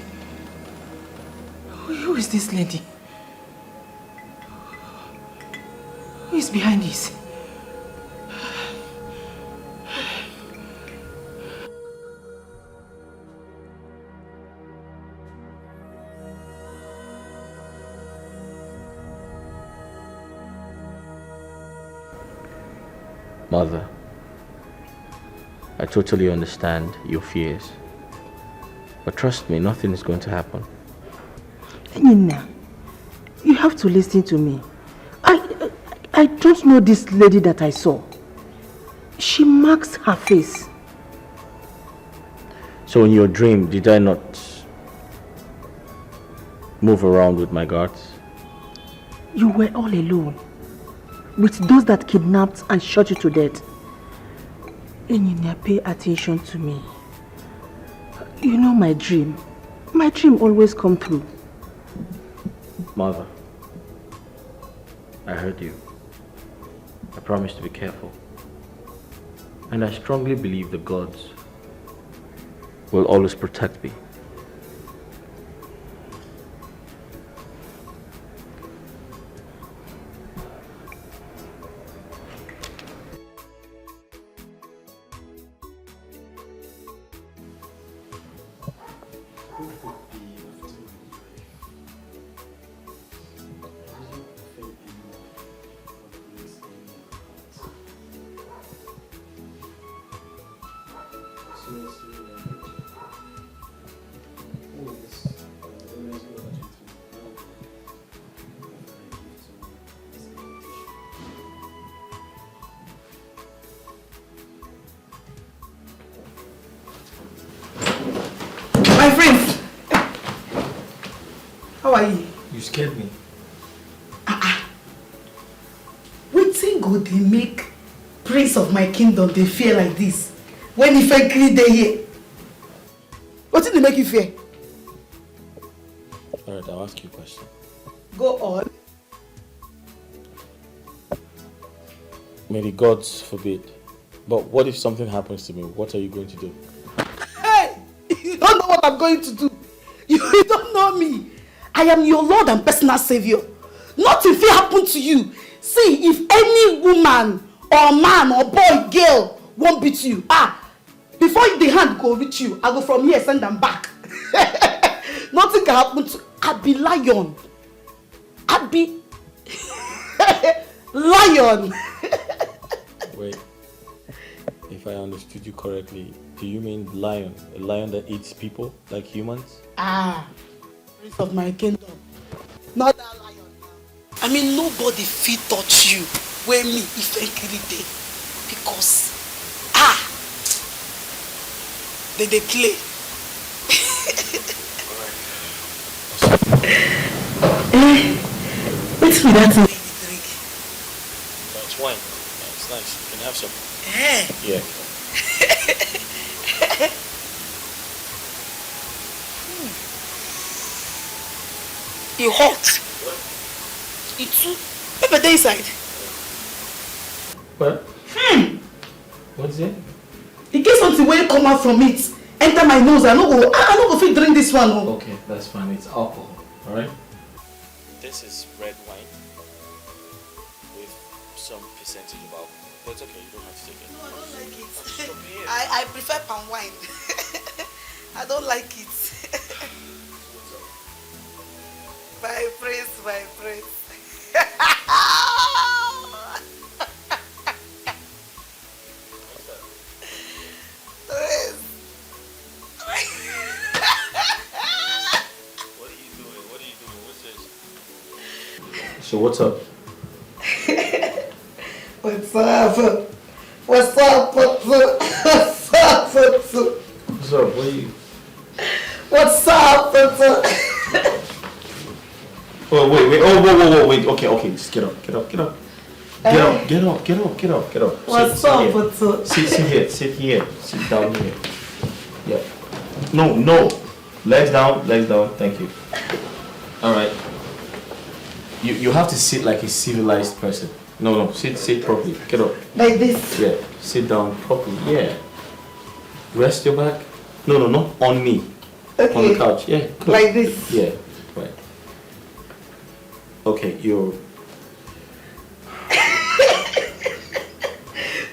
Who is this lady? Who is behind this? Mother, I totally understand your fears. But trust me, nothing is going to happen. Nina, you have to listen to me. I don't know this lady that I saw. She marks her face. So in your dream, did I not move around with my guards. You were all alone with those that kidnapped and shot you to death. Enyinya, pay attention to me. You know my dream. My dream always come true. Mother, I heard you. I promise to be careful. And I strongly believe the gods will always protect me. My friends, how are you? You scared me. Wetin go dey make prince of my kingdom dey fear like this when he frankly dey here? Wetin dey make you fear? Alright, I'll ask you a question. Go on. May the gods forbid. But what if something happens to me? What are you going to do? Hey! You don't know what I'm going to do. You don't know me. I am your Lord and personal Savior. Nothing will happen to you. See, if any woman or man or boy, girl won't beat you, before the hand go reach you, I go from here, send them back. Nothing can happen to I be lion. I be lion. Wait, if I understood you correctly, do you mean lion? A lion that eats people like humans? Prince of my kingdom. Not that lion. I mean, nobody fit touch you where me if I day. Because, they play. What's with that thing you drink? That's wine. It's nice. You can have some. Yeah. You hot. It's too pepper day inside. What? What's it? In case something will come out from it, enter my nose, I no go fit drink this one. Okay, that's fine. It's alcohol. Alright? This is red wine with some percentage of alcohol. But it's okay, you don't have to take it. No, I don't like it. I prefer palm wine. I don't like it. My praise, my praise. So what's up? What's up? What's up? What's up? What's up? What are you? What's up? Oh wait. Oh wait. Okay. Just get up. Get up. What's up? What's up? Sit here. Sit down here. Yeah. No. Legs down. Thank you. All right. You have to sit like a civilized person. No. Sit properly. Get up. Like this? Yeah. Sit down properly. Yeah. Rest your back. No, not on me. Okay. On the couch. Yeah. Good. Like this? Yeah. Right. Okay, you're...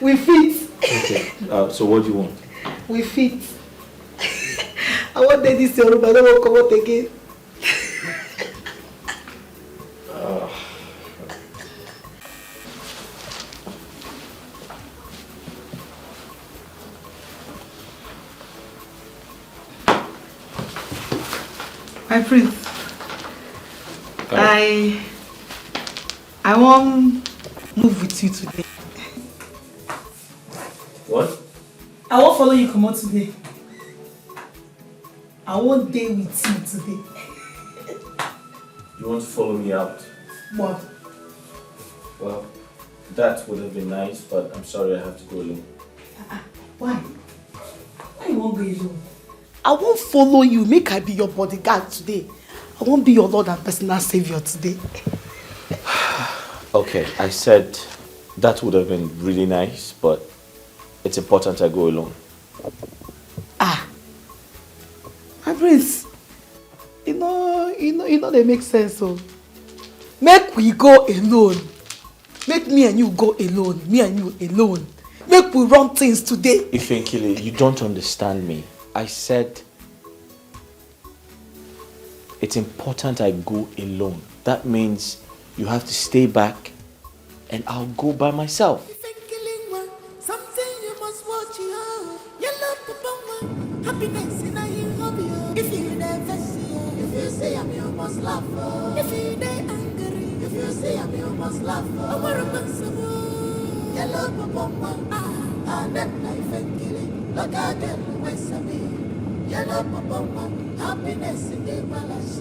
We fit. Okay. So what do you want? We fit. I want this Yoruba, I don't want to come out again. My prince, I want move with you today. What? I won't follow you come out today. I won't date with you today. You want to follow me out? What? Well, that would have been nice, but I'm sorry I have to go alone. Why? Why you won't go alone? I won't follow you. Make I be your bodyguard today. I won't be your Lord and personal savior today. Okay, I said that would have been really nice, but it's important I go alone. My prince, you know, they make sense. So, make we go alone. Make me and you go alone. Me and you alone. Make we run things today. Ifenkile, you don't understand me. I said it's important I go alone. That means you have to stay back and I'll go by myself. Something you must watch out. You love the happiness in a OBIO. If you never see her, if you see him, you must laugh. If you they angry, if you see him, you must laugh. I want to make some more. You love the and that life and killing. Look at them, where's a me? You love the happiness in the balance.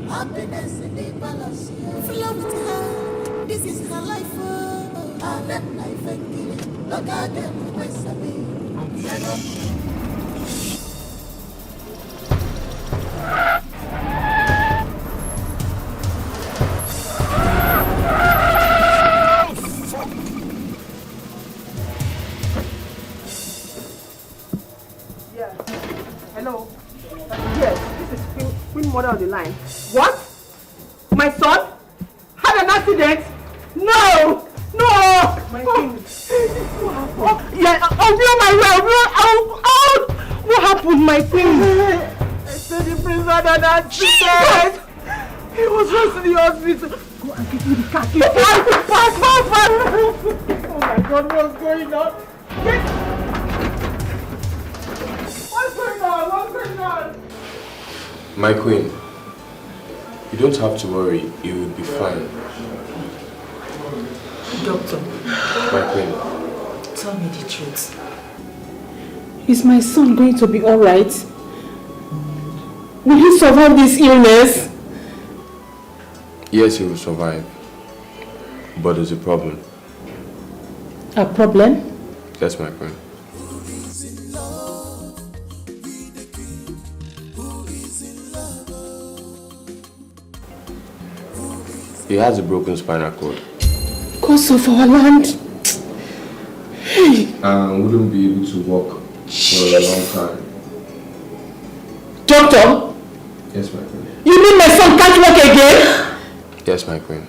Happiness in the balance. Flow with her. This is her life. And that life and killing. Look at them, where's a me? You love. Hello. Yes, this is Queen Mother on the line. What? My son had an accident? No! No! My king. Yeah, OBIO my way. What happened, my king? I said the prince had an accident. He was rushed to the hospital. Go and give me the car. Fast. Oh my God, what's going on? What's going on? My queen, you don't have to worry. You will be fine. Doctor, My queen. tell me the truth. Is my son going to be alright? Will he survive this illness? Yes, he will survive. But there's a problem. A problem? Yes, my queen. He has a broken spinal cord. Cause of our land. Hey. And wouldn't be able to walk for a long time. Doctor? Yes, my queen. You mean my son can't walk again? Yes, my queen.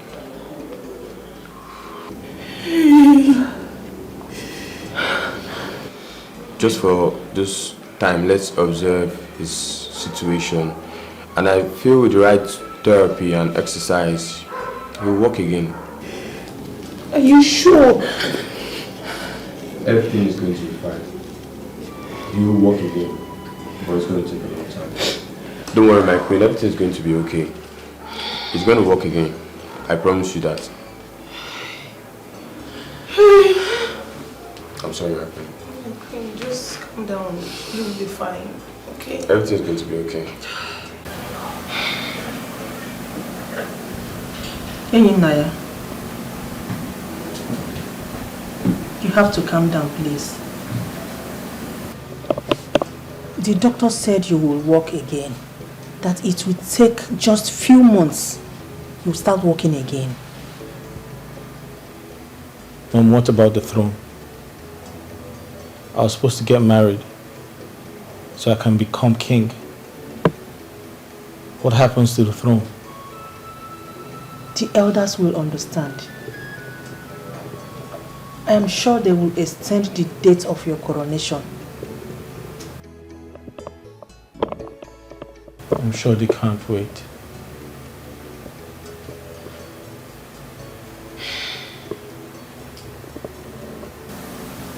Just for this time, let's observe his situation. And I feel with the right therapy and exercise, he'll walk again. Are you sure? Everything is going to be fine. He will walk again, but it's going to take a long time. Don't worry, my queen, everything is going to be okay. He's going to walk again. I promise you that. I'm sorry, my queen. Okay, just calm down. You'll be fine, okay? Everything's going to be okay. Hey, Naya. You have to calm down, please. The doctor said you will walk again. That it will take just few months. You'll start walking again. And what about the throne? I was supposed to get married so I can become king. What happens to the throne? The elders will understand. I am sure they will extend the date of your coronation. I'm sure they can't wait.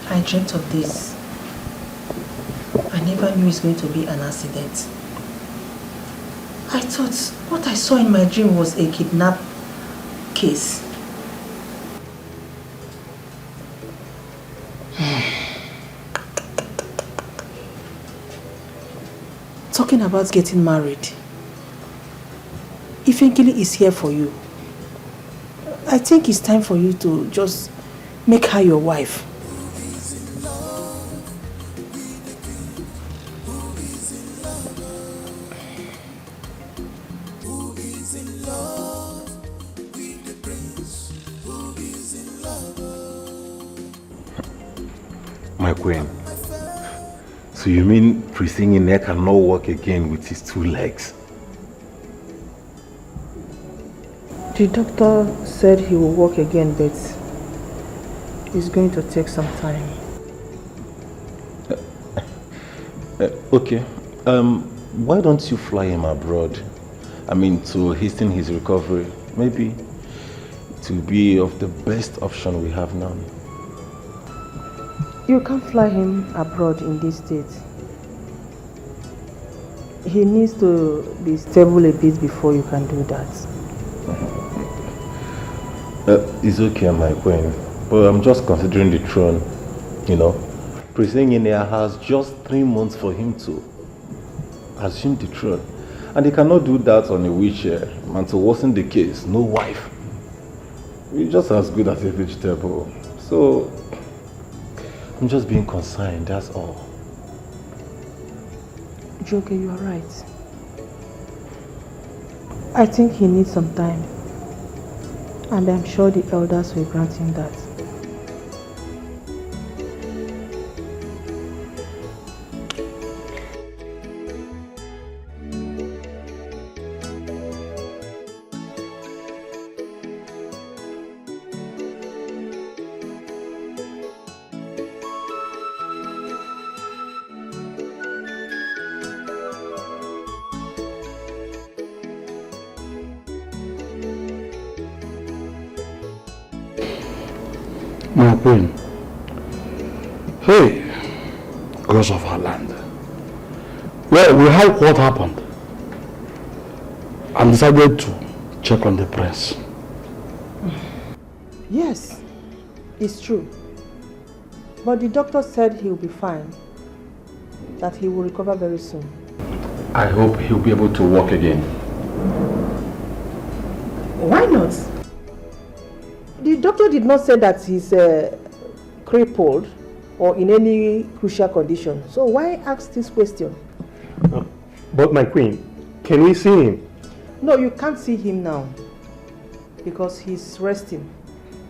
I dreamt of this. I never knew it's going to be an accident. I thought what I saw in my dream was a kidnap case. Talking about getting married. Ifenkili is here for you. I think it's time for you to just make her your wife. My queen, so you mean Prince Ini cannot walk again with his 2 legs? The doctor said he will walk again, but it's going to take some time. Okay. Why don't you fly him abroad? I mean, to hasten his recovery. Maybe it will be of the best option we have now. You can't fly him abroad in this state. He needs to be stable a bit before you can do that. It's okay, my queen. But I'm just considering the throne. You know, Prince Ini has just 3 months for him to assume the throne. And he cannot do that on a wheelchair. And to worsen the case, no wife. He's just as good as a vegetable. So, I'm just being concerned, that's all. Joke, you are right. I think he needs some time. And I'm sure the elders will grant him that. My queen, hey, gods of our land. Well, we heard what happened and decided to check on the prince. Yes, it's true. But the doctor said he'll be fine, that he will recover very soon. I hope he'll be able to walk again. Why not? The doctor did not say that he's crippled or in any crucial condition. So why ask this question? But my queen, can we see him? No, you can't see him now because he's resting.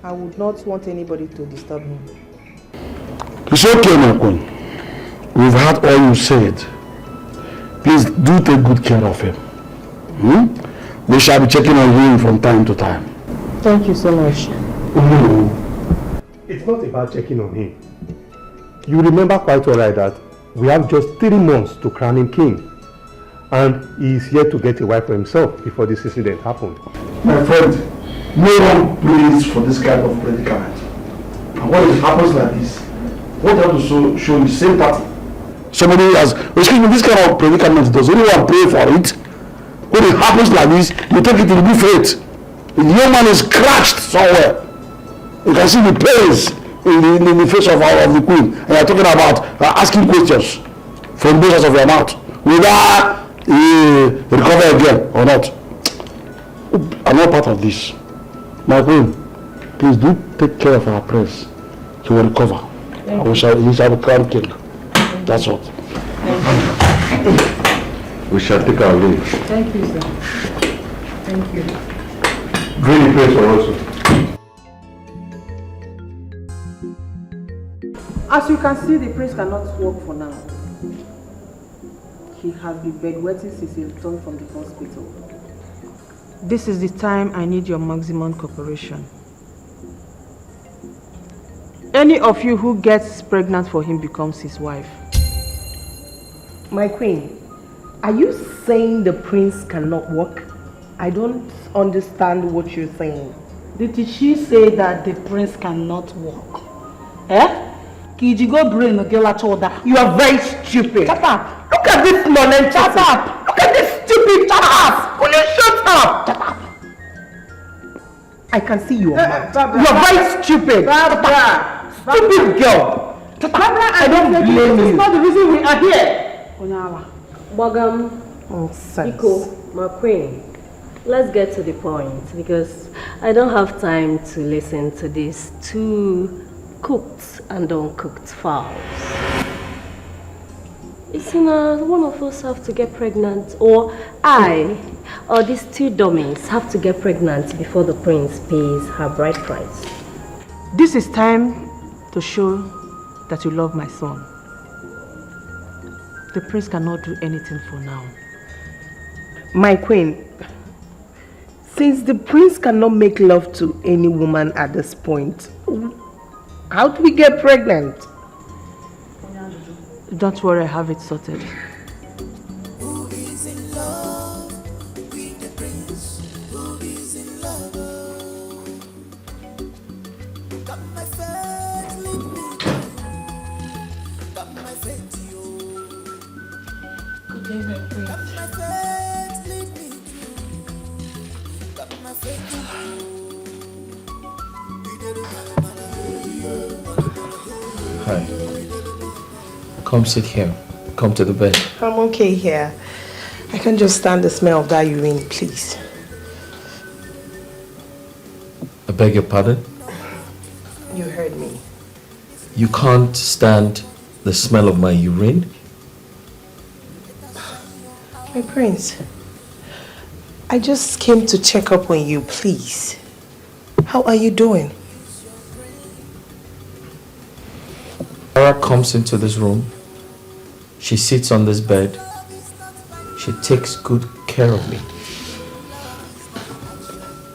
I would not want anybody to disturb him. It's okay, my queen. We've heard all you said. Please do take good care of him. We shall be checking on him from time to time. Thank you so much. No, it's not about checking on him. You remember quite alright that we have just 3 months to crown him king. And he is here to get a wife for himself before this incident happened. My friend, no one prays for this kind of predicament. And when it happens like this, what you have to show is sympathy. Somebody has, excuse me, this kind of predicament, does anyone pray for it? When it happens like this, you take it in good faith. The young man is crushed somewhere. You can see the pains in the face of the queen. And you're talking about asking questions from the of your mouth. Whether he recover again or not. I'm not part of this. My queen, please do take care of our prince. He will recover. He shall be crowned king. That's what. We shall take our leave. Thank you, sir. Thank you. Really pray for us. As you can see, the prince cannot walk for now. He has been bedwetting since he returned from the hospital. This is the time I need your maximum cooperation. Any of you who gets pregnant for him becomes his wife. My queen, are you saying the prince cannot walk? I don't understand what you're saying. Did she say that the prince cannot walk? Eh? Kijigo brain You are very stupid. Shut up. Look at this nonsense. Shut up. Look at this stupid. Shut up. Will you shut up? Shut up. I can see you are mad. You are very stupid. Barbara. Stupid girl. Barbara, I don't blame you. It's not the reason we are here. Bagam, Iko, my queen, let's get to the point because I don't have time to listen to these two cooked and uncooked fowls. One of us have to get pregnant, or I, or these two dummies have to get pregnant before the prince pays her bride price. This is time to show that you love my son. The prince cannot do anything for now. My queen, since the prince cannot make love to any woman at this point, how do we get pregnant? Don't worry, I have it sorted. Who is in love with the prince? Who is in love? Got my faith, lead me. Got my faith to you. Good day, my prince. Got my faith, lead me. Got my faith to you. Hi. Come sit here. Come to the bed. I'm okay here. I can't just stand the smell of that urine, please. I beg your pardon? You heard me. You can't stand the smell of my urine? My prince, I just came to check up on you, please. How are you doing? Sarah comes into this room. She sits on this bed. She takes good care of me.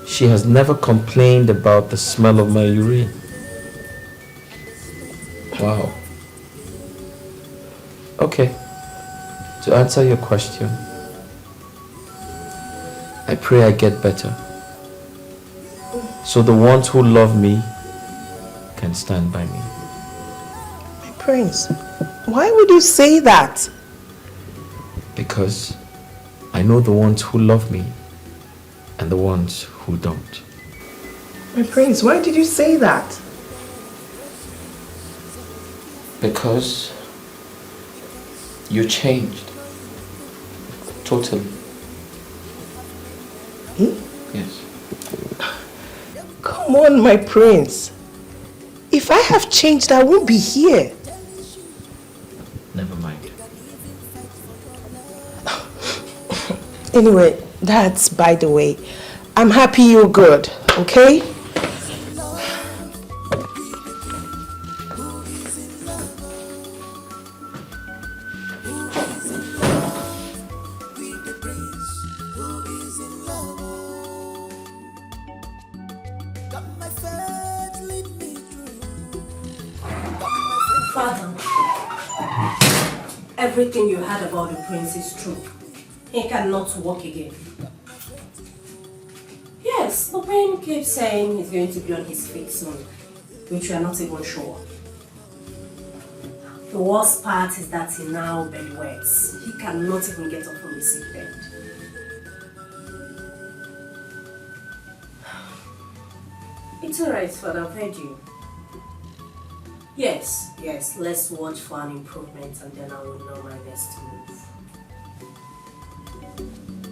She has never complained about the smell of my urine. Wow. Okay. To answer your question, I pray I get better. So the ones who love me can stand by me. Prince, why would you say that? Because I know the ones who love me and the ones who don't. My prince, why did you say that? Because you changed. Totally. Yes. Come on, my prince. If I have changed, I won't be here. Never mind. Anyway, that's by the way. I'm happy you're good, okay? Father, everything you heard about the prince is true. He cannot walk again. Yes, the prince keeps saying he's going to be on his feet soon, which we are not even sure. The worst part is that he now bedwets. He cannot even get up from his sick bed. It's alright, Father, I've heard you. Yes, let's watch for an improvement and then I will know my next move.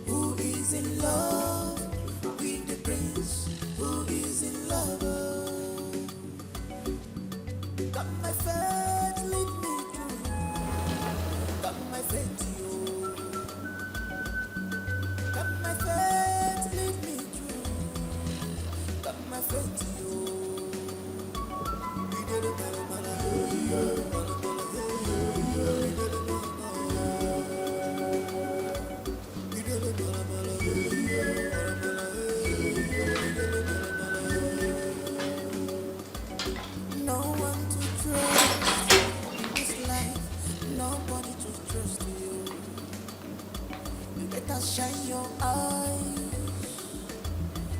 Who is in love with the prince? Who is in love? Got my faith, lead me through. Got my faith to you. Got my faith, lead me through. Got my faith to you. Shine your eyes.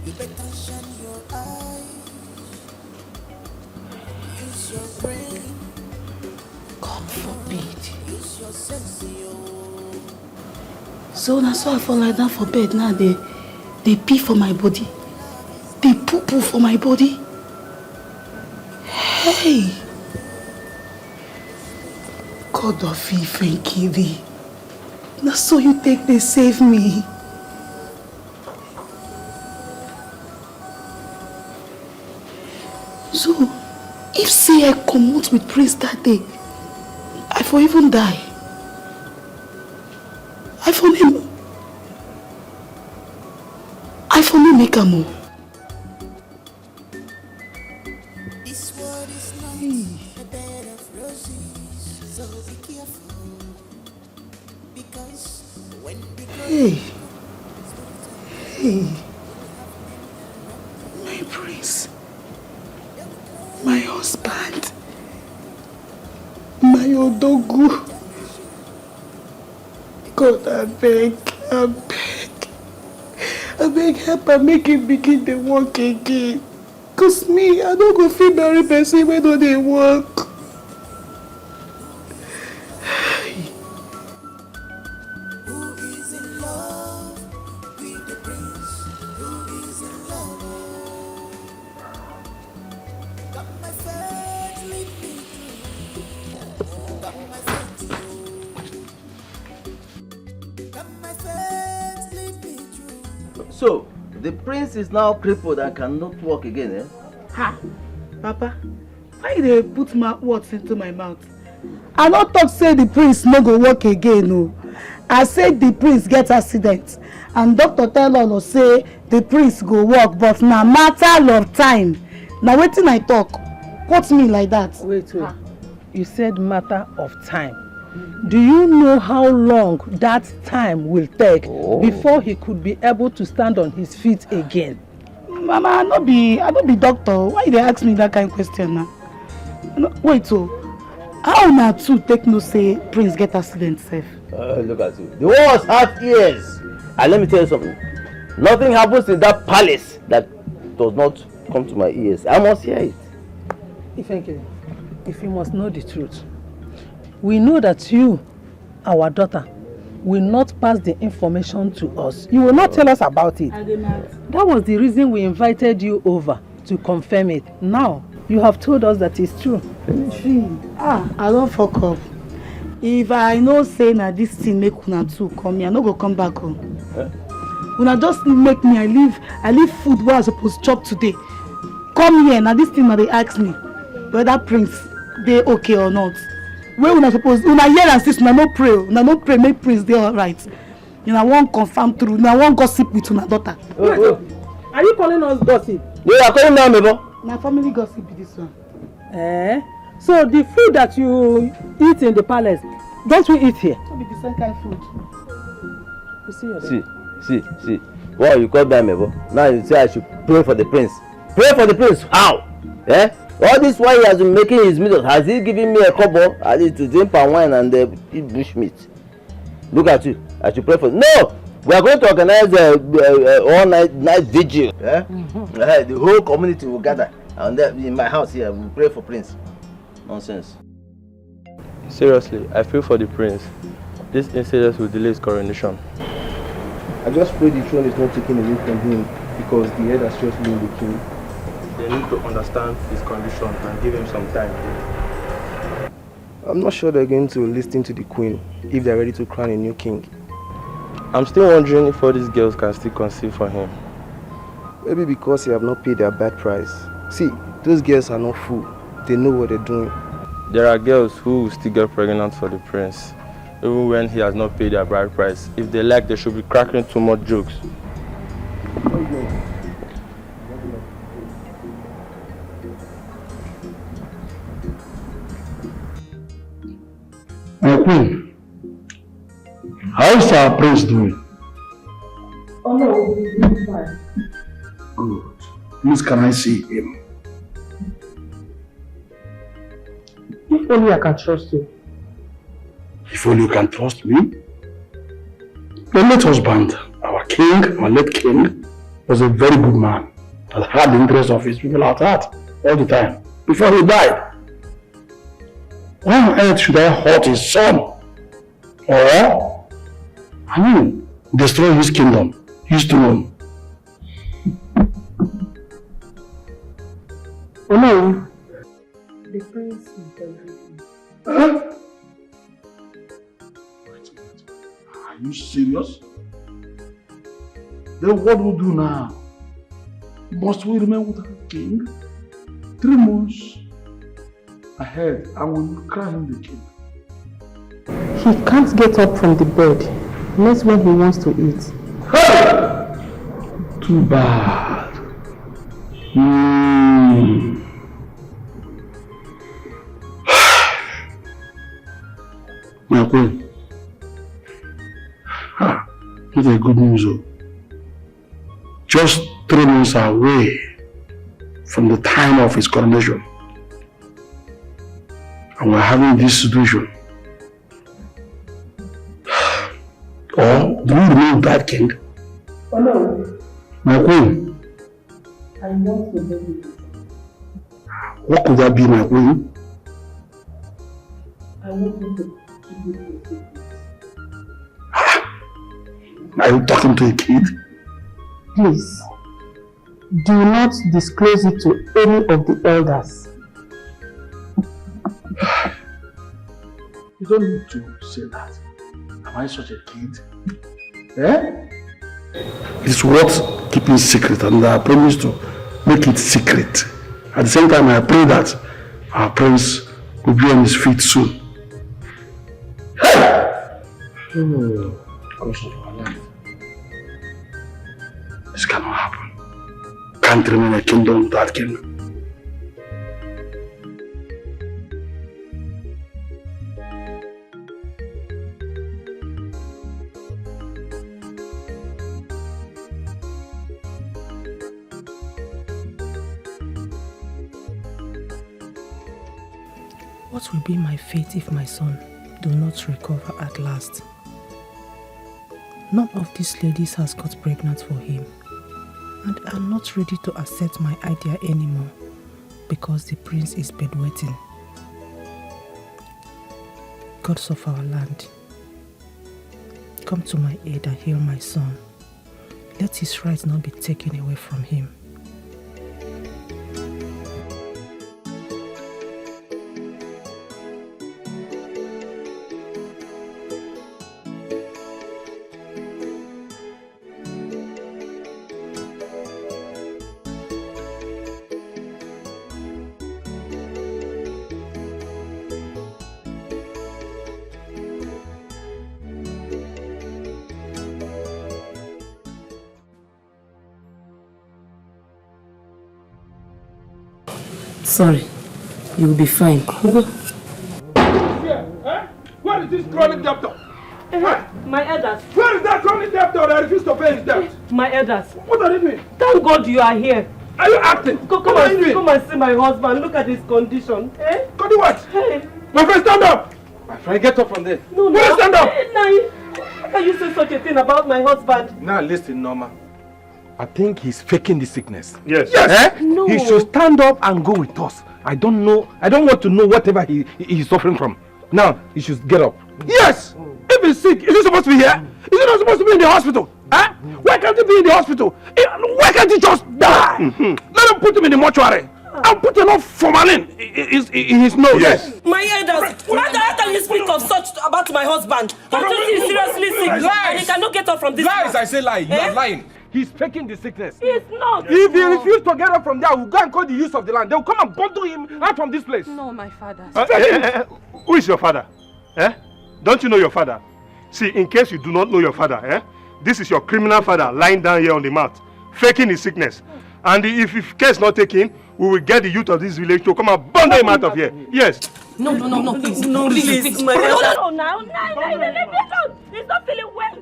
You better shine your eyes. Use your brain. God forbid. Use your sense. So now so I fall like that for bed now. They pee for my body. They poo-poo for my body. Hey. God of Ife and Kiri. Now so you take they save me. So, if say I come out with Prince that day, I for even die. I for me make a move. This world is not a bed of roses, so be careful. Because when the Hey, my prince, my husband, my odogu. God, I beg, help and make him begin to work again. Cause me, I don't go feel very person when do they work. So, the prince is now crippled and cannot walk again, eh? Ha! Papa, why they put my words into my mouth? I not talk say the prince no go walk again, no. I said the prince get accident. And doctor tell us say the prince go walk, but na matter of time. Now wetin I talk? Quote me like that. Wait. You said matter of time. Do you know how long that time will take before he could be able to stand on his feet again? Mama, I no be doctor. Why they ask me that kind of question now? Wait, so how na two take no say prince get accident safe? Look at you. The walls have ears. And let me tell you something. Nothing happens in that palace that does not come to my ears. I must hear it. If you must know the truth, we know that you, our daughter, will not pass the information to us. You will not tell us about it. That was the reason we invited you over to confirm it. Now, you have told us that it's true. I don't fuck up. If I know say na this thing make una two come here, I no go come back home. Una just make me I leave food where I suppose chop today. Come here, now this thing na they ask me whether prince they okay or not. Where una suppose una hear and sis una no pray make prince dey alright. Una wan confirm true, una wan gossip with una daughter. Are you calling us gossip? You are calling now, Mebo. Na family gossip be this one. So the food that you eat in the palace, don't we eat here? So be the same kind of food. You see, See. Well, you call them, Mebo. Now you say I should pray for the prince. Pray for the prince? How? All this while he has been making his meals, has he given me a couple? I need to drink palm wine and eat bush meat. Look at you. I should pray for. No! We are going to organize all night vigil. The whole community will gather. And in my house here, we will pray for Prince. Nonsense. Seriously, I feel for the prince. This incident will delay his coronation. I just pray the throne is not taken away from him because the head has just been the king. They need to understand his condition and give him some time. I'm not sure they're going to listen to the queen if they're ready to crown a new king. I'm still wondering if all these girls can still conceive for him. Maybe because they have not paid their bad price. See, those girls are not fools. They know what they're doing. There are girls who will still get pregnant for the prince, even when he has not paid their bride price. If they like, they should be cracking too much jokes. My queen, how is our prince doing? Oh no, he's doing fine. Good. Please, can I see him? If only I can trust you. If only you can trust me? Your late husband, our late king, was a very good man that had the interest of his people at heart all the time before he died. Why on earth should I hurt his son? Or, destroy his kingdom, his throne? Oh no. The prince is everything. Huh? Are you serious? Then what will we do now? Must we remain with our king? 3 months ahead, I will crown him the king. He can't get up from the bed, unless when he wants to eat. Hey! Too bad. My queen. Not a good news though. Just 3 months away from the time of his coronation. And we're having this situation. Or do you remain that king? Oh no. My queen. I want to baby. What could that be, my queen? I want you to keep it a secret. Are you talking to a kid? Please, do not disclose it to any of the elders. You don't need to say that. Am I such a kid? Eh? It's worth keeping secret, and I promise to make it secret. At the same time, I pray that our prince will be on his feet soon. Hey! Because of our life. This cannot happen. Can't remain a kingdom without king. What will be my fate if my son do not recover at last? None of these ladies has got pregnant for him, and I'm not ready to accept my idea anymore because the prince is bedwetting. Gods of our land, come to my aid and heal my son. Let his rights not be taken away from him. Sorry, you will be fine. Where is this chronic debtor? My elders. Where is that chronic debtor that refused to pay his debt? My elders. What are you doing? Thank God you are here. Are you acting? Come and see my husband. Look at his condition. Eh? Go do what? Hey. My friend, stand up! My friend, get up from there. No. Stand up! How can you say such a thing about my husband? Now listen, Norma. I think he's faking the sickness. Yes. Eh? No. He should stand up and go with us. I don't want to know whatever he's suffering from. Now, he should get up. Yes! If he's sick, is he supposed to be here? Is he not supposed to be in the hospital? Huh? Why can't he be in the hospital? Why can't he just die? Let him put him in the mortuary. And put enough formalin in his nose. Yes. My elders, how can you speak of such about my husband? Don't you see seriously sick? And he cannot get up from this. Lies, I say lie. You are lying. He's faking the sickness. He's not. If he refuses to get up from there, we'll go and call the use of the land. They'll come and bundle him out from this place. No, my father. Who is your father? Don't you know your father? See, in case you do not know your father, this is your criminal father lying down here on the mat, faking his sickness. And if case not taken, we will get the youth of this village to come and bundle him out of here. Yes. No, please. No, please. No, now. He's not feeling well.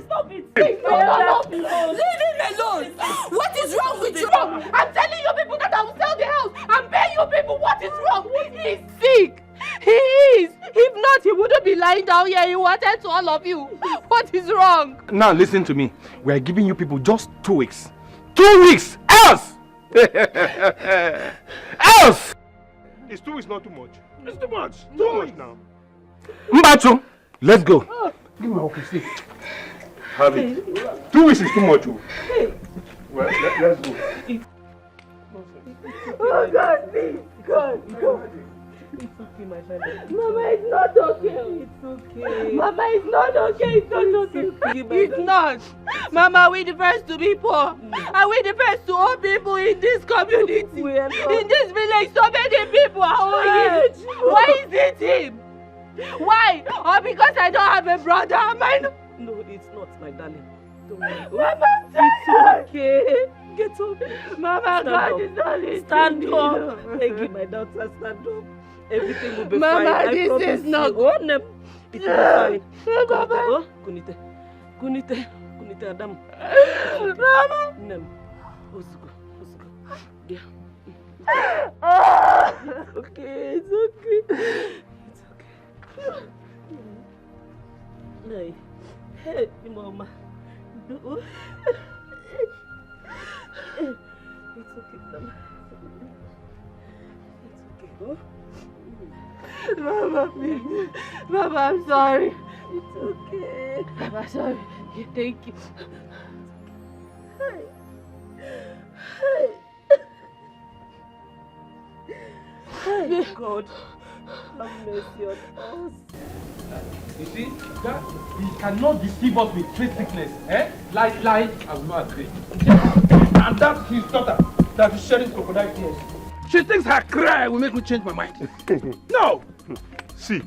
Stop it. No. Leave him alone. What is wrong with you? I'm telling you people that I will sell the house and pay you people. What is wrong? He's sick. He is. If not, he wouldn't be lying down here. He wanted to all of you. What is wrong? Now listen to me. We are giving you people just 2 weeks. 2 weeks. Else. Else. Is 2 weeks not too much? It's too much. Too much now. Mbachu, let's go. Give me a walking stick. Have it. 2 weeks is too much. Well, let's go. Oh God, please. God. It's okay, my friend. Mama, it's not okay. It's okay. Mama, it's not okay. It's not okay. It's not. Mama, we the first to be poor. And we the first to owe people in this community. In this village, so many people are owing. Why is it him? Why? Or because I don't have a brother? Am I not? No, it's not, my darling. Don't worry. Mama, it's okay. Get up. Mama, God is not listening. Stand up. Thank you, my daughter. Stand up. Everything will be Mama, fine. I this promise is not you. Oh, no. It will be fine. Mama. Oh, Kunite. Kunite. Kunite Adam. Mama. Nem. Ozugo. Ozugo. Yeah. It's okay. It's okay. It's okay. Hey. Hey, Mama. It's okay, Mama. It's okay. Mama, please. Mama, I'm sorry. It's okay. Mama, sorry. Thank you. Hey. Hey. Hey, God. Have mercy on us. You see, that he cannot deceive us with trade sickness, eh? Lie, I will not agree. And that's his daughter that is shedding crocodile tears. She thinks her cry will make me change my mind. No! See,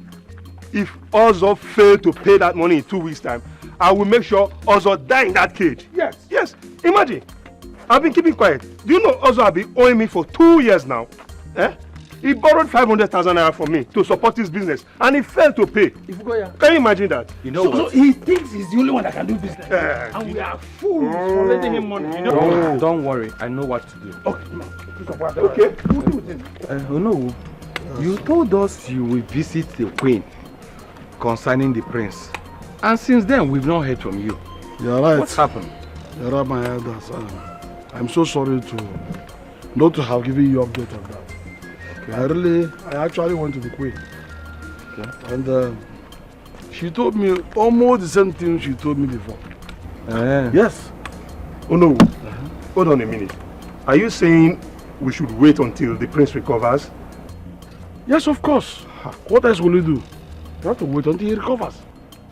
if Ozo fail to pay that money in 2 weeks' time, I will make sure Ozo die in that cage. Yes. Yes. Imagine. I've been keeping quiet. Do you know Ozo has been owing me for 2 years now? Eh? He borrowed 500,000 naira from me to support his business, and he failed to pay. Can you imagine that? You know what? So he thinks he's the only one that can do business. And we are fools for letting him money. You know? Don't worry, I know what to do. Okay. No, you told us you will visit the queen concerning the prince. And since then, we've not heard from you. You're right. What happened? You're right, my elders. I'm so sorry not to have given you update on that. Okay. I actually went to the queen. Okay. And she told me almost the same thing she told me before. Yes. Oh no. Hold on a minute. Are you saying we should wait until the prince recovers? Yes, of course. What else will we do? We have to wait until he recovers.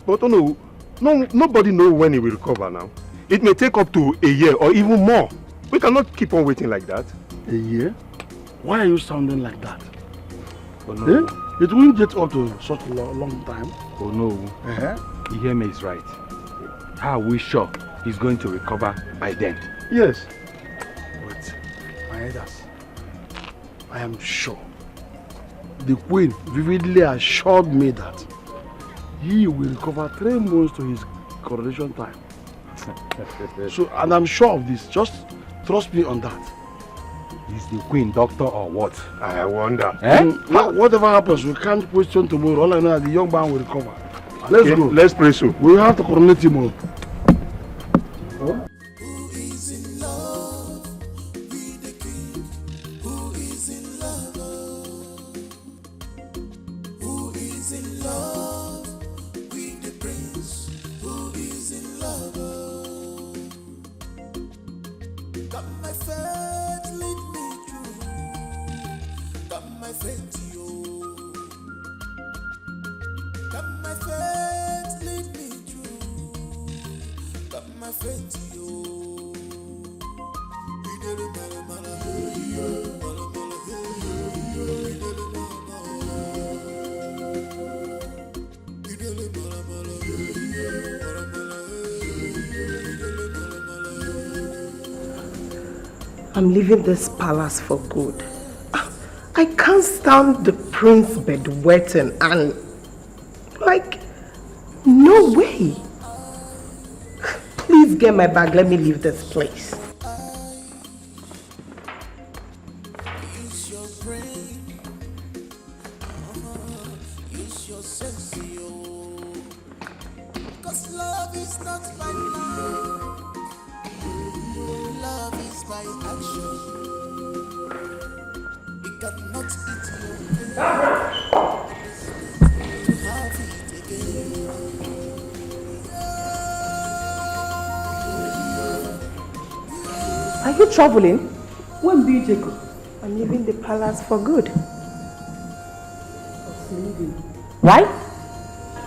But no, nobody knows when he will recover now. It may take up to a year or even more. We cannot keep on waiting like that. A year? Why are you sounding like that? Oh no. It won't get up to such a long time. Oh no. Iheme is right. How are we sure he's going to recover by then? Yes. Wait, my elders, I am sure. The queen vividly assured me that he will recover 3 months to his coronation time. And I'm sure of this. Just trust me on that. Is the queen doctor or what? I wonder. Whatever happens, we can't question tomorrow. All I know is the young man will recover. Let's go. Let's pray so. We have to coronate him all. Who is in love with the king? Who is in love? Who is in love with the prince? Who is in love? Got my faith, lead me through. Got my faith, yo. Got my faith, lead me through. Got my faith, yo. I'm leaving this palace for good. I can't stand the prince bedwetting and no way. Please get my bag, let me leave this place. Use your brain. Use your sense, yo. 'Cause love is not by love. Love is by action. It cannot eat your brain. To have it again. Are you traveling? When do you take? I'm leaving the palace for good. queen. Why?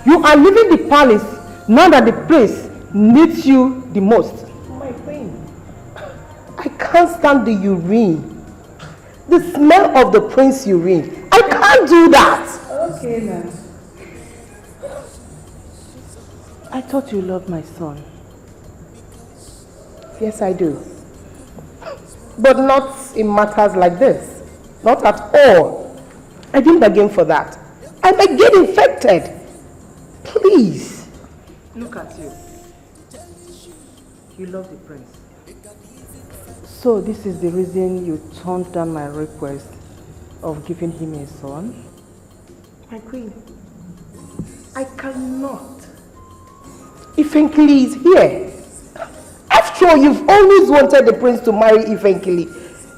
You are leaving the palace now that the prince needs you the most. My queen. I can't stand the urine. The smell of the prince urine. I can't do that. Okay, now. I thought you loved my son. Yes, I do. But not in matters like this. Not at all. I didn't bargain for that. I might get infected. Please. Look at you. You love the prince. So this is the reason you turned down my request of giving him a son? My queen, I cannot. Ifenkili is here. After all, you've always wanted the prince to marry Ifenkili.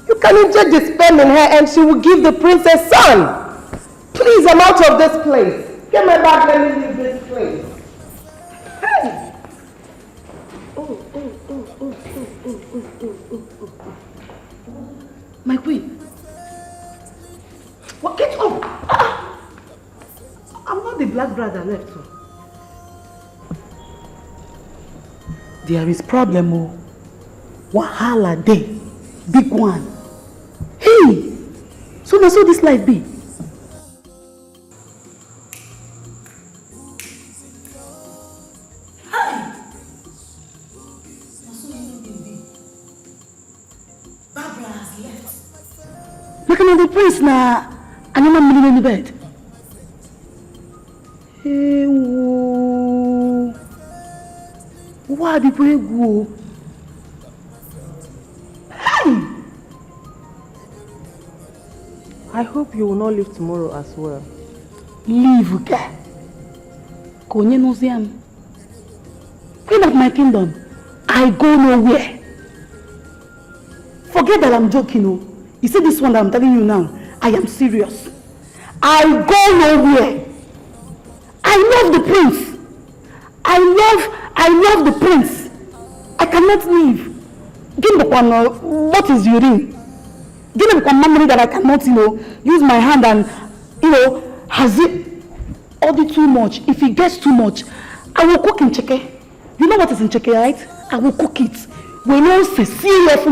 You can inject the sperm in her and she will give the prince a son. Please, I'm out of this place. Get my bag, let me leave this place. Hey! My queen. What? Get up! Ah. I'm not the black brother left. So. There is problem. Oh. Wahala day. Big one. Hey! So now so this life be. Look at the prince now. I'm not moving in the bed. Hey, whoa. Why people go? Hey! I hope you will not leave tomorrow as well. Leave, okay? Konye knows him. Queen of my kingdom, I go nowhere. Forget that I'm joking, oh. You see this one that I'm telling you now, I am serious. I go nowhere. I love the prince. I love the prince. I cannot leave. Give me what is urine? Give me one memory that I cannot, use my hand and, has it ordered too much. If it gets too much, I will cook in Cheke. You know what is in Cheke, right? I will cook it. When you say serious, the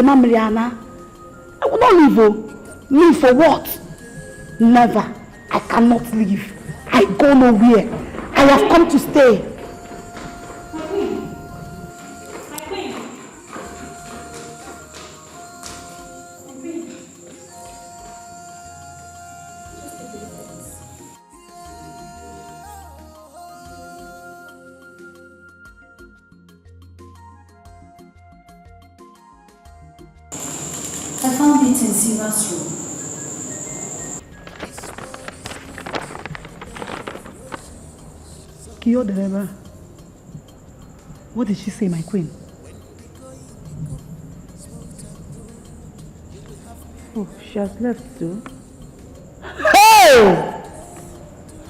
Mamriana. I will not leave. Leave for what? Never. I cannot leave. I go nowhere. I have come to stay. I found it in Silver's room. Kiyo Dereba, what did she say, my queen? Oh, she has left too. Hey!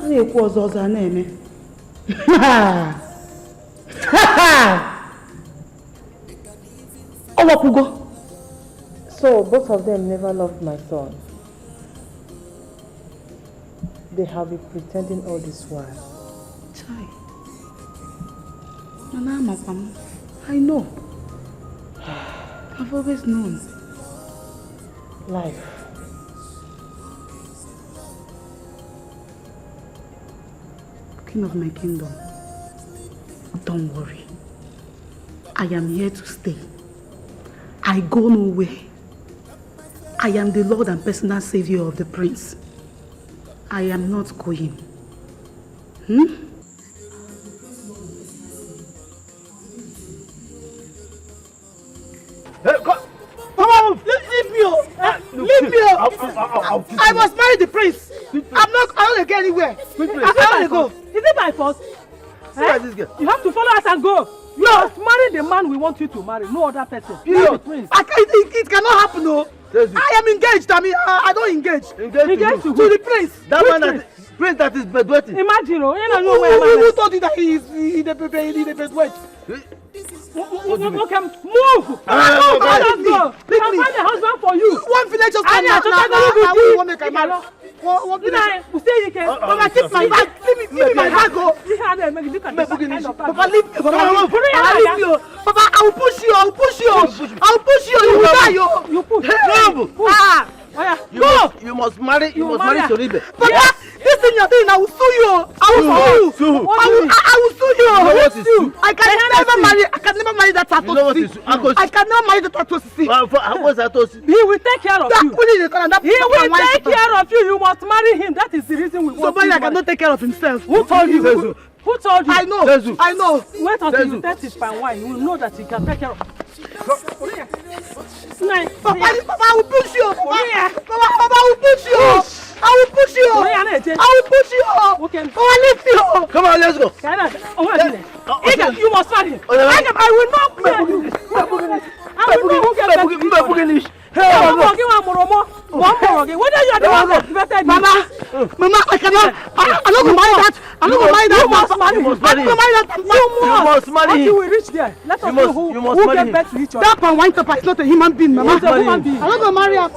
It was also her name. So both of them never loved my son. They have been pretending all this while. Chai. I know. I've always known. Life. King of my kingdom, don't worry. I am here to stay. I go nowhere. I am the Lord and personal savior of the prince. I am not going. Hey, come on, leave me, leave me. I must marry the prince. I don't get anywhere. I don't go. Is it my fault? You have to follow us and go. You must marry the man we want you to marry, no other person. The prince. It cannot happen, no. I am engaged. I don't engage. Engaged to the prince. That man, prince that is bedwetting. Imagine, who told you that he is in the bedwet? Okay, move! Let's go! I'll find a husband for you! One village just come now. Papa, keep my bag! Leave me my bag, go! Papa, leave me! Papa, I will push you! I will push you! I will push you! You will die! You push! You must marry Soribe. Papa, this thing you're doing, I will sue you! I will sue you! I will sue you! You know what is sue? I can never marry that Tato. You know what is sue? I cannot marry the Tato. What's Tato? He will take care of you. He will take care of you. You must marry him. That is the reason we want Somebody that cannot take care of himself. Who told you? Who told you? I know. I know. Wait until you taste his fine wine. You will know that he can take care of. Papa, I will push you. Papa, I will push you. I will push you. I will push you. Okay. I will lift you. Come on, let's go. You must marry him. I will not marry you. I will not marry you. Whether you are the one that vetted Mama, I cannot. I'm not going to marry that. I'm not going to marry that. You must marry him. You must marry him. Until we reach there, let us know who get back to each other. That pan wine topper is not a human being, Mama. He's a human being. I'm not going to marry her.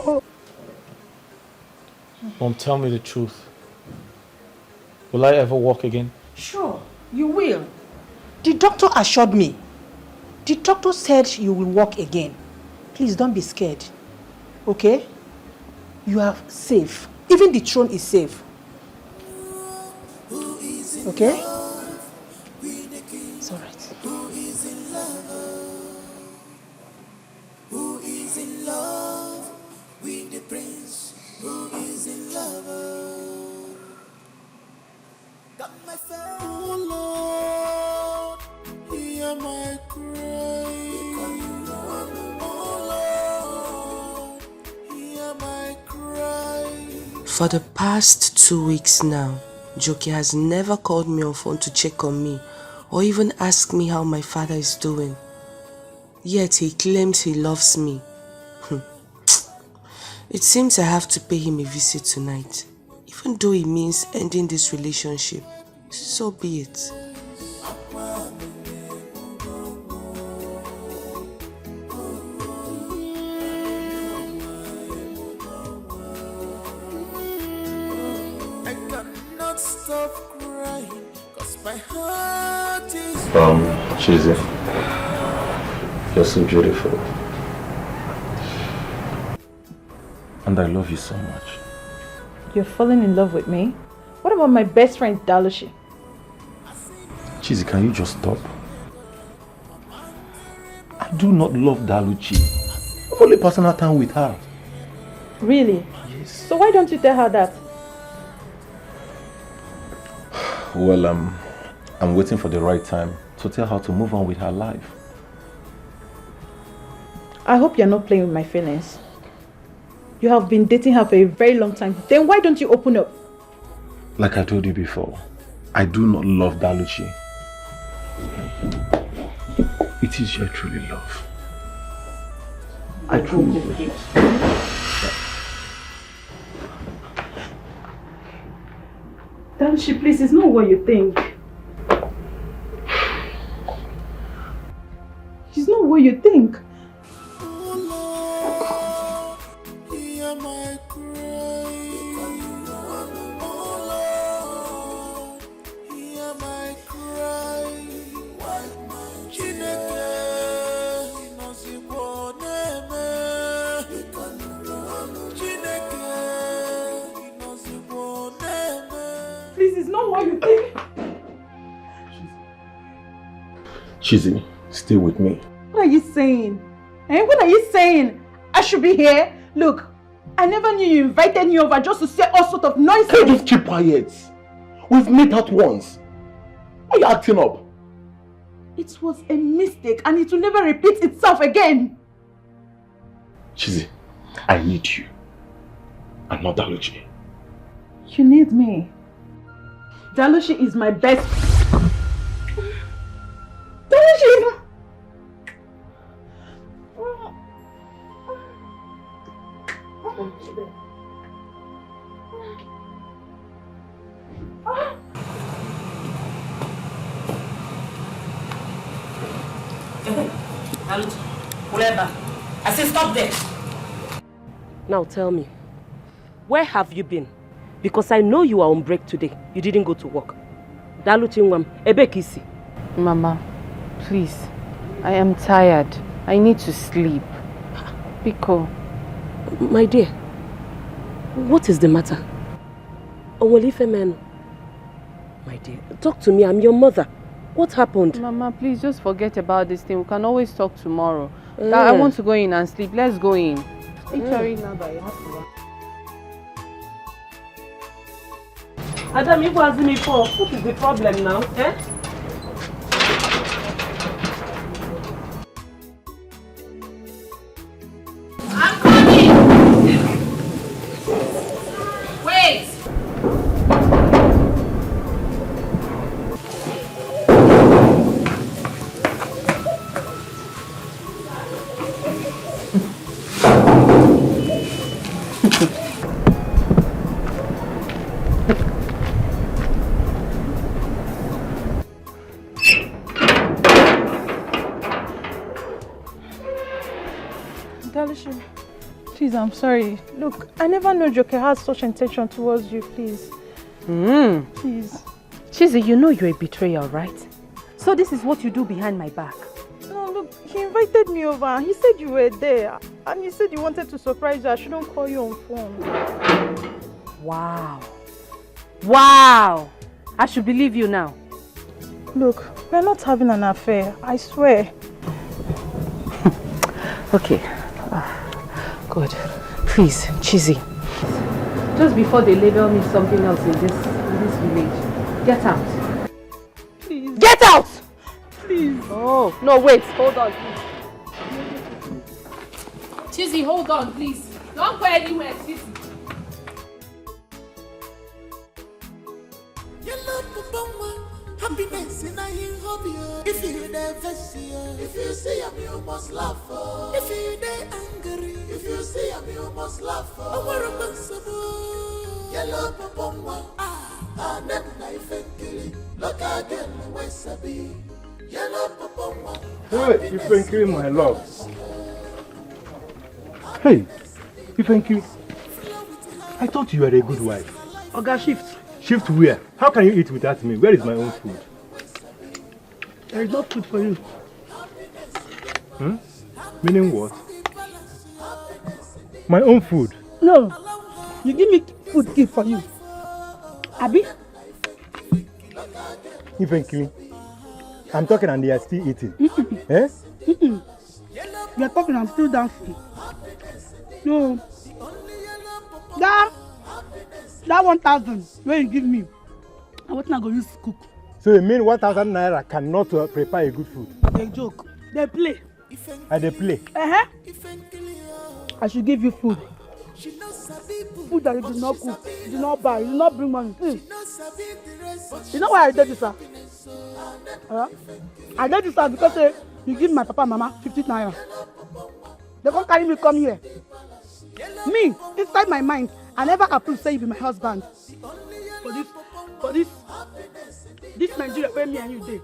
Mom, tell me the truth. Will I ever walk again? Sure, you will. The doctor assured me. The doctor said you will walk again. Please don't be scared. Okay? You are safe. Even the throne is safe. Okay? It's alright. Who is in love with the prince? Who is in love? Got my phone. Oh Lord, hear my cry. Oh Lord, hear my cry. For the past 2 weeks now, Joki has never called me on phone to check on me or even ask me how my father is doing. Yet he claims he loves me. It seems I have to pay him a visit tonight, even though it means ending this relationship. So be it. I cannot stop crying, 'cause my heart is Chizzy, you're so beautiful. And I love you so much. You're falling in love with me? What about my best friend, Dalushi? Chizzy, can you just stop? I do not love Daluchi. I'm only personal time with her. Really? Yes. So why don't you tell her that? Well, I'm waiting for the right time to tell her to move on with her life. I hope you're not playing with my feelings. You have been dating her for a very long time. Then why don't you open up? Like I told you before, I do not love Daluchi. It is your truly love. I truly love you. Dalushi, please, it's not what you think. It's not what you think. hear my cry. Oh Lord, hear my cry. Chineke, inozigbo neme. Chineke, inozigbo neme. Please, it's not what you think. Chizzy, stay with me. What are you saying? What are you saying? I should be here? Look, I never knew you invited me over just to say all sort of nonsense. Hey, just keep quiet. We've met out once. Why are you acting up? It was a mistake and it will never repeat itself again. Chizzy, I need you. And not Daluchi. You need me. Dalushi is my best. Dalushi is my... I say stop there. Now tell me, where have you been? Because I know you are on break today. You didn't go to work. Mama, please. I am tired. I need to sleep. Biko. My dear, what is the matter? My dear, talk to me. I'm your mother. What happened? Mama, please just forget about this thing. We can always talk tomorrow. I want to go in and sleep. Let's go in. Adam, you was me for. What is the problem now? Eh? I'm coming! Wait! Please, I'm sorry. Look, I never know Joker has such intention towards you, please. Please. Chizzy, you know you're a betrayer, right? So this is what you do behind my back. No, look, he invited me over. He said you were there. And he said you wanted to surprise you. I shouldn't call you on phone. Wow. Wow! I should believe you now. Look, we're not having an affair. I swear. Okay. Good. Please, Chizzy. Just before they label me something else in this village, get out. Please. Get out! Please. Oh, no, wait. Hold on, please. Chizzy, hold on, please. Don't go anywhere, Chizzy. Happiness in a hobby. If you never see her, if you see him, you must laugh. If you dey angry, if you see him, you must laugh. Yellow papa, ah, never knife and kill. Look again, where Sabi. Yellow papa. Hey, you thank you, my love. Hey, you thank you. I thought you were a good wife. Oga, shift. Shift where? How can you eat without me? Where is my own food? There is no food for you. Meaning what? My own food? No. You give me food gift for you. Abi? Eventually. I'm talking and they are still eating. Eh? You are talking, I'm still dancing. No. That 1,000 where you give me, I was not going to use to cook. So you mean 1,000 naira cannot prepare a good food? They joke. They play. And they play? I should give you food. Food that you did not cook, you did not buy, you did not bring money. You know why I did this, sir? I did this, sir, because you give my papa and mama 50 naira. They can't carry me come here. Me, inside my mind, I never approve say you be my husband. For this Nigeria where me and you dey.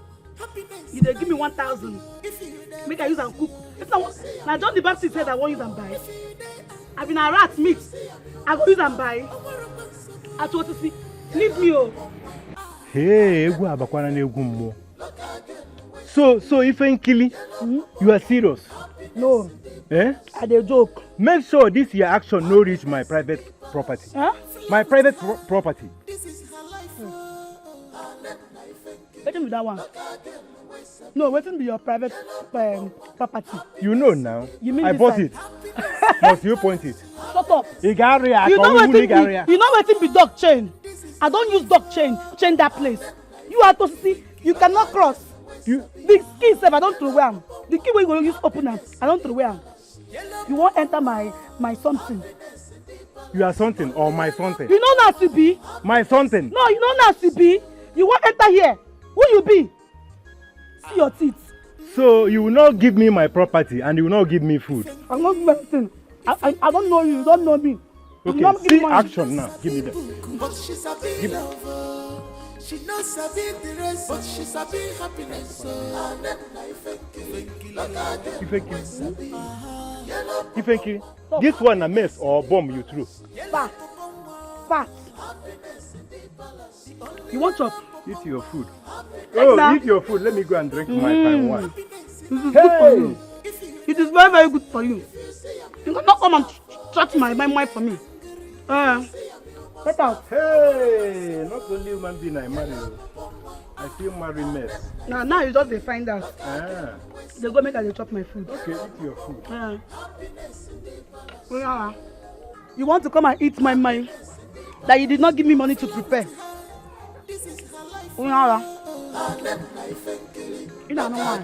You dey give me 1,000. Make I use and cook. It's not now John the Baptist said I won't use and buy. I been a rat meat. I go use and buy. I told to see. Leave me oh. Hey, egu abakwana na egu mmo. So if Nkili, you are serious? No. Eh? I dey joke. Make sure this your action no reach my private property. Huh? My private property. Let me that one. No, waiting be your private property. You know now. You mean I bought it. Must you point it? Shut up. You know wetin be dog chain. I don't use dog chain that place. You are to see, you cannot cross. The key sef I don't throw away am. The key wey you go use open am, I don't throw away am. You won't enter my something. You are something or my something? You know not to be. My something? No, you know not to be. You won't enter here. Who you be? See your teeth. So you will not give me my property and you will not give me food? I'm not doing anything. I don't know you. You don't know me. Okay, see action now. Give me that. But she's a big lover. She knows sabi the rest, but she sabi happiness. So Ifeki, this one a mess or bomb you threw? Fat. Fat. You want chop? Eat your food. Now. Eat your food. Let me go and drink my fine wine. This is good for you. It is very, very good for you. You cannot come and touch my wife for me. Get out. Hey, not only human being I marry you. I feel marry mess. Now you just find out. They go make her chop my food. Okay, eat your food. You want to come and eat my mind that you did not give me money to prepare. You don't know why.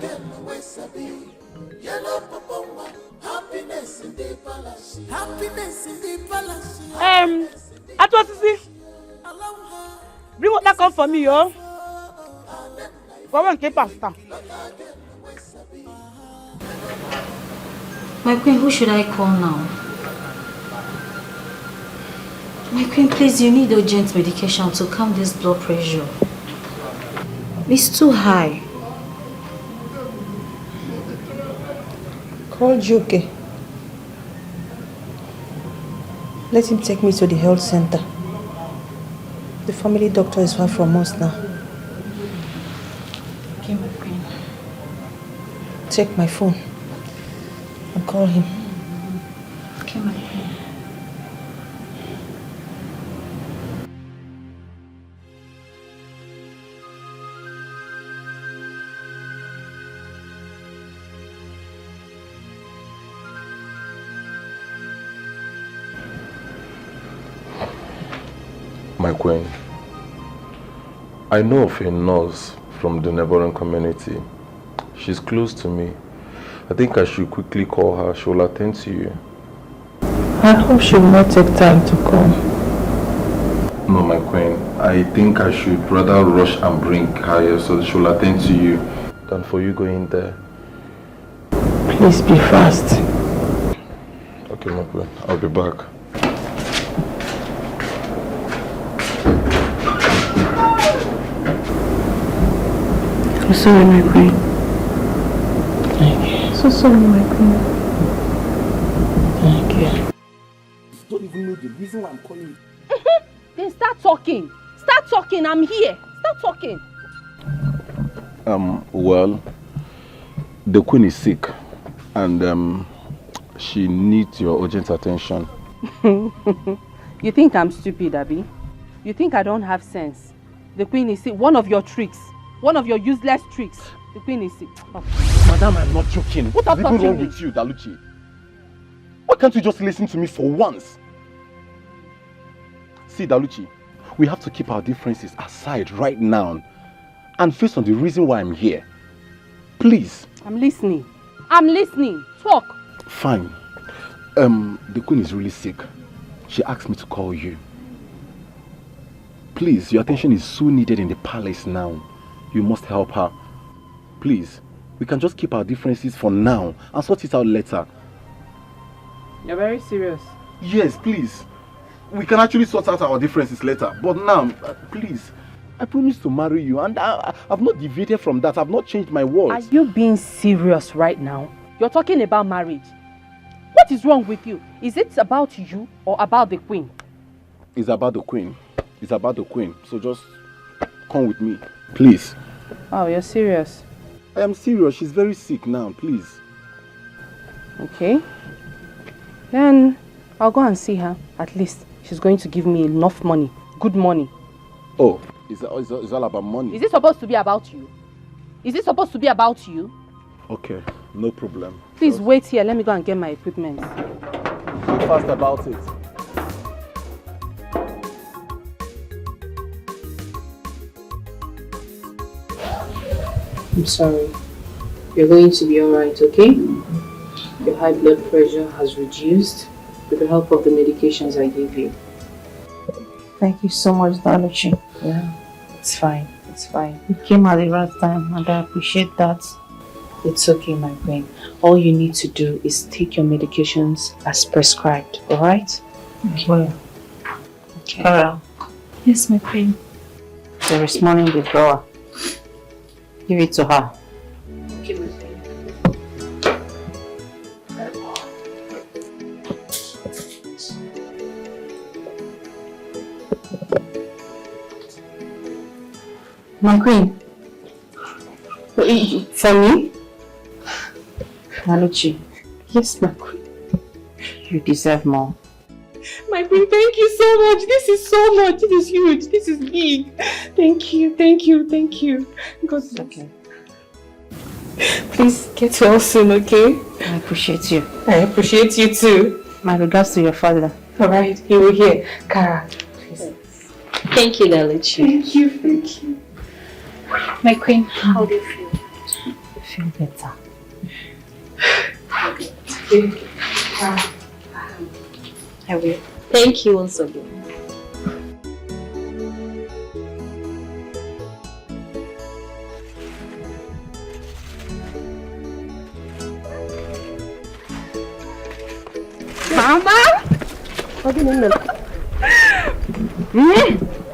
Happiness in the palace. Happiness in the palace. Bring water come for me, yo. Go and keep pasta. My queen, who should I call now? My queen, please, you need urgent medication to calm this blood pressure. It's too high. Call Dikeh. Let him take me to the health center. The family doctor is far from us now. Okay, my queen. Take my phone and call him. Okay, my queen. My queen, I know of a nurse from the neighboring community. She's close to me. I think I should quickly call her. She will attend to you. I hope she will not take time to come. No, my queen. I think I should rather rush and bring her here so she will attend to you than for you going there. Please be fast. Okay, my queen. I'll be back. I'm sorry, my queen. Thank you. So sorry, my queen. Thank you. Don't even know the reason why I'm calling you. Then start talking. Start talking. I'm here. Start talking. Well, the queen is sick and she needs your urgent attention. You think I'm stupid, Abby? You think I don't have sense? The queen is sick. One of your tricks. One of your useless tricks. The queen is sick. Oh. Madam, I'm not joking. What is even wrong with you, Daluchi? Why can't you just listen to me for once? See, Daluchi, we have to keep our differences aside right now and face on the reason why I'm here. Please. I'm listening. I'm listening. Talk. Fine. The queen is really sick. She asked me to call you. Please, your attention is so needed in the palace now. You must help her. Please, we can just keep our differences for now and sort it out later. You're very serious. Yes, please. We can actually sort out our differences later. But now, please, I promised to marry you and I've not deviated from that. I've not changed my words. Are you being serious right now? You're talking about marriage. What is wrong with you? Is it about you or about the queen? It's about the queen. It's about the queen. So just come with me, please. Oh, you're serious? I am serious. She's very sick now, please. Okay. Then I'll go and see her. At least she's going to give me enough money. Good money. Oh, it's all about money. Is it supposed to be about you? Is it supposed to be about you? Okay, no problem. Please wait here. Let me go and get my equipment. Be fast about it. I'm sorry. You're going to be alright, okay? Your high blood pressure has reduced with the help of the medications I gave you. Thank you so much, Daluchi. Yeah, it's fine. It's fine. You came at the right time and I appreciate that. It's okay, my queen. All you need to do is take your medications as prescribed, alright? Okay. Okay. Carol. Yes, my queen. There is money in the drawer. Give it to her. Okay, my friend. My queen. For me? Maluchi. Yes, my queen. You deserve more. My queen, thank you so much. This is so much. This is huge. This is big. Thank you, thank you, thank you. Because it's okay. Please get well soon, okay? I appreciate you. I appreciate you too. My regards to your father. Alright, he will hear. Kara, please. Thank you, Laluchi. Thank you, thank you. My queen, how do you feel? I feel better. Thank you. I will. Thank you once again. Mama?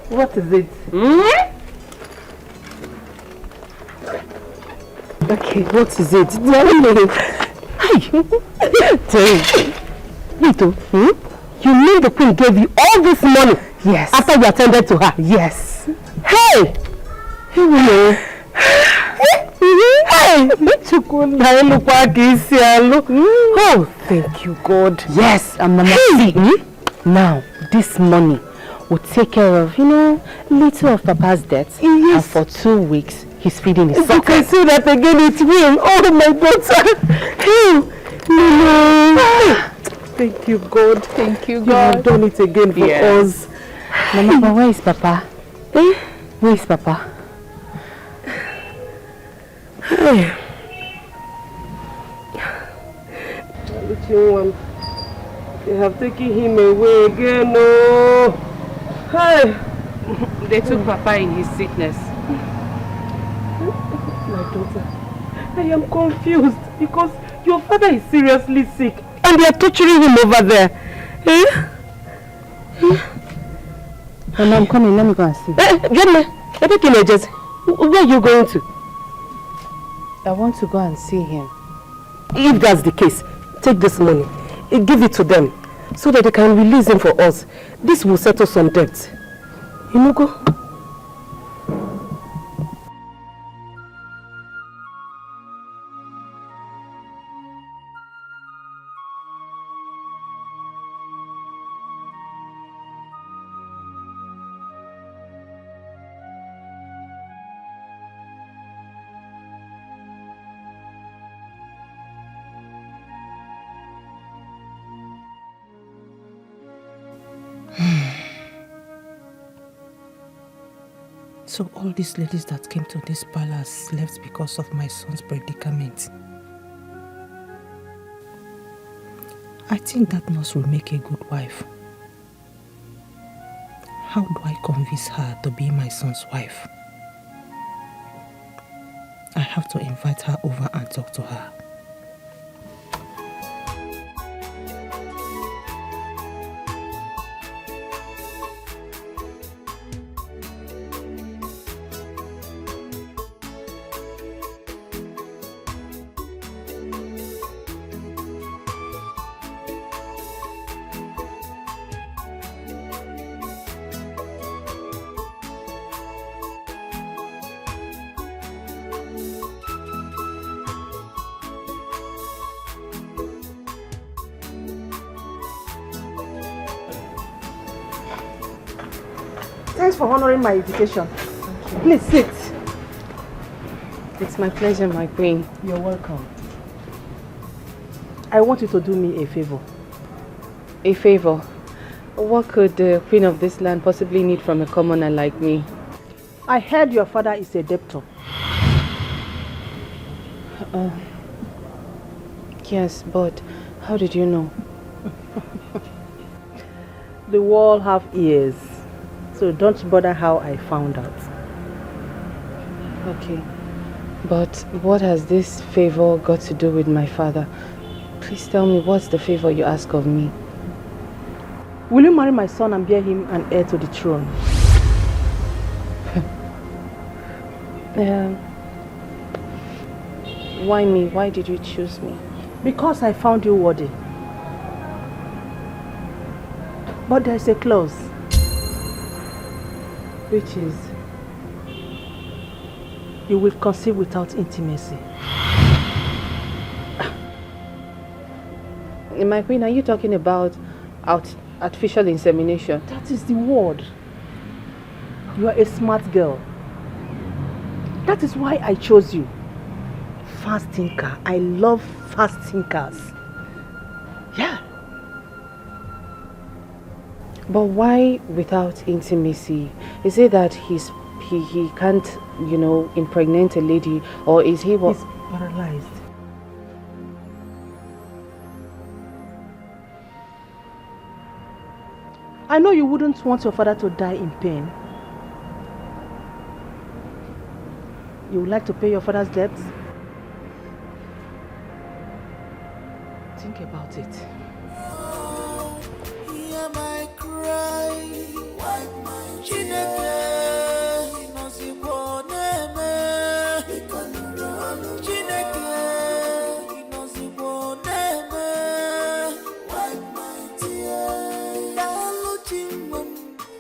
What is it? Okay, what is it? Nito, you mean the queen gave you all this money? Yes. After you attended to her? Yes. Hey! Hey! Oh, thank you, God. Yes, and Mama, see, now this money will take care of, little of Papa's debts. Yes. And for 2 weeks, he's feeding his son. You can see that again, it will. Oh, my daughter. Thank you, God. Thank you, God. You have done it again for us. Mama, where is Papa? Where is Papa? They have taken him away again. No. Hey. They took Papa in his sickness. My daughter, I am confused because your father is seriously sick and they are torturing him over there. Mama, I'm coming. Let me go and see. Get me. Where are you going to? I want to go and see him. If that's the case, take this money. Give it to them so that they can release him for us. This will settle some debts. Go. So all these ladies that came to this palace left because of my son's predicament. I think that nurse will make a good wife. How do I convince her to be my son's wife? I have to invite her over and talk to her. Thanks for honoring my invitation. Please sit. It's my pleasure, my queen. You're welcome. I want you to do me a favor. A favor? What could the queen of this land possibly need from a commoner like me? I heard your father is a debtor. Yes, but how did you know? The wall have ears, so don't bother how I found out. Okay, but what has this favor got to do with my father? Please tell me, what's the favor you ask of me? Will you marry my son and bear him an heir to the throne? Why me? Why did you choose me? Because I found you worthy. But there's a clause, which is you will conceive without intimacy. My queen, are you talking about artificial insemination? That is the word. You are a smart girl. That is why I chose you. Fast thinker. I love fast thinkers. Yeah. But why without intimacy? Is it that he can't, impregnate a lady, or is he what? He's paralyzed. I know you wouldn't want your father to die in pain. You would like to pay your father's debts? Think about it. Hear my cry, wipe my tears.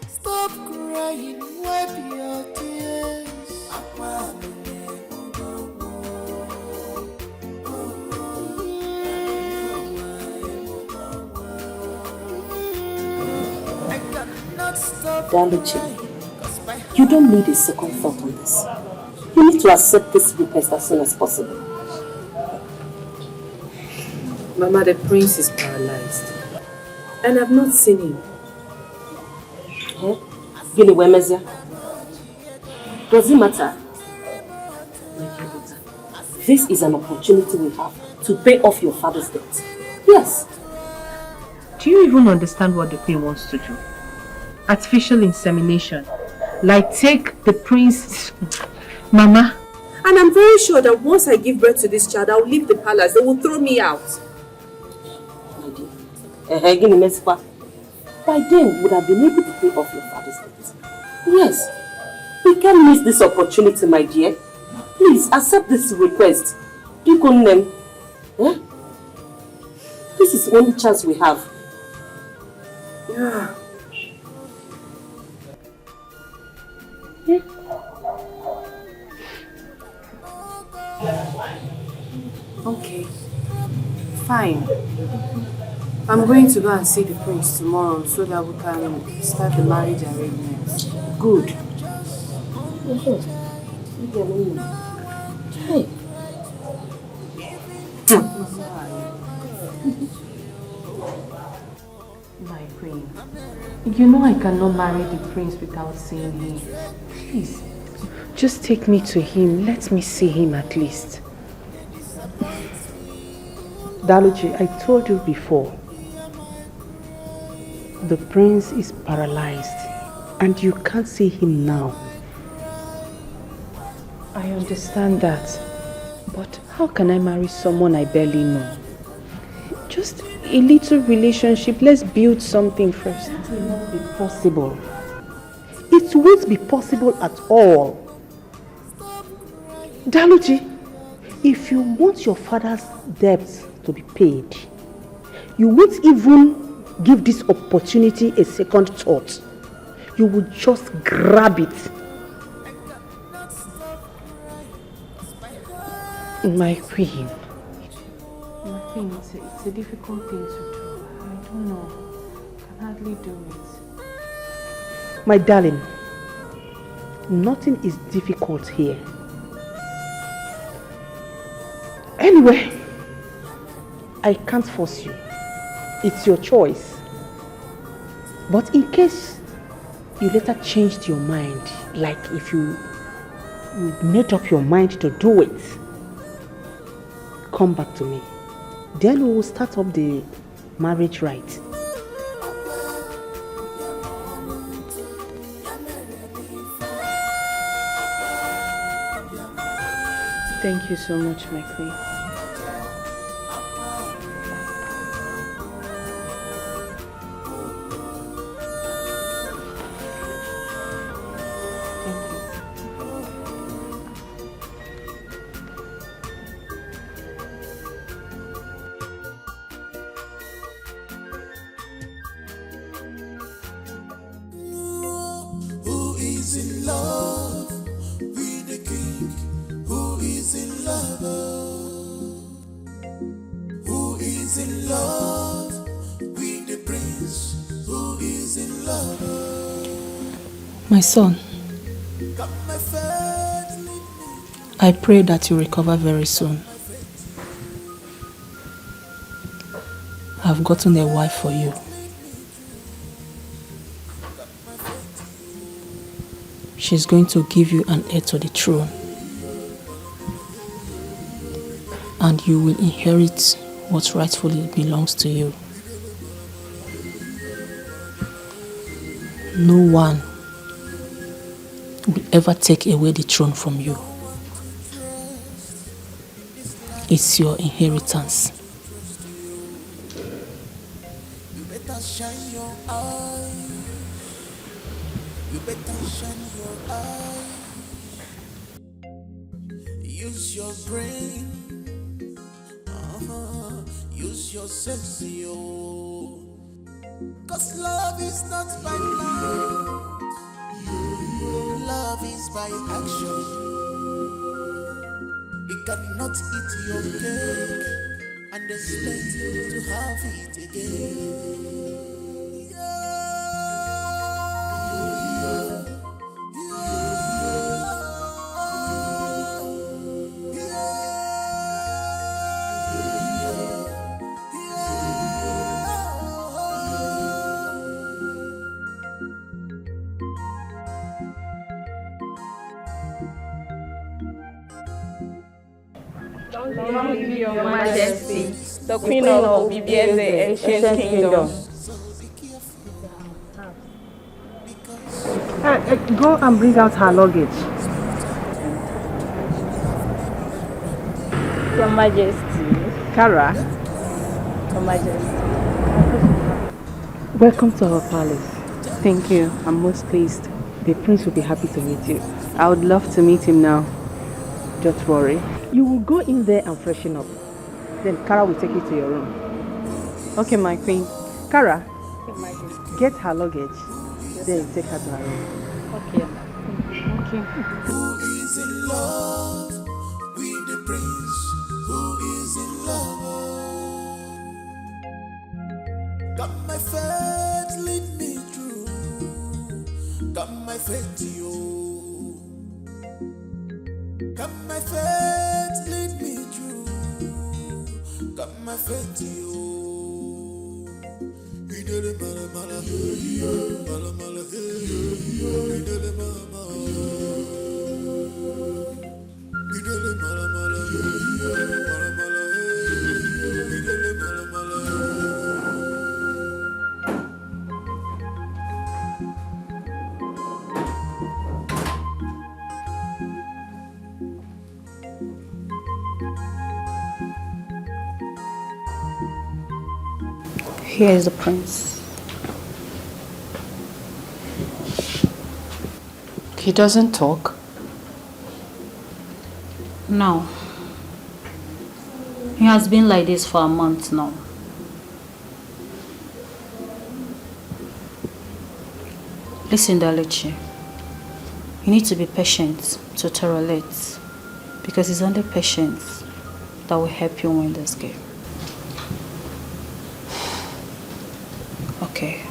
Stop crying, wipe your tears. Daluchi, you don't need a second thought on this. You need to accept this request as soon as possible. Mama, the prince is paralyzed. And I've not seen him. Does it matter? This is an opportunity we have to pay off your father's debt. Yes. Do you even understand what the queen wants to do? Artificial insemination. Like take the prince... Mama. And I'm very sure that once I give birth to this child, I will leave the palace. They will throw me out. By then, we would have been able to pay off your father's debt. Yes. We can't miss this opportunity, my dear. Please, accept this request. You can name. Eh? This is the only chance we have. Yeah. Okay. Fine. I'm going to go and see the prince tomorrow so that we can start the marriage arrangements. Good. Hey. My queen, you know I cannot marry the prince without seeing him. Please, just take me to him. Let me see him at least. Daluchi, I told you before, the prince is paralyzed and you can't see him now. I understand that, but how can I marry someone I barely know? Just a little relationship. Let's build something first. That will not be possible. It won't be possible at all. Daluchi, if you want your father's debts to be paid, you won't even give this opportunity a second thought. You will just grab it. My queen. My queen, it's a difficult thing to do. I don't know. I can hardly do it. My darling, nothing is difficult here. Anyway, I can't force you. It's your choice. But in case you later changed your mind, like if you made up your mind to do it, come back to me. Then we will start up the marriage rite. Thank you so much, my queen. is in love with the king? Who is in love? Who is in love with the prince? Who is in love? My son, I pray that you recover very soon. I've gotten a wife for you. She's going to give you an heir to the throne. And you will inherit what rightfully belongs to you. No one will ever take away the throne from you. It's your inheritance. You better shine your eye. You better shine your eye. Use your brain. Use your sense, yo. Cause love is not by mind. Love is by action. You cannot eat your cake and expect to have it again. Long live your majesty, the queen of OBIO, the ancient kingdom. Go and bring out her luggage. Your majesty. Kara, Your majesty. Welcome to our palace. Thank you. I'm most pleased. The prince will be happy to meet you. I would love to meet him now. Don't worry. you will go in there and freshen up. Then Kara will take you to your room. Okay, my queen. Kara, get her luggage. Then take her to her room. Okay. Okay. Who is in love with the prince? Who is in love? Got my faith, lead me through. Got my faith to you. Got my faith, lead me through. Got my faith to you. He did it, mala mala, mala mala, he did it, mala mala. He did it, mala mala, mala mala, he did it, mala mala. Here is the prince. He doesn't talk? No. He has been like this for a month now. Listen, Dalichi. You need to be patient to tolerate, because it's only patience that will help you win this game. Okay.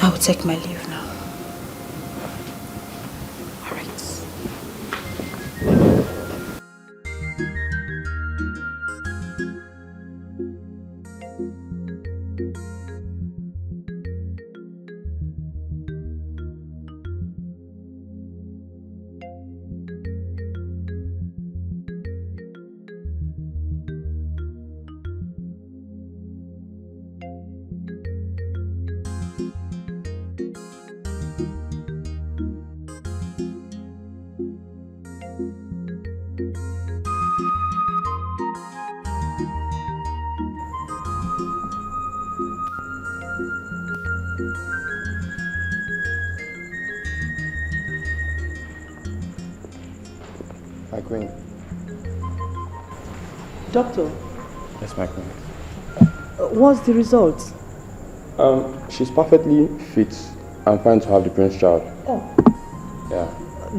I will take my leave now. All right. My queen. Doctor, Yes, my queen. what's the result? She's perfectly fit and fine to have the prince child. Oh. Yeah.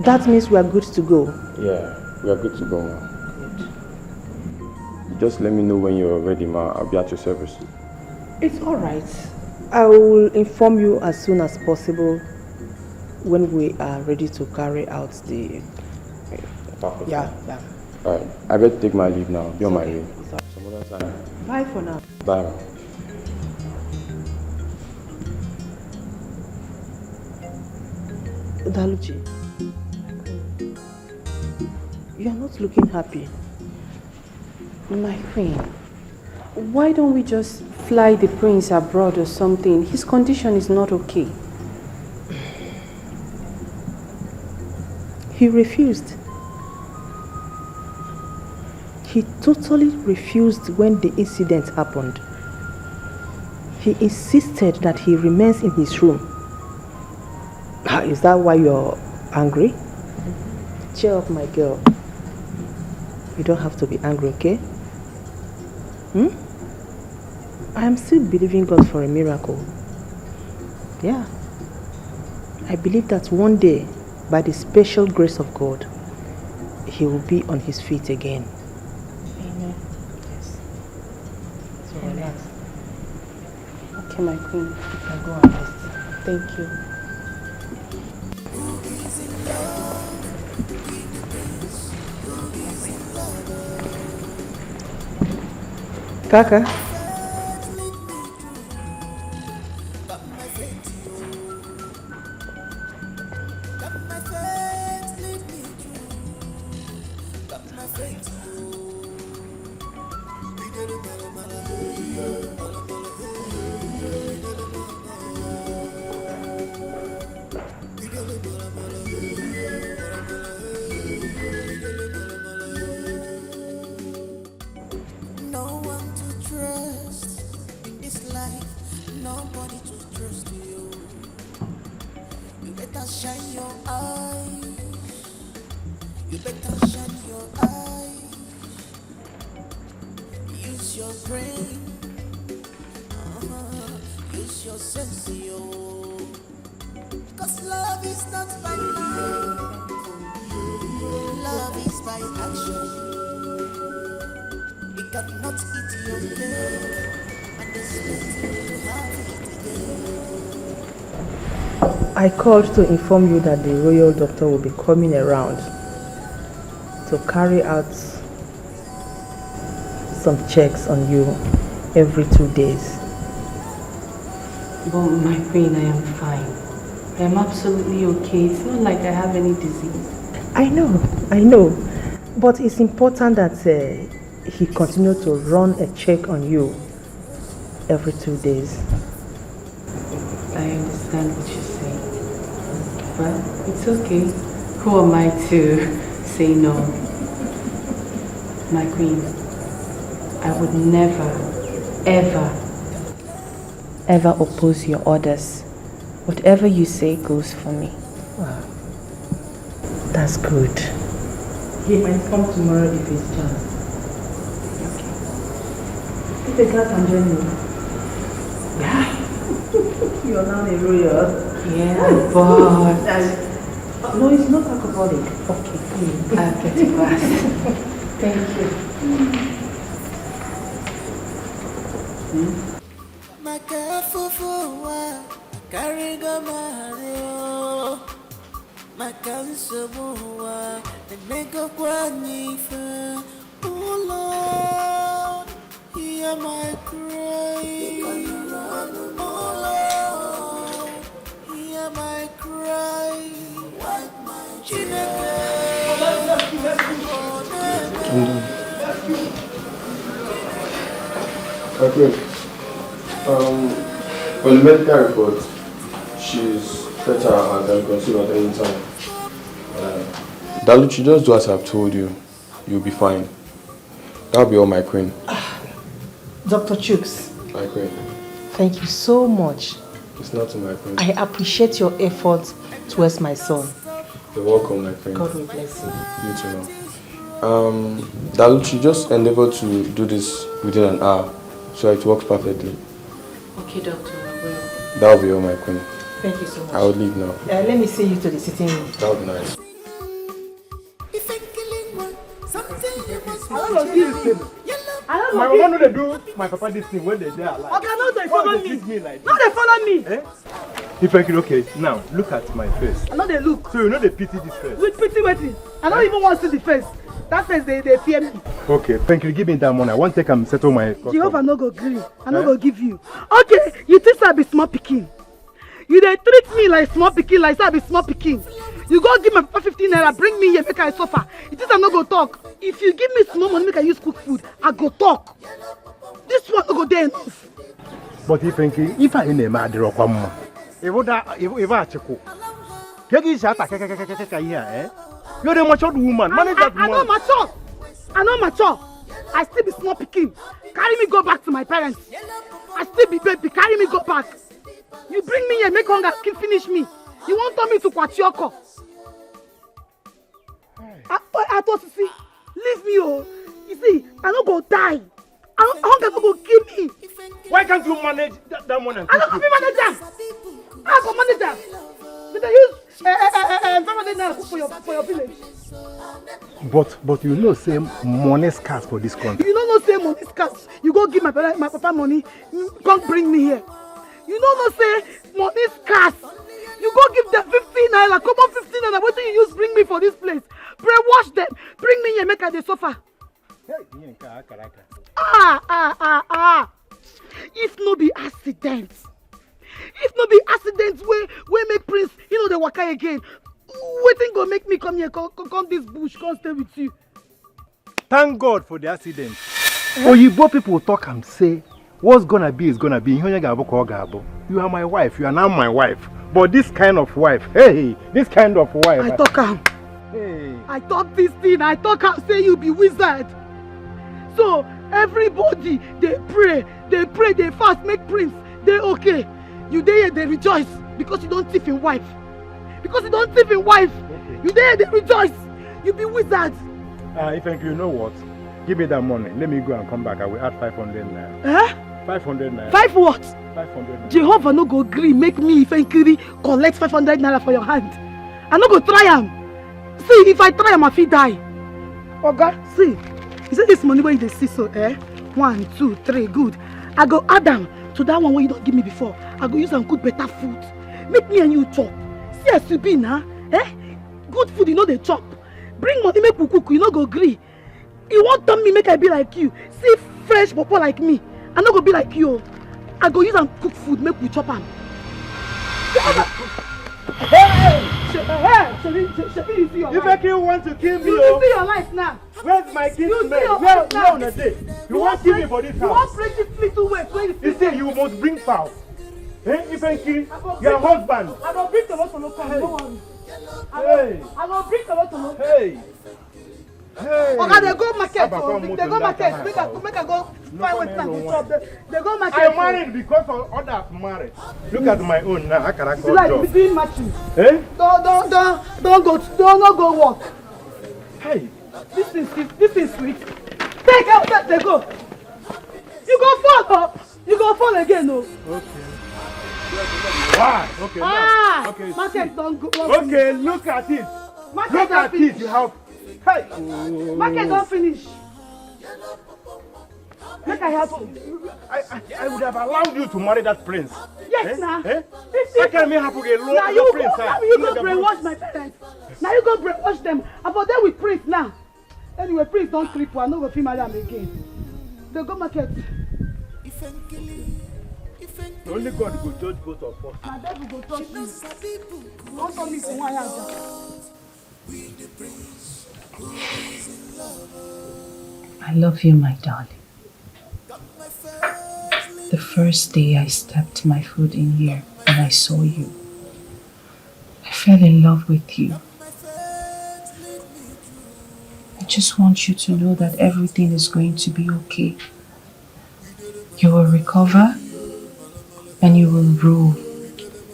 That means we are good to go. Yeah, we are good to go now. Just let me know when you're ready, ma. I'll be at your service. It's alright. I will inform you as soon as possible when we are ready to carry out the... Perfect. Yeah. Alright, I better take my leave now. Be on my way. Some other time. Bye for now. Bye, ma. Daluchi, you are not looking happy. My queen, why don't we just fly the prince abroad or something? His condition is not okay. He refused. He totally refused when the incident happened. He insisted that he remains in his room. Is that why you're angry? Cheer up, my girl. You don't have to be angry, okay? I am still believing God for a miracle. Yeah. I believe that one day, by the special grace of God, he will be on his feet again. Amen. Yes. So relax. Okay, my queen. You can go and rest. Thank you. Kaka. No one to trust in this life, nobody to trust you. You better shine your eyes. You better shine your eyes. Use your brain. Use your sense, yo. Cause love is not by love. Love is by action. You cannot eat your cake and expect to have it again. I called to inform you that the royal doctor will be coming around to carry out some checks on you every 2 days. But my queen, I am fine. I am absolutely okay. It's not like I have any disease. I know. But it's important that he continue to run a check on you every 2 days. I understand what you're saying. But it's okay. Who am I to say no? My queen, I would never, ever oppose your orders. Whatever you say goes for me. Wow. That's good. He might come tomorrow if it's chance. Okay. Take a glass and join me. Yeah. You're now a royal. Yeah, but... No, it's not alcoholic. Okay, I'll get a glass. Thank you. My careful for carry go maro. My cancer boa, the nego guanifa. Oh Lord, hear my cry. Oh Lord, hear my cry. Wipe my Okay. For the medical report, she's better and can conceive at any time. Daluchi, just do as I've told you. You'll be fine. That'll be all, my queen. Dr. Chooks, My queen. thank you so much. It's not to my queen. I appreciate your efforts towards my son. You're welcome, my queen. God will bless you. You too, now. Daluchi, just endeavor to do this within an hour so it works perfectly. Okay, doctor, I will. That'll be all, my queen. Thank you so much. I will leave now. Let me see you to the sitting room. That would be nice. I don't give you. My mama know they do my papa this thing when they're alive. Okay, now they follow me. Like Now they follow me. eh? If I can, okay, now look at my face. I know they look. So you know they pity this face. With pity waiting. I don't even want to see the face. That face, they fear me. Okay, thank you. Give me that money. I want to take and settle my custom. Jehovah no go green. I no go give you. Okay, you think I be small pikin. You dey treat me like small pikin, like I be small pikin. You go give me 15 naira, bring me here, make I suffer. You think I no go talk? If you give me small money, make I use cook food, I go talk. This one no go there enough. But if I in a mad rock, if I check, you're the mature woman. Manage that I know mature. I know mature. I still be small pikin. Carry me go back to my parents. I still be baby. Carry me go back. You bring me here, make hunger finish me. You won't tell me to Kwachioko. I thought to see, leave me, oh. You see, I don't go die. Hunger go kill me. Why can't you manage that one and I don't manage them. I go manage them. Did they use 500 naira for your village? But you know, say money scarce for this country. You don't know say money scarce. You go give my papa money, come bring me here. You don't know say money scarce. You go give them 15 naira, come on 15 naira. What do you use bring me for this place? Brainwash them, bring me here, make I dey suffer. If no be accident, we make Prince, the waka again. Waiting go make me come here, come this bush, come stay with you. Thank God for the accident. Oyibo people talk and say, what's gonna be is gonna be. You are my wife, you are now my wife. But this kind of wife, this kind of wife. I talk am. Hey. I talk this thing, I talk am say you be wizard. So everybody, they pray, they fast, make Prince, they okay. You there, they rejoice because you don't thief in wife. Because you don't thief in wife. Okay. You there, they rejoice. You be wizard. If you know what, give me that money. Let me go and come back. I will add 500 naira. Eh? 500 naira. 5 what? 500 naira. Jehovah no go agree. Make me if I collect 500 naira for your hand. I no go try am. See, if I try am, I fit die. Oga, see. You see this money where you see so, 1, 2, 3, good. I go add them to that one where you don't give me before. I go use some good better food. Make me and you chop. See as you be now, good food you know they chop. Bring money make we cook, you no go agree. You won't tell me make I be like you. See fresh papa like me. I no go be like you. I go use and cook food, make we chop am. If you want to kill me, you see your life now. Where's my kids? Where on a day? You want to kill me for this house? You want to break this little way. You say you must bring fowl. If I kill your husband. I go bring the water local. No worry. I go bring the water local. Hey. Okay, they go market. They go market. Make I go find what time to chop. They go market. I married because of others married. Look at my own now. I cannot go. Like between matches. Don't go work. Hey. This is sweet. Take out. They go. You go fall up. You go fall again, no. Okay. Why? Okay. Okay. Market don't go. Okay, look at it. Look at it. You have. Hey. Market don't finish. Make I help you. I would have allowed you to marry that prince. Yes, now. How can me have a low prince? Now you go brainwash my parents. Now you go brainwash them. About them with prince now. Anyway, prince don't cripple. I no go fit marry them again. They go market. Only God will judge both of us. My devil go touch you. Don't tell me for one answer. I love you, my darling. The first day I stepped my foot in here and I saw you, I fell in love with you. I just want you to know that everything is going to be okay. You will recover and you will rule,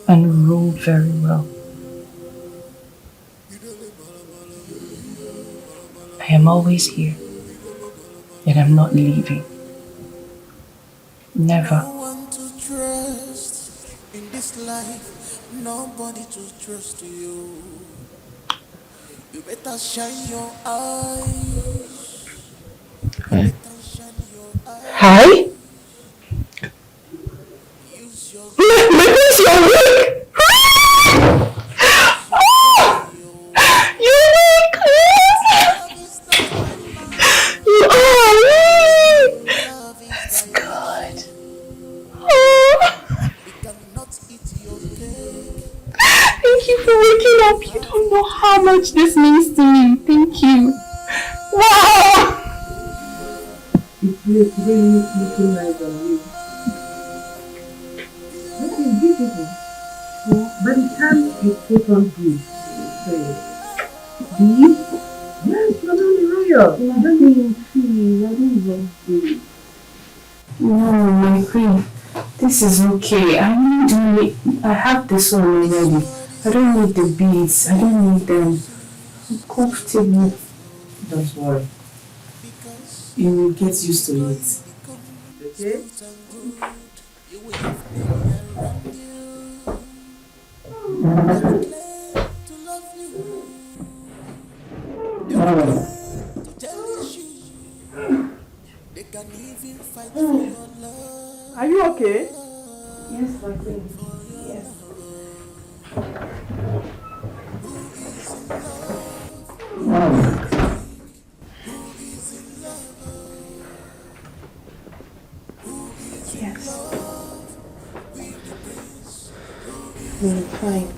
and rule very well. I am always here, and I'm not leaving. Never. this life, nobody to trust you. You better shine your eyes. Hi? Maybe you're weak. You're weak. You are weak. That's good. Thank you for waking up. You don't know how much this means to me. Thank you. Wow. It's really looking nice on you. That is beautiful. So, by the time you put on this, yes, you're not royal. I don't even feel. I don't even feel. No, my queen. This is okay. I have this one already. I don't need the beads. I don't need them. I'm comfortable. Don't worry. You will get used to it. Okay? Are you okay? Yes, my queen. Yes. Yes. We're fine.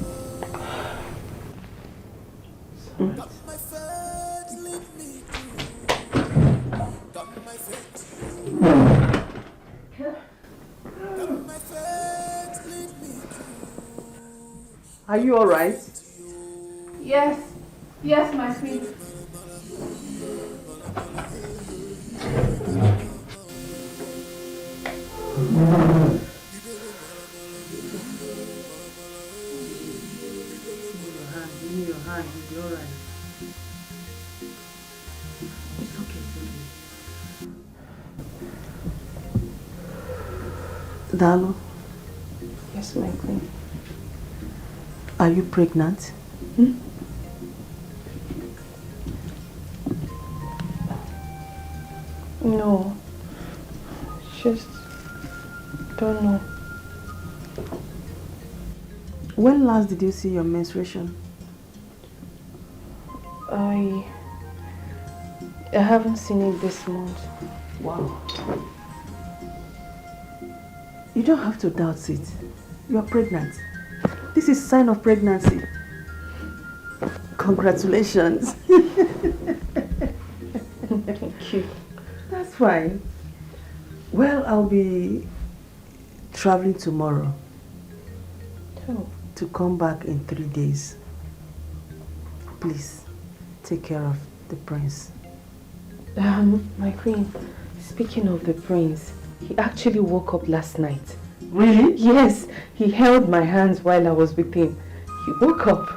Are you alright? Yes. Yes, my queen. Give me your hand, you'll be alright. It's okay, Dalo, Yes, my queen. are you pregnant? No. Just don't know. When last did you see your menstruation? I haven't seen it this month. Wow. You don't have to doubt it. You are pregnant. This is a sign of pregnancy. Congratulations. Thank you. That's fine. Well, I'll be traveling tomorrow to come back in 3 days. Please, take care of the prince. My queen, speaking of the prince, he actually woke up last night. Really? Yes, he held my hands while I was with him. He woke up.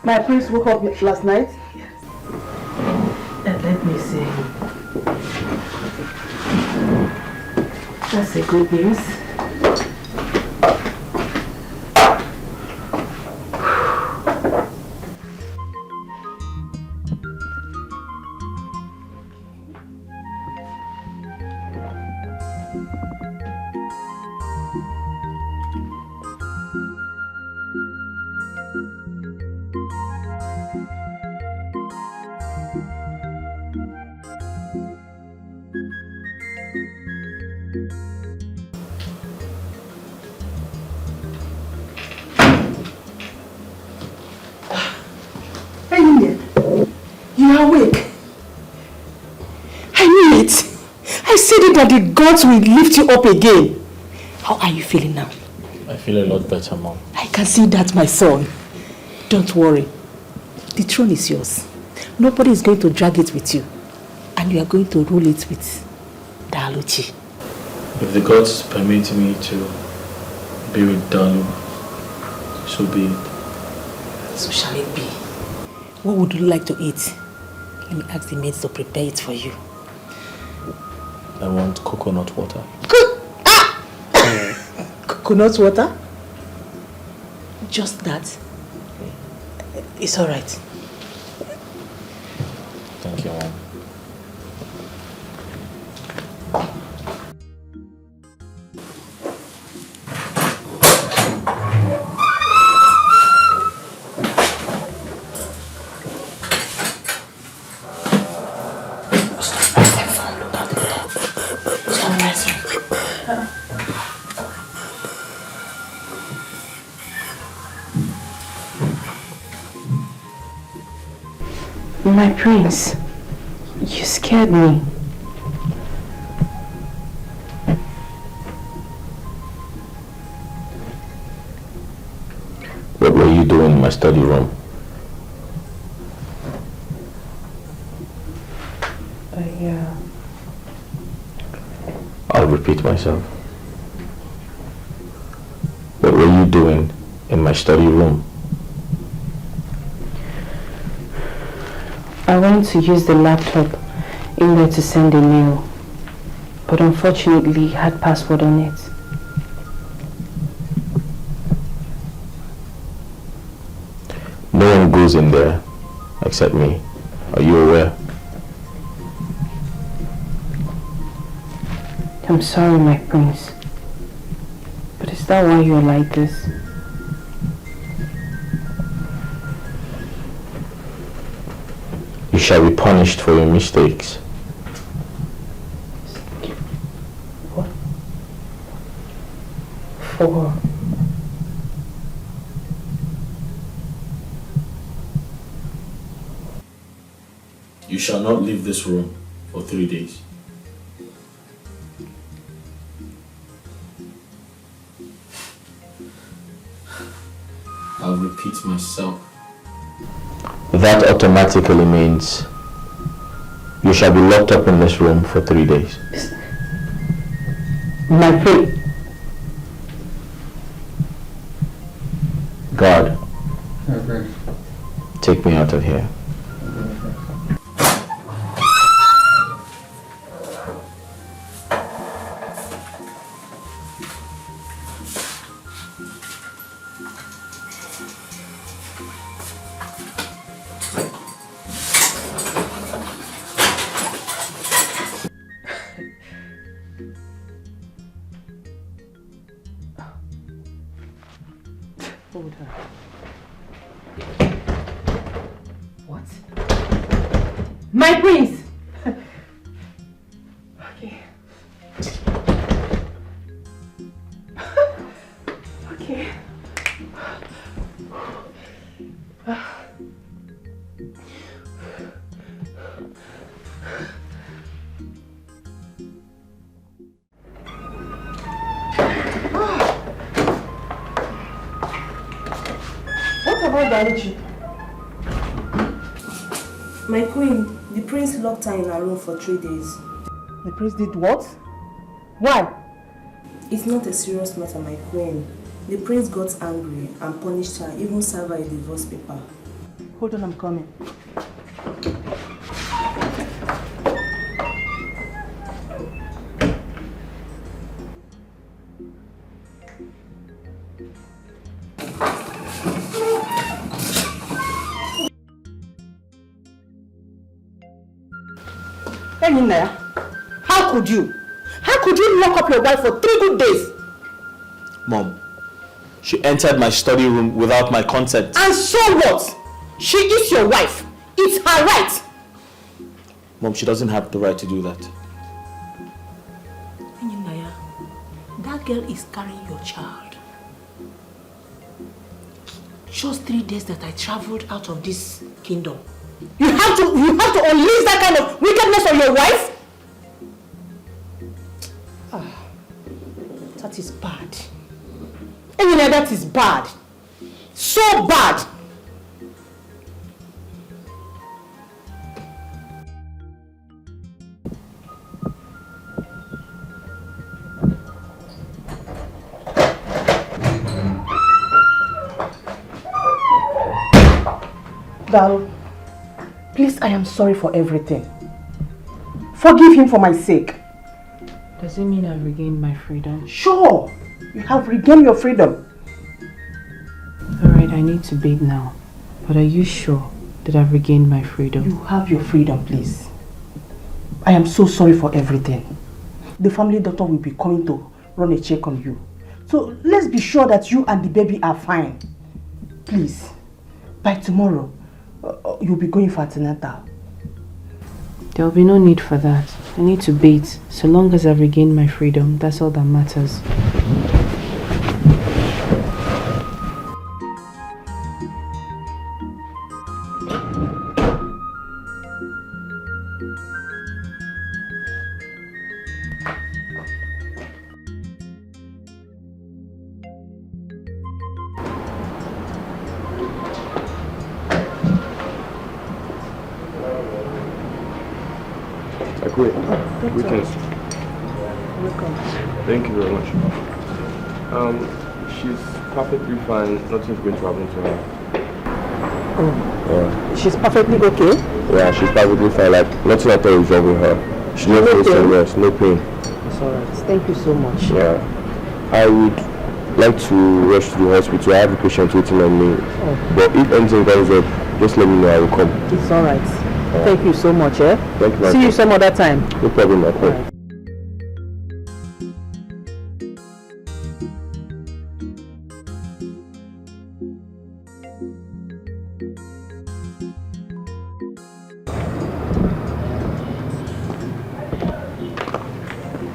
My prince woke up last night? Yes. Let me see. That's a good news. Hey, India, you are awake. I knew it. I said it that the gods will lift you up again. How are you feeling now? I feel a lot better, Mom. I can see that, my son. Don't worry. The throne is yours. Nobody is going to drag it with you. And you are going to rule it with Daluchi. If the gods permit me to be with Dalu, so be it. So shall it be. What would you like to eat? Let me ask the maids to prepare it for you. I want coconut water. Coconut water? Just that? It's alright. Thank you, Mom. My prince, you scared me. What were you doing in my study room? I'll repeat myself. What were you doing in my study room? I went to use the laptop in there to send a mail, but unfortunately it had password on it. No one goes in there except me. Are you aware? I'm sorry, my prince, but is that why you're like this? You shall be punished for your mistakes. What? For? You shall not leave this room for 3 days. I'll repeat myself. That automatically means you shall be locked up in this room for 3 days. My prince. God, take me out of here. What? My prince! Okay. Okay. What about Dalichi? My queen, the prince locked her in her room for 3 days. The prince did what? Why? It's not a serious matter, my queen. The prince got angry and punished her, even served her a divorce paper. Hold on, I'm coming. Ini, how could you? How could you lock up your wife for 3 good days? Mom, she entered my study room without my consent. And so what? She is your wife. It's her right. Mom, she doesn't have the right to do that. Ini, that girl is carrying your child. Just 3 days that I traveled out of this kingdom. You have to unleash that kind of wickedness on your wife? That is bad. Ini, that is bad. So bad. Dal, please, I am sorry for everything. Forgive him for my sake. Does it mean I've regained my freedom? Sure, you have regained your freedom. I need to bathe now. But are you sure that I've regained my freedom? You have your freedom, please. I am so sorry for everything. The family doctor will be coming to run a check on you. So let's be sure that you and the baby are fine. Please, by tomorrow, you'll be going for antenatal. There will be no need for that. I need to bathe. So long as I've regained my freedom, that's all that matters. Greetings. Welcome. Thank you very much. She's perfectly fine. Nothing's going to happen to her. Oh. She's perfectly okay? Yeah, she's perfectly fine. Like, nothing at all is wrong with her. She's not facing rest, no pain. It's alright. Thank you so much. Yeah. I would like to rush to the hospital. I have a patient waiting on me. Oh. But if anything comes up, just let me know. I will come. It's alright. Thank you so much, eh? Thank you. See you some other time. No problem, my friend. Right.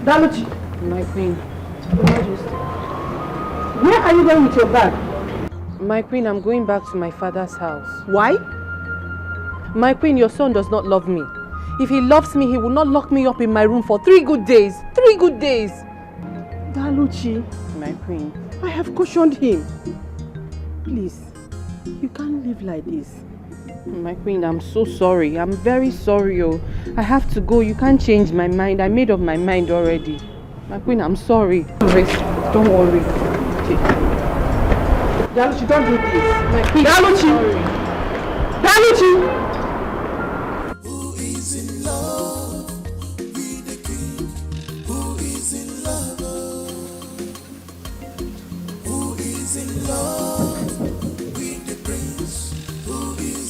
Daluchi. My queen. Where are you going with your bag? My queen, I'm going back to my father's house. Why? My queen, your son does not love me. If he loves me, he will not lock me up in my room for 3 good days. 3 good days. Daluchi. My queen. I have cautioned him. Please, you can't live like this. My queen, I'm so sorry. I'm very sorry. Oh, I have to go. You can't change my mind. I made up my mind already. My queen, I'm sorry. Don't worry. Daluchi, don't do this. My queen, Daluchi! Daluchi!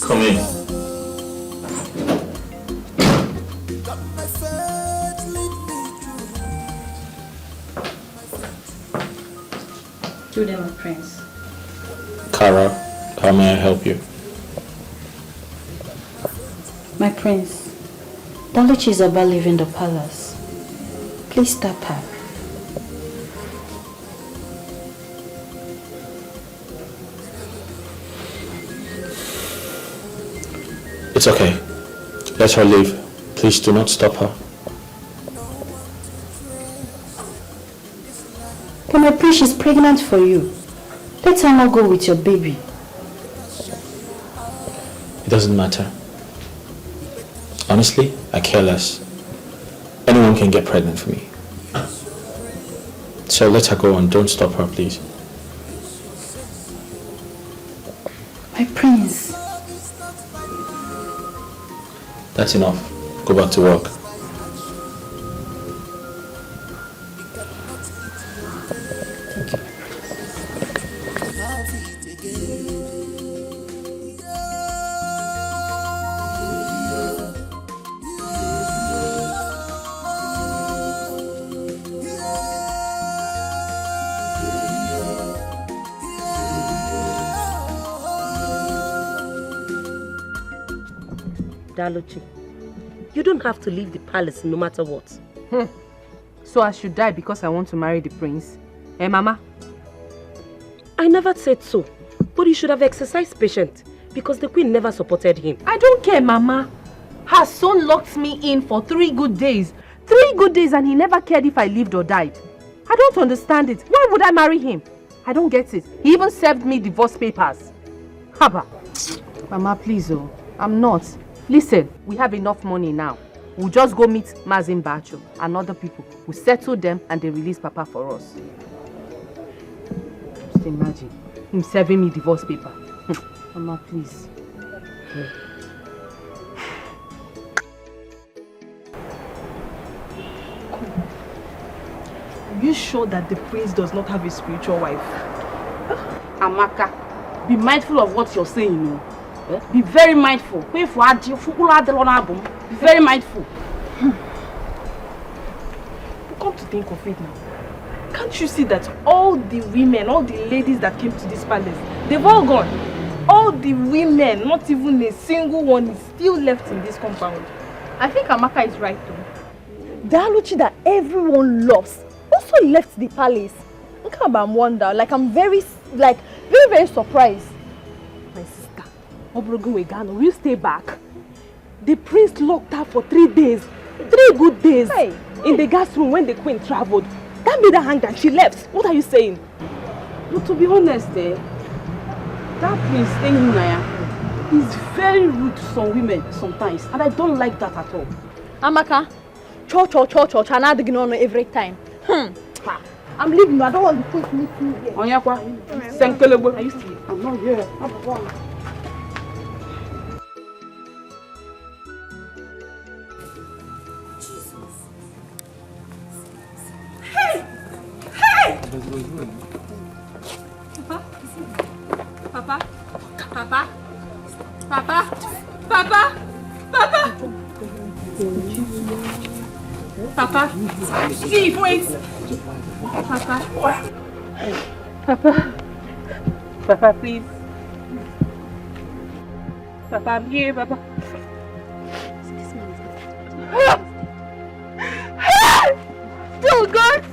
Come in. Do them, my prince. Kara, how may I help you? My prince, Daluchi is about leaving the palace. Please stop her. It's okay. Let her leave. Please do not stop her. But my prince, she's pregnant for you. Let her not go with your baby. It doesn't matter. Honestly, I care less. Anyone can get pregnant for me. So let her go and don't stop her, please. My prince. That's enough. Go back to work. Daluchi, you don't have to leave the palace no matter what. So I should die because I want to marry the prince? Eh, Mama? I never said so, but you should have exercised patience because the queen never supported him. I don't care, Mama. Her son locked me in for 3 good days. 3 good days and he never cared if I lived or died. I don't understand it. Why would I marry him? I don't get it. He even served me divorce papers. Haba. Mama, please, oh. I'm not. Listen, we have enough money now. We'll just go meet Mazin Bacho and other people. We'll settle them and they release Papa for us. Just imagine him serving me divorce paper. Mama, please. Are you sure that the prince does not have a spiritual wife? Amaka, be mindful of what you're saying, you know. Be very mindful. Be very mindful. Come to think of it now. Can't you see that all the women, all the ladies that came to this palace, they've all gone. All the women, not even a single one is still left in this compound. I think Amaka is right though. The Aluchi that everyone loves also left the palace. I'm wonder, like I'm very surprised. My sister, Obrogun Wegano, will you stay back? The prince locked her for 3 days. 3 good days. Hey. In the gas room when the queen traveled. That made her hang and she left. What are you saying? But to be honest, that prince staying in Naya is very rude to some women sometimes. And I don't like that at all. Amaka, cho, and I'm ignoring every time. I'm leaving. I don't want to put me through here. Onyakwa, Senkelebo. Are you still? I'm not here. Papa, Steve, wait. Papa, please. Papa, I'm here, Papa. Still good.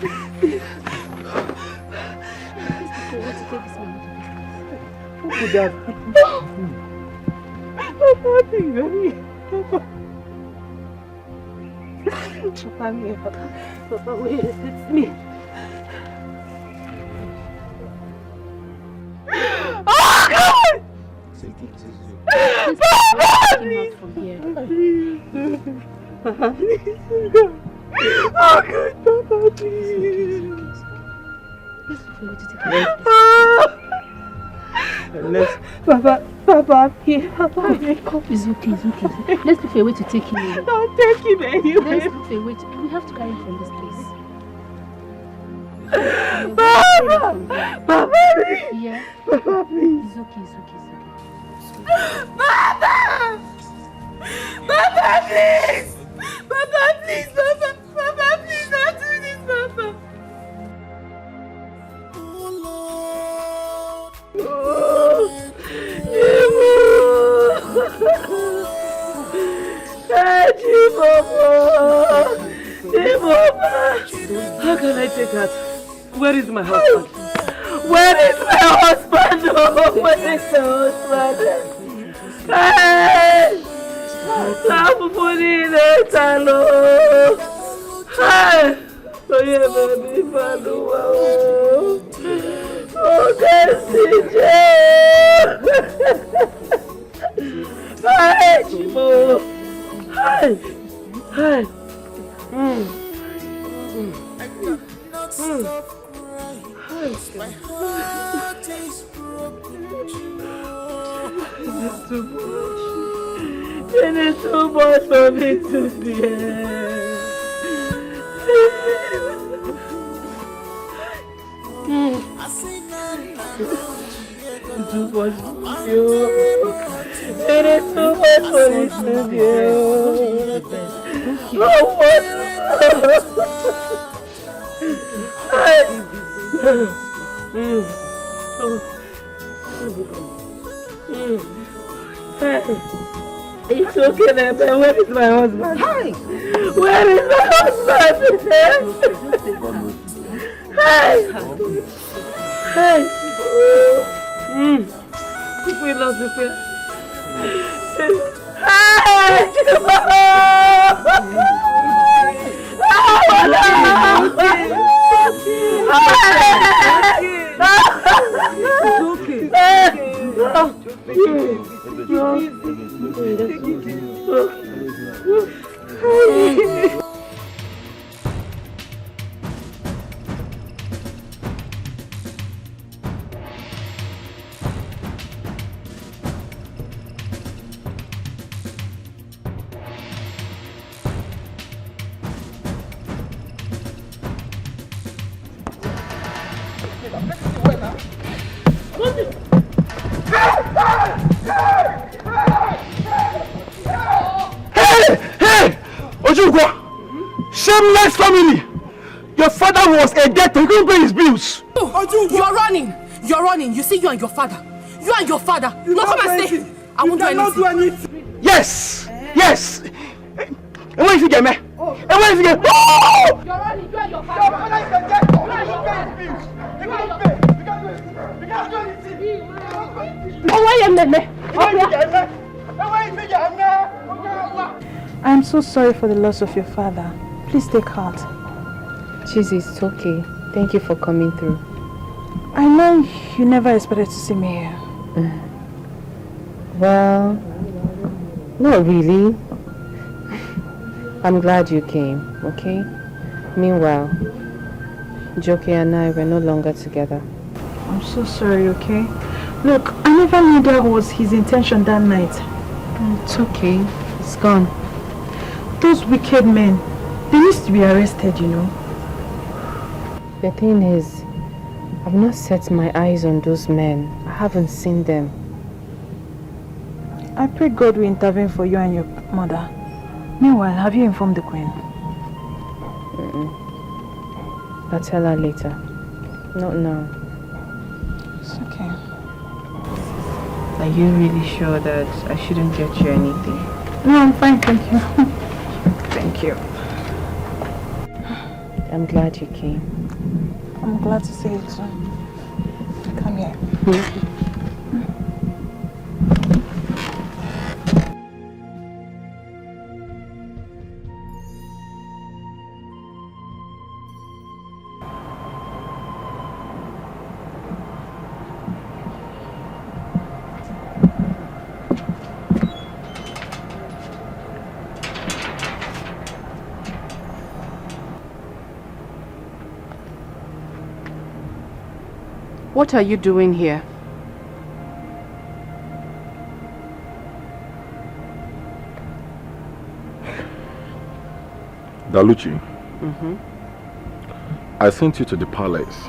Who could that? Papa, baby. Papa, I'm here, Papa. Papa, wait, it's me. Oh, God! Papa, please! Papa, please. Oh, God, Papa, please. Papa, I'm here. Papa, It's okay. Let's look for a way to take him away. Don't take him anyway. Let's look for a way to... We have to carry him from this place. Papa, please. Yeah. Papa, please. It's okay. Papa, please. Papa, please, Papa, please, don't do this, Papa. How can I take that? Where is my husband? Where is my husband? Oh, where is my husband? Hey! Stop putting it alone. Hey! Oh, yeah, baby, Padua. Oh, CJ. Hey, Chibo. Hey. My heart is broken. It's too much. It is too much for me to bear. It's too much for you. It is too much for me to bear. Oh, what? It's okay, but where is my husband? Where is my husband? Hey! We lost the face. Ojukwa, shameless family. Your father was a debtor. He couldn't pay his bills. You're running. You're running. You see, you and your father. You and your father. No, come and stay. I won't do anything. Yes. Yes. And where is he get me? And where is he get? Oh! You're running. You and your father. Your father is a debtor. He couldn't pay his bills. He couldn't pay. We can't do anything. Oh, why am I'm so sorry for the loss of your father. Please take heart. Chizzy, it's okay. Thank you for coming through. I know you never expected to see me here. Well, not really. I'm glad you came, okay? Meanwhile, Joki and I were no longer together. I'm so sorry, okay? Look, I never knew that was his intention that night. It's okay. It's gone. Those wicked men, they used to be arrested, you know. The thing is, I've not set my eyes on those men. I haven't seen them. I pray God will intervene for you and your mother. Meanwhile, have you informed the queen? I'll tell her later. Not now. It's okay. Are you really sure that I shouldn't get you anything? No, I'm fine, thank you. Thank you. I'm glad you came. I'm glad to see you too. Come here. What are you doing here? Daluchi, I sent you to the palace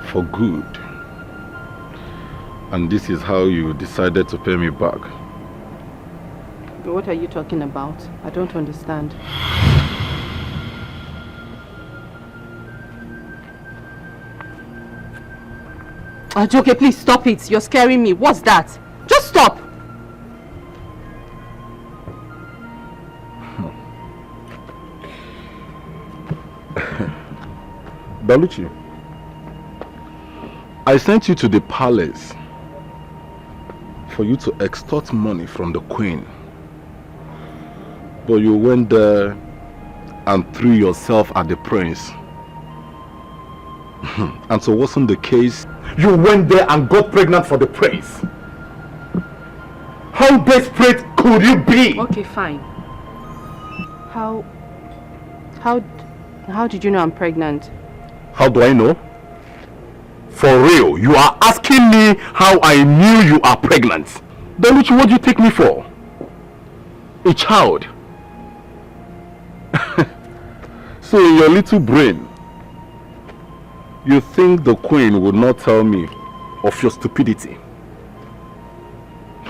for good. And this is how you decided to pay me back. What are you talking about? I don't understand. Ajoke, please stop it. You're scaring me. What's that? Just stop. Daluchi, I sent you to the palace for you to extort money from the queen. But you went there and threw yourself at the prince. And so wasn't the case? You went there and got pregnant for the prince. How desperate could you be? Okay, fine. How did you know I'm pregnant? How do I know? For real, you are asking me how I knew you are pregnant. Daluchi, what do you take me for? A child. So in your little brain, you think the queen would not tell me of your stupidity,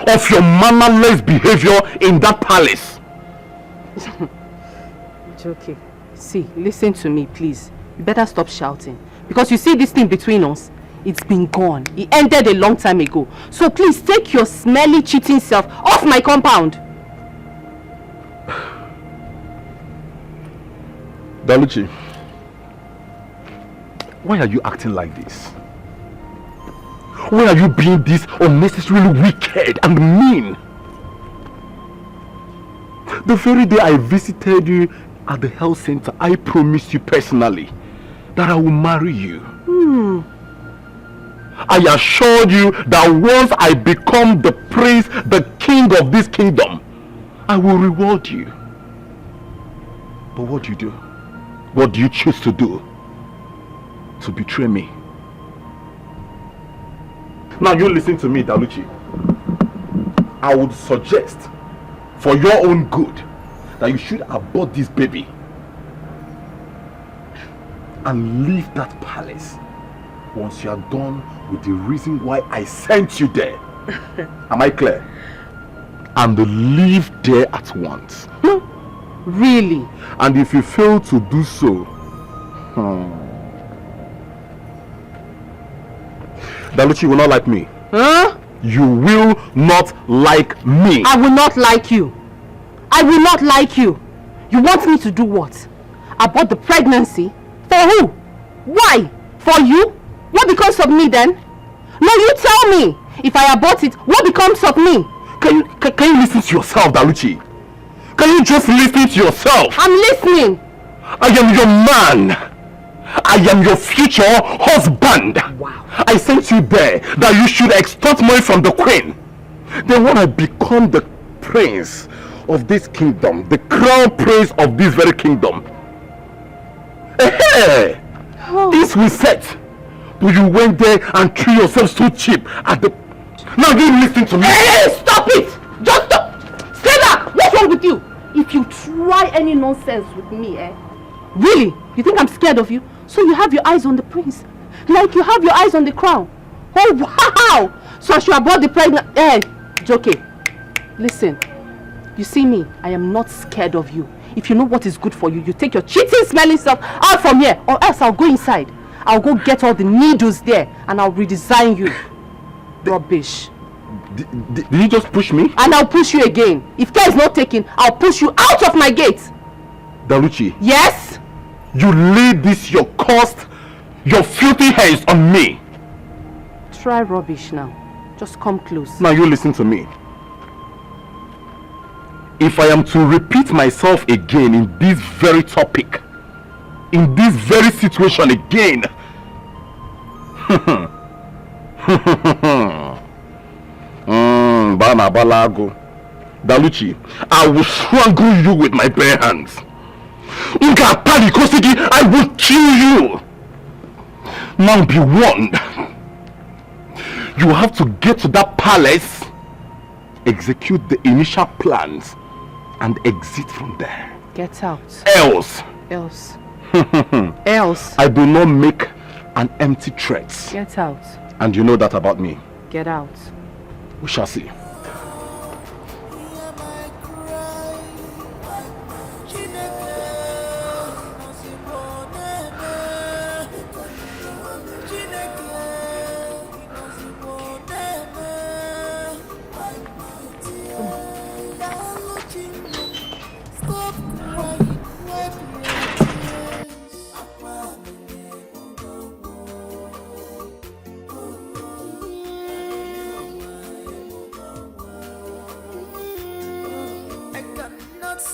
of your mannerless behavior in that palace? It's okay. See, listen to me, please. You better stop shouting. Because you see this thing between us, it's been gone. It ended a long time ago. So please take your smelly, cheating self off my compound. Daluchi, why are you acting like this? Why are you being this unnecessarily wicked and mean? The very day I visited you at the health center, I promised you personally that I will marry you. I assured you that once I become the prince, the king of this kingdom, I will reward you. But what do you do? What do you choose to do? To betray me? Now you listen to me, Daluchi. I would suggest, for your own good, that you should abort this baby and leave that palace once you are done with the reason why I sent you there. Am I clear? And leave there at once. Really? And if you fail to do so, Daluchi will not like me. Huh? You will not like me. I will not like you. I will not like you. You want me to do what? Abort the pregnancy? For who? Why? For you? What becomes of me then? No, you tell me. If I abort it, what becomes of me? Can you listen to yourself, Daluchi? Can you just listen to yourself? I'm listening. I am your man. I am your future husband. Wow. I sent you there that you should extort money from the queen. Then when I become the prince of this kingdom, the crown prince of this very kingdom, hey, this will set. But you went there and threw yourself so cheap at the... Now you listen to me. Hey, stop it! Just stop! Stay back! What's wrong with you? If you try any nonsense with me, really? You think I'm scared of you? So you have your eyes on the prince, like you have your eyes on the crown. Oh wow! So I should abort the pregnant. Hey, Joke, listen. You see me? I am not scared of you. If you know what is good for you, you take your cheating, smelling self out from here, or else I'll go inside. I'll go get all the needles there, and I'll redesign you. Rubbish. Did you just push me? And I'll push you again. If care is not taken, I'll push you out of my gate. Daluchi. Yes? You lay this, your cost, your filthy hands on me. Try rubbish now. Just come close. Now you listen to me. If I am to repeat myself again in this very topic, in this very situation again, Daluchi, I will strangle you with my bare hands. I will kill you. Now be warned. You have to get to that palace, execute the initial plans, and exit from there. Get out. Else. Else. Else. I do not make an empty threat. Get out. And you know that about me. Get out. We shall see.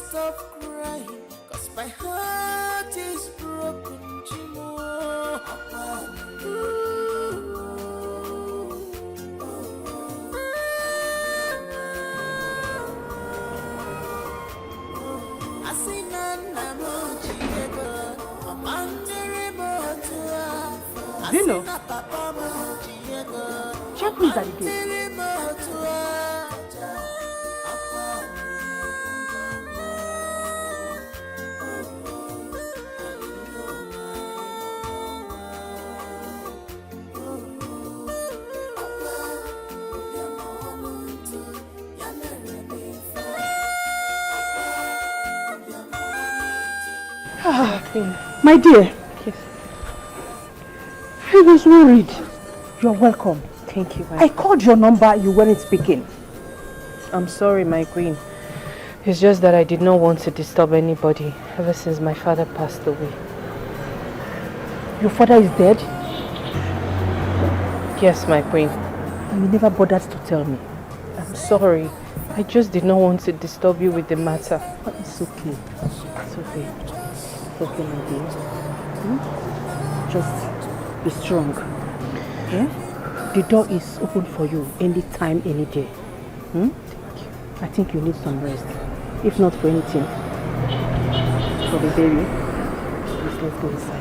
Stop crying, 'cause my heart is broken, Chimo. Dino, check who's at the gate. My dear. Yes. I was worried. You're welcome. Thank you. I called your number, you weren't speaking. I'm sorry, my queen. It's just that I did not want to disturb anybody ever since my father passed away. Your father is dead? Yes, my queen. And you never bothered to tell me. I'm sorry. I just did not want to disturb you with the matter. It's okay. It's okay. It's okay, my dear. Just be strong. Yeah? The door is open for you anytime, any day. I think you need some rest. If not for anything. For the baby. Please, let's go inside.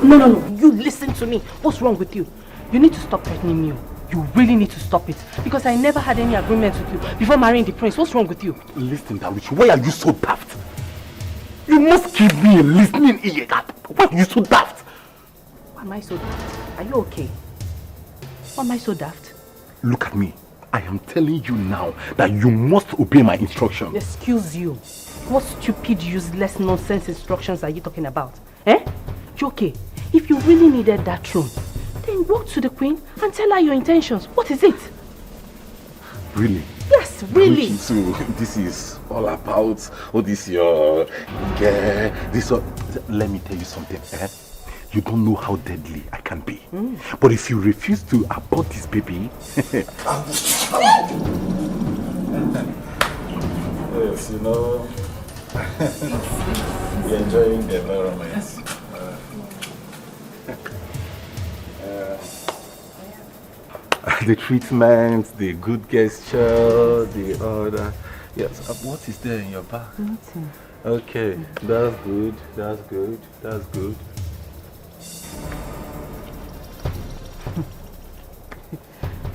No. You listen to me. What's wrong with you? You need to stop threatening me. You really need to stop it. Because I never had any agreement with you before marrying the prince. What's wrong with you? Listen, Dawichi, why are you so daft? You must give me a listening ear. Why are you so daft? Why am I so daft? Are you okay? Why am I so daft? Look at me. I am telling you now that you must obey my instructions. Excuse you. What stupid, useless, nonsense instructions are you talking about? Eh? Joke, if you really needed that throne, then go to the queen and tell her your intentions. What is it? Really? Yes, really. So this is all about all this your this. Let me tell you something. You don't know how deadly I can be. But if you refuse to abort this baby, yes, you know, we're enjoying the environment. The treatment, the good gesture, the other. Yes, what is there in your bag? Nothing. Okay, that's good, that's good, that's good.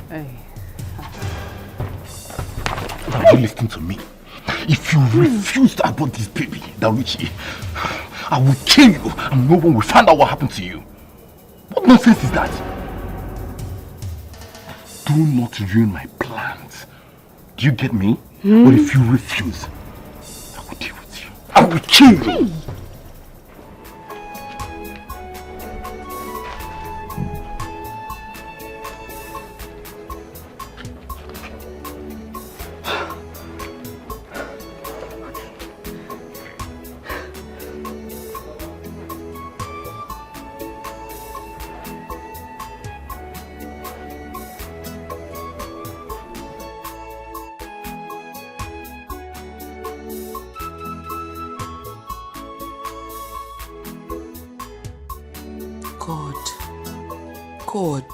Hey. Now you listen to me. If you refuse to abort this baby, Dawichi, I will kill you and no one will find out what happened to you. What nonsense is that? Do not ruin my plans. Do you get me? But if you refuse, I will deal with you. I will kill you. God,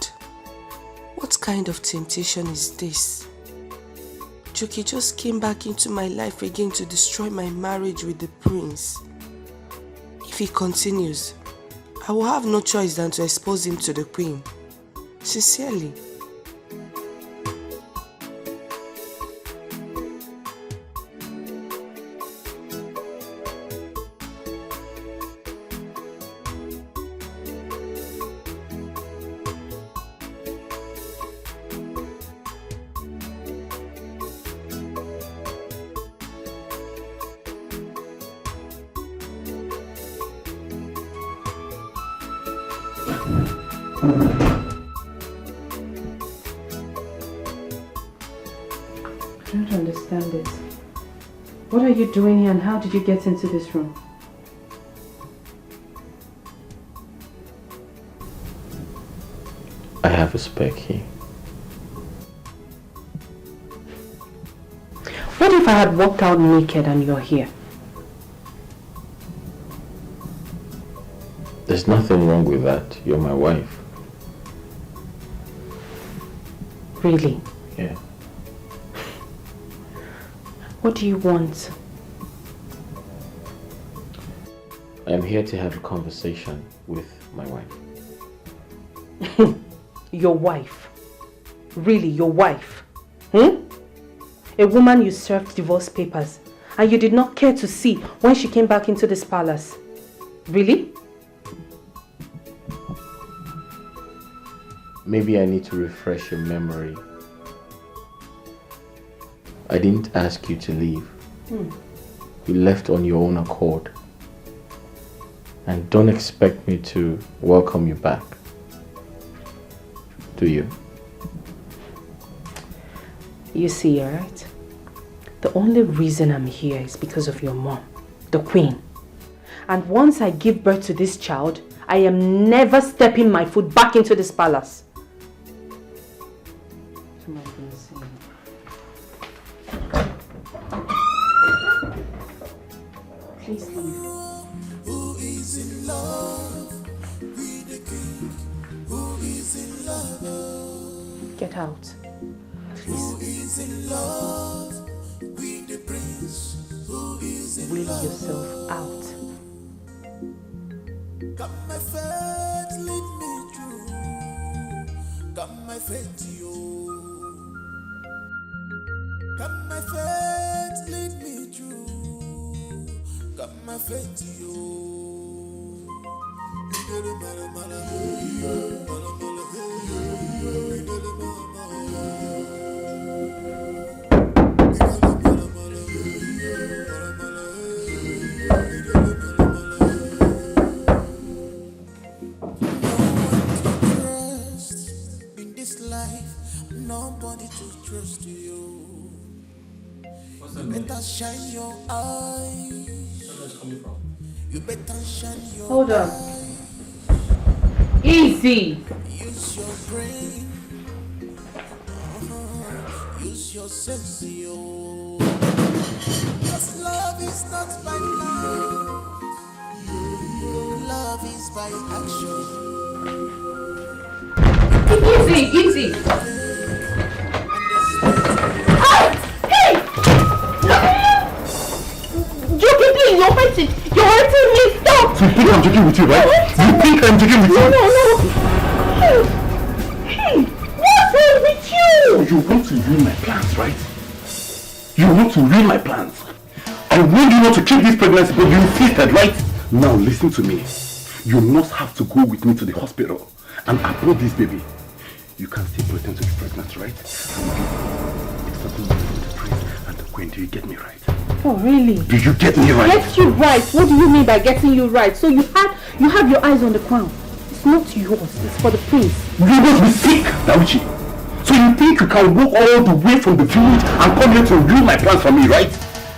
what kind of temptation is this? Joke just came back into my life again to destroy my marriage with the prince. If he continues, I will have no choice than to expose him to the queen. Sincerely. I don't understand it. What are you doing here and how did you get into this room? I have a spare key. What if I had walked out naked and you're here? There's nothing wrong with that. You're my wife. Really? Yeah. What do you want? I'm here to have a conversation with my wife. Your wife? Really, your wife? A woman you served divorce papers and you did not care to see when she came back into this palace. Really? Maybe I need to refresh your memory. I didn't ask you to leave. You left on your own accord. And don't expect me to welcome you back. Do you? You see, alright? The only reason I'm here is because of your mom, the queen. And once I give birth to this child, I am never stepping my foot back into this palace. Please leave. Who is in love with the king? Who is in love? Get out. Who is in love with the prince? Who is in Will love? yourself out. Got my face. faith, yo. Come my faith, lead me through. Come my faith, yo. In this life, nobody to trust you. You better shine your eyes. You better shine your Hold on. eyes. Easy. Use your brain. Use your sense, yo. Cause love is not by mouth. Love is by action. Easy. Hey! Joking, please, you're hurting. You're hurting me. Stop. So you think I'm joking with you, right? You think I'm joking with you? No. Hey, what's wrong with you? You want to ruin my plans, right? You want to ruin my plans. I warned you not to keep this pregnancy, but you insisted, right? Now listen to me. You must have to go with me to the hospital and abort this baby. You can still pretend to be pregnant, right? It's something to do with the prince and the queen. Do you get me right? Oh, really? Do you get me right? Get you right. What do you mean by getting you right? So you have your eyes on the crown. It's not yours. It's for the prince. You must be sick, Dauchi. So you think you can walk all the way from the village and come here to ruin my plans for me, right?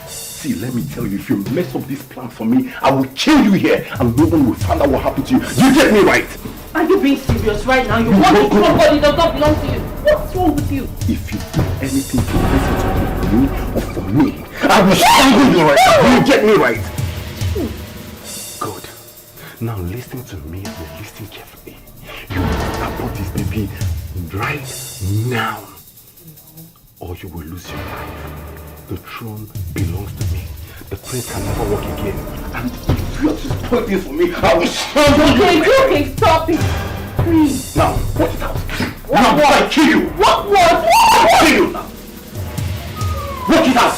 See, let me tell you, if you mess up this plan for me, I will kill you here and no one will find out what happened to you. Do you get me right? Are you being serious right now? You want to kill somebody that does not belong to you. What's wrong with you? If you do anything to listen to me or for me, I will strangle you right now. Do you get me right? Good. Now listen to me and listen carefully. You must abort this baby right now, or you will lose your life. The throne belongs to me. The prince can never walk again. And if you are to spoil this for me, I will strangle you. Okay, stop it. Please. Now, watch it out. Now, I kill you. What? I'll kill you now. Watch it out.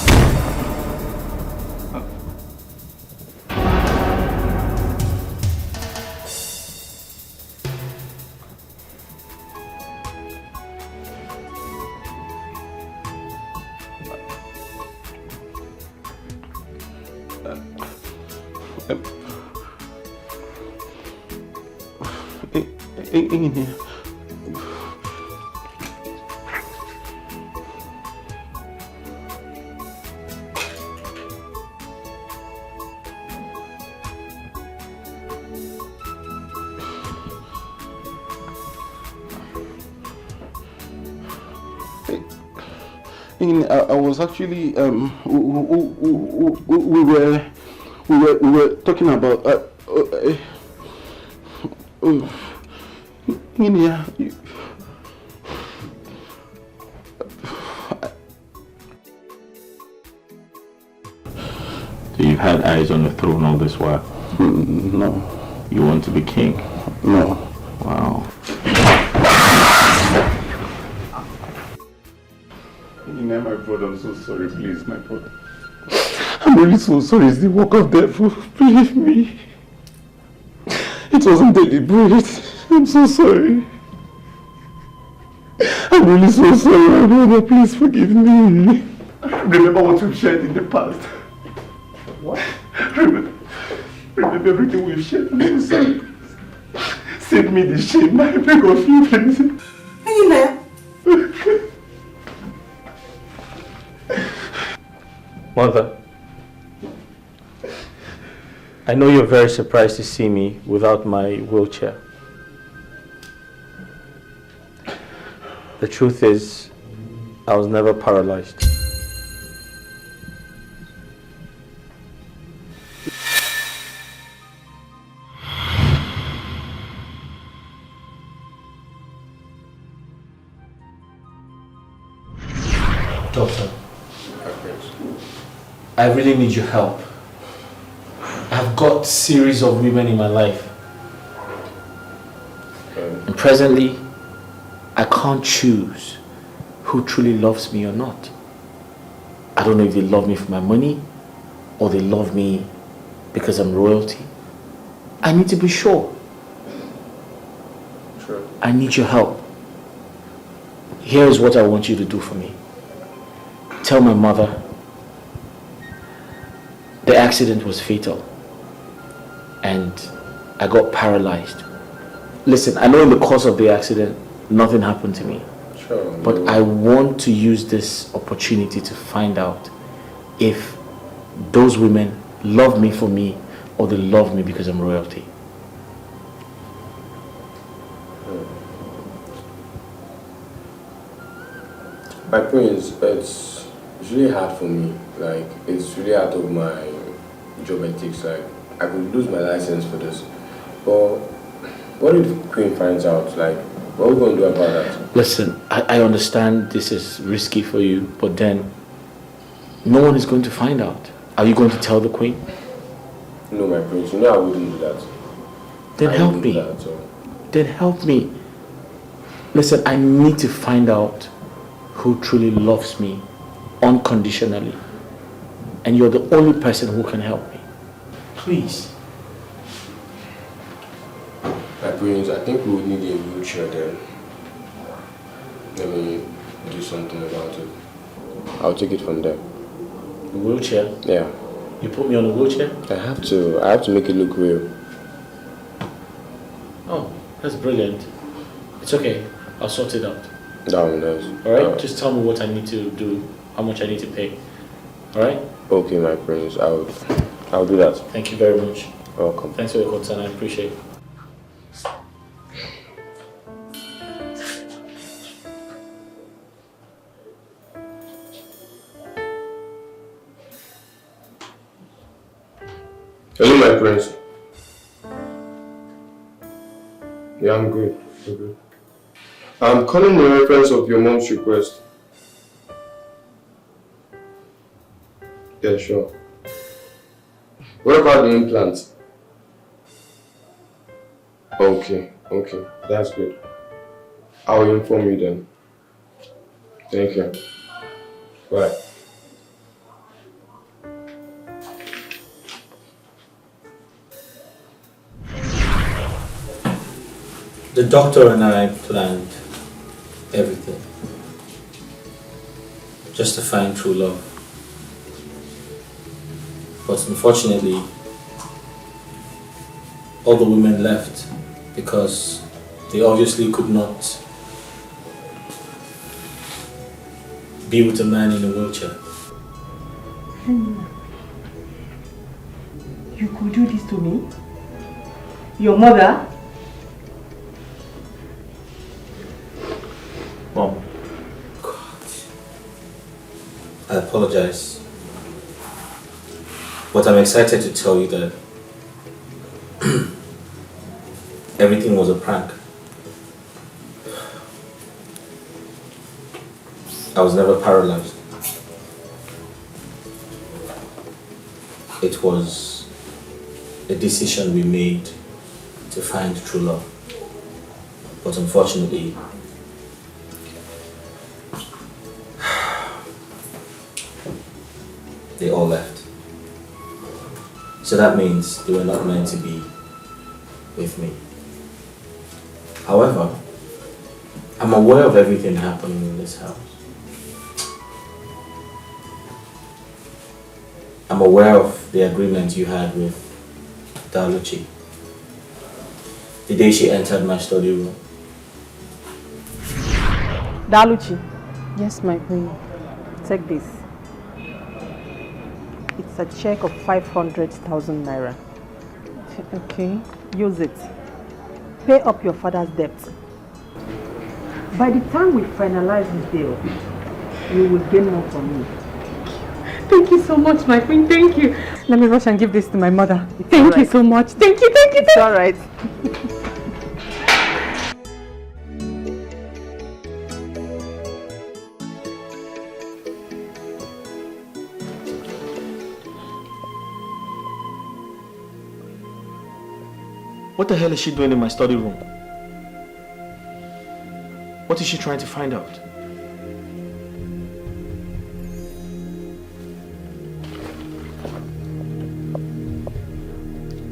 Ini. I was actually we were talking about India. So you've had eyes on the throne all this while? No. You want to be king? No. Wow. My brother, I'm so sorry, please, my brother. I'm really so sorry. It's the work of devil. Believe me. It wasn't deliberate. I'm so sorry. I'm really so sorry, my brother. Please forgive me. Remember what we've shared in the past. What? Remember everything we've shared. I'm so sorry. Save me the shame. I beg of you, please. Billionaire. Mother, I know you're very surprised to see me without my wheelchair. The truth is, I was never paralyzed. Doctor, I really need your help. I've got a series of women in my life. And presently, I can't choose who truly loves me or not. I don't know if they love me for my money or they love me because I'm royalty. I need to be sure. Sure. I need your help. Here is what I want you to do for me. Tell my mother the accident was fatal and I got paralyzed. Listen, I know in the course of the accident, nothing happened to me. Sure. But I want to use this opportunity to find out if those women love me for me or they love me because I'm royalty. My prince, it's really hard for me. Like, it's really out of my job ethics. Like, I could lose my license for this. But what if the Queen finds out? Like, what are we going to do about that? Listen, I understand this is risky for you, but then no one is going to find out. Are you going to tell the Queen? No, my prince, you know I wouldn't do that. Then help me. Then help me. Listen, I need to find out who truly loves me unconditionally. And you're the only person who can help me. Please. My prince, I think we would need a wheelchair then. Let me do something about it. I'll take it from there. A wheelchair? Yeah. You put me on a wheelchair? I have to make it look real. Oh, that's brilliant. It's okay. I'll sort it out. That one is. Alright? Just tell me what I need to do, how much I need to pay. Alright? Okay, my prince. I'll do that. Thank you very much. Welcome. Thanks for your concern. I appreciate it. Hello, my prince. Yeah, I'm good. I'm good. I'm calling in reference of your mom's request. Yeah, sure. What about the implant? Okay, that's good. I'll inform you then. Thank you. Bye. The doctor and I planned everything just to find true love. But unfortunately, all the women left because they obviously could not be with a man in a wheelchair. You could do this to me? Your mother? Mom, I apologize, but I'm excited to tell you that everything was a prank. I was never paralyzed. It was a decision we made to find true love, but unfortunately, they all left. So that means they were not meant to be with me. However, I'm aware of everything happening in this house. I'm aware of the agreement you had with Daluchi the day she entered my study room. Daluchi, Yes, my queen. take this. It's a check of 500,000 naira. Okay. Use it. Pay up your father's debt. By the time we finalize this deal, you will gain more from me. Thank you so much, my queen. Thank you. Let me rush and give this to my mother. Thank you so much. Thank you. It's all right. What the hell is she doing in my study room? What is she trying to find out?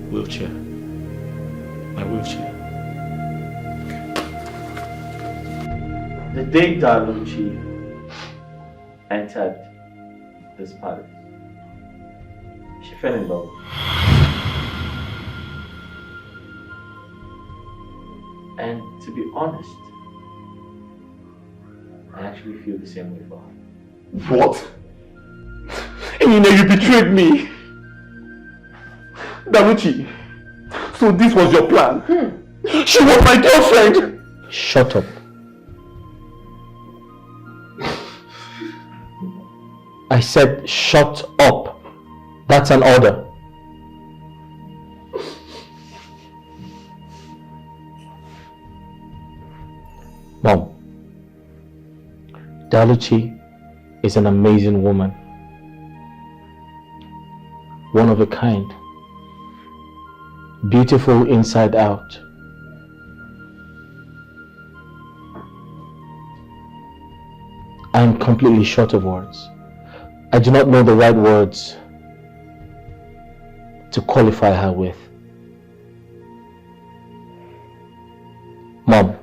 Wheelchair. My wheelchair. The day Daluchi entered this palace, she fell in love. And to be honest, I actually feel the same way for her. What? And you betrayed me. Daluchi, so this was your plan? She was my girlfriend. Shut up. I said shut up. That's an order. Mom, Daluchi is an amazing woman. One of a kind. Beautiful inside out. I am completely short of words. I do not know the right words to qualify her with. Mom,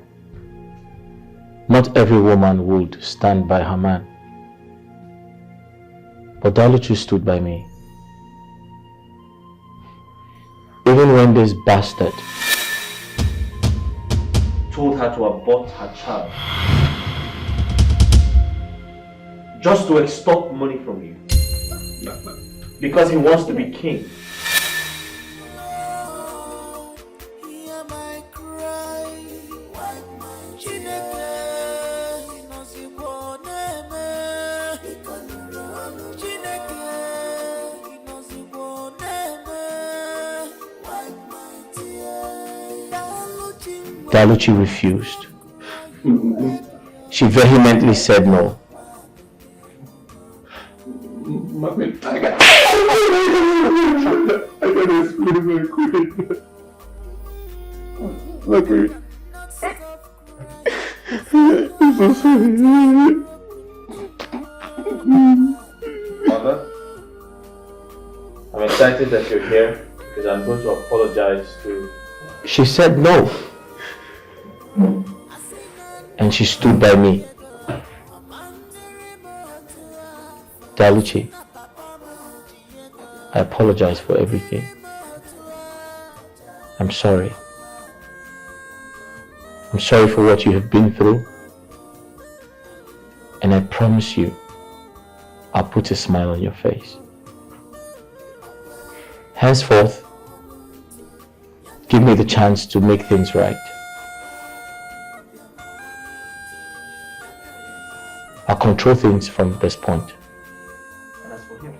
not every woman would stand by her man. But Daluchi stood by me. Even when this bastard told her to abort her child just to extort money from you because he wants to be king. Daluchi refused. She vehemently said no. I gotta explain very quick. Look, I'm so sorry. Mother, I'm excited that you're here because I'm going to apologize to... She said no. And she stood by me. Daluchi, I apologize for everything. I'm sorry. I'm sorry for what you have been through. And I promise you, I'll put a smile on your face. Henceforth, give me the chance to make things right. I'll control things from this point. And as for him,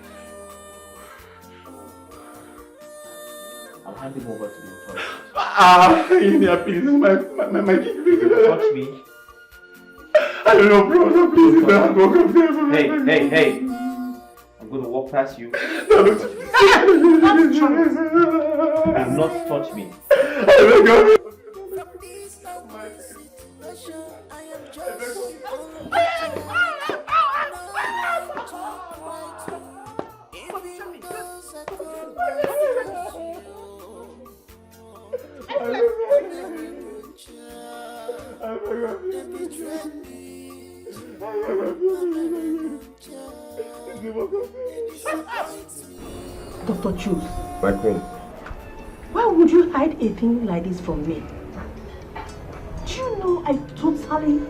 I'll hand him over to the authorities. India, please, my kid, please. Touch me. I don't know, brother, please, don't walk up there. Hey. I'm going to walk past you. Do not touch me. Dr. Choose. My queen. Why would you hide a thing like this from me? Do you know I totally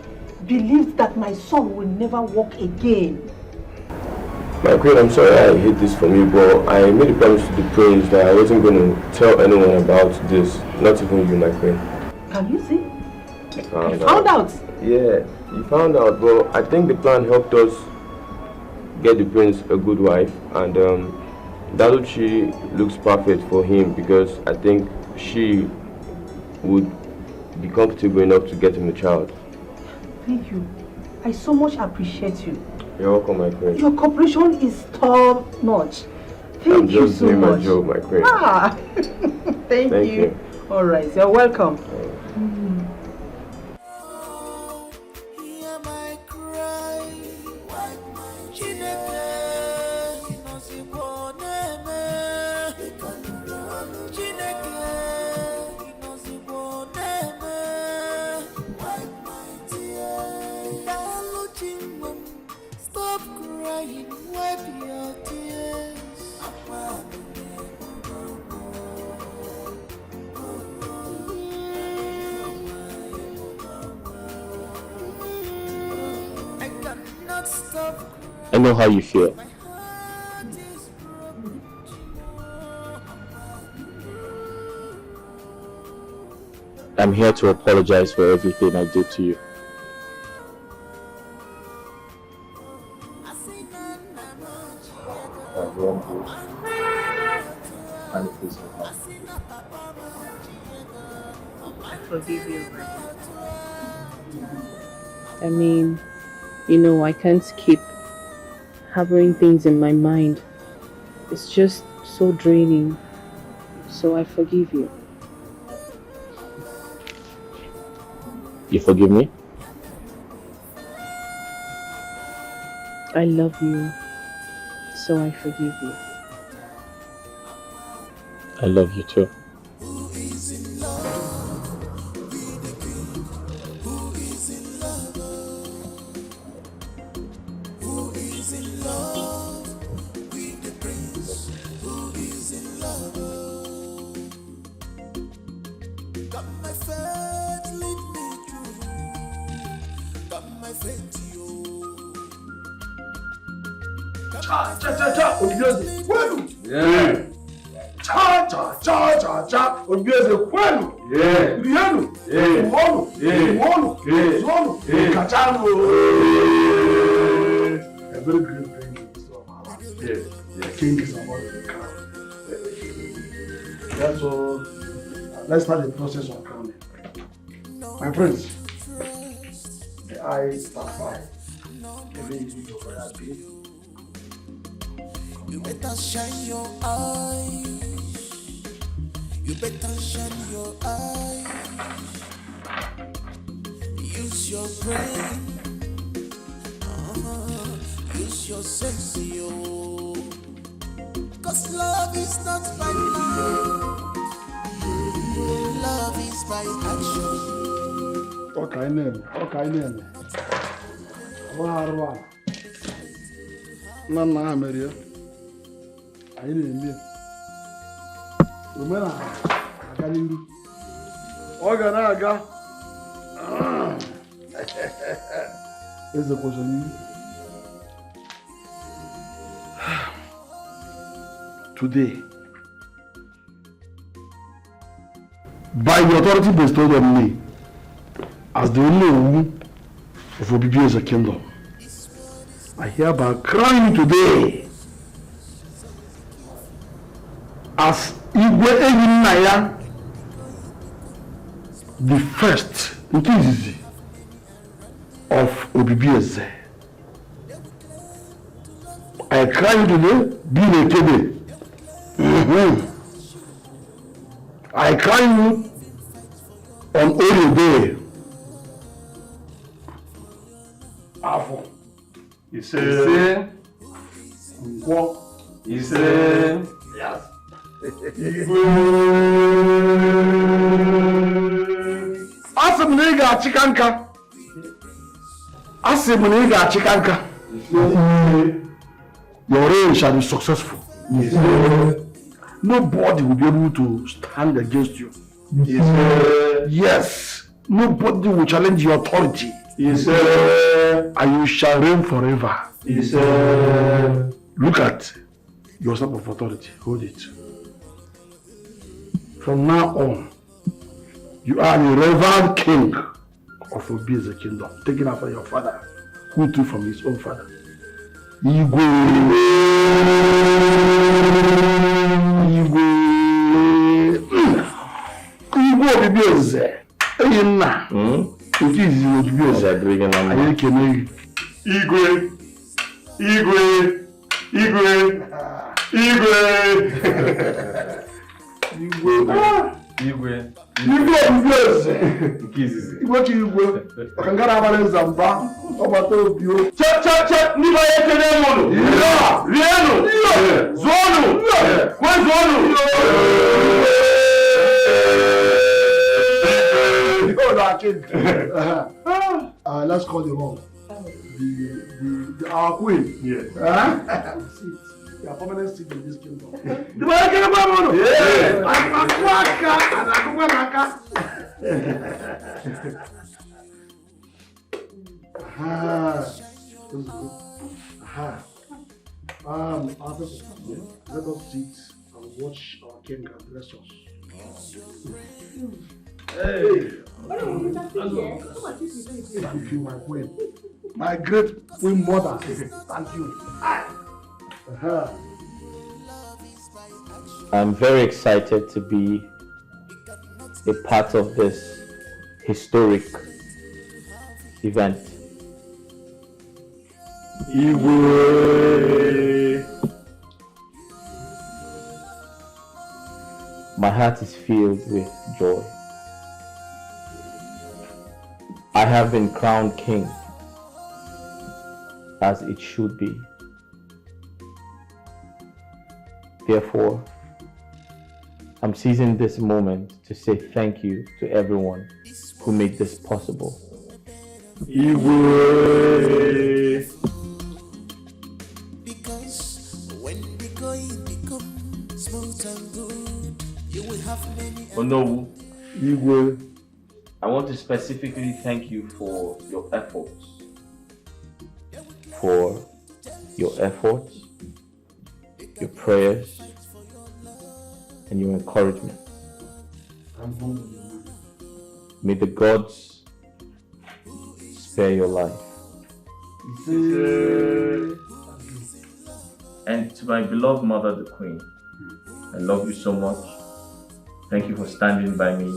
believed that my son will never walk again? My queen, I'm sorry I hid this from you, but I made a promise to the prince that I wasn't going to tell anyone about this, not even you, my queen. Can you see? I found out. Yeah, you found out, but I think the plan helped us get the prince a good wife, and Daluchi looks perfect for him because I think she would be comfortable enough to get him a child. Thank you. I so much appreciate you. You're welcome, my queen. Your cooperation is top notch. I'm Thank you just so doing much. my job, my queen. Ah, thank you. All right, you're welcome. I know how you feel. I'm here to apologize for everything I did to you. I forgive you. I mean, you know, I can't keep harboring things in my mind. It's just so draining. So I forgive you. You forgive me? I love you. So I forgive you. I love you too. Obieze kwenu. Rienu. Umono. Umono. Zono. Kachano. A very great thing in store of our life. The king is about to come. That's all. Let's start the process of crowning. My friends, the eyes are fine. Even if you go that big. You better shine your eyes. You better shine your eyes. Use your brain. Use your sense, yo. Cause love is not by mind. Love is by action. Okay, Wow. Nana Maria. I didn't mean. Remember, I got you. Oganaga. Here's the question. Today, by the authority bestowed on me, as the only woman of OBIO as a kingdom, I hereby crown you today as Igwe Evinaya, the first Nkizizi of OBIO. I crown you today, being a kebe. I crown you on Holy Day. Afọ. Ise. Nkwọ. Ise. Yes. Asị m na ị ga-achịka nka. Asị m na ị ga-achịka nka. Your reign shall be successful. Nobody will be able to stand against you. Yes. Nobody will challenge your authority. And you shall reign forever. Look at your stamp of authority. Hold it. From now on, you are the reverend king of OBIO kingdom, taken after your father, who took from his own father. Igwe OBIO. Eyina. Nkizizi OBIO. Aye kene. Igwe. OBIO. Nkizizi. Igwe. Akangara abale zamba. Obato OBIO. Check. Niba yekene mono. Rieno. Zonu. Kwa zonu. Let's call the one. Our queen. Yes. You are permanent seat in this kingdom. The man can have Let us sit and watch our king bless us. Hey! Thank you, my queen. My great queen mother. Thank you. I'm very excited to be a part of this historic event. EBUBE. My heart is filled with joy. I have been crowned king, as it should be. Therefore, I'm seizing this moment to say thank you to everyone who made this possible. EBUBE. Because when the going becomes smooth and good, you will have many. Onowu, EBUBE, I want to specifically thank you for your efforts. Your prayers, and your encouragement. May the gods spare your life. And to my beloved mother, the Queen, I love you so much. Thank you for standing by me.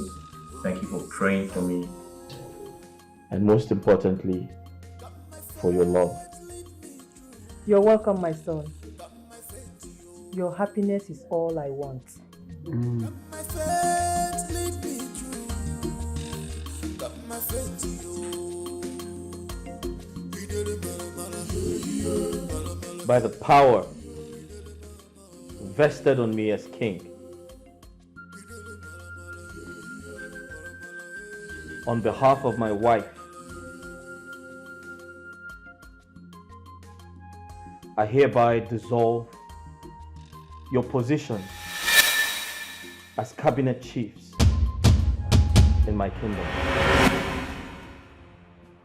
Thank you for praying for me. And most importantly, for your love. You're welcome, my son. Your happiness is all I want. By the power vested on me as king, on behalf of my wife, I hereby dissolve your position as cabinet chiefs in my kingdom.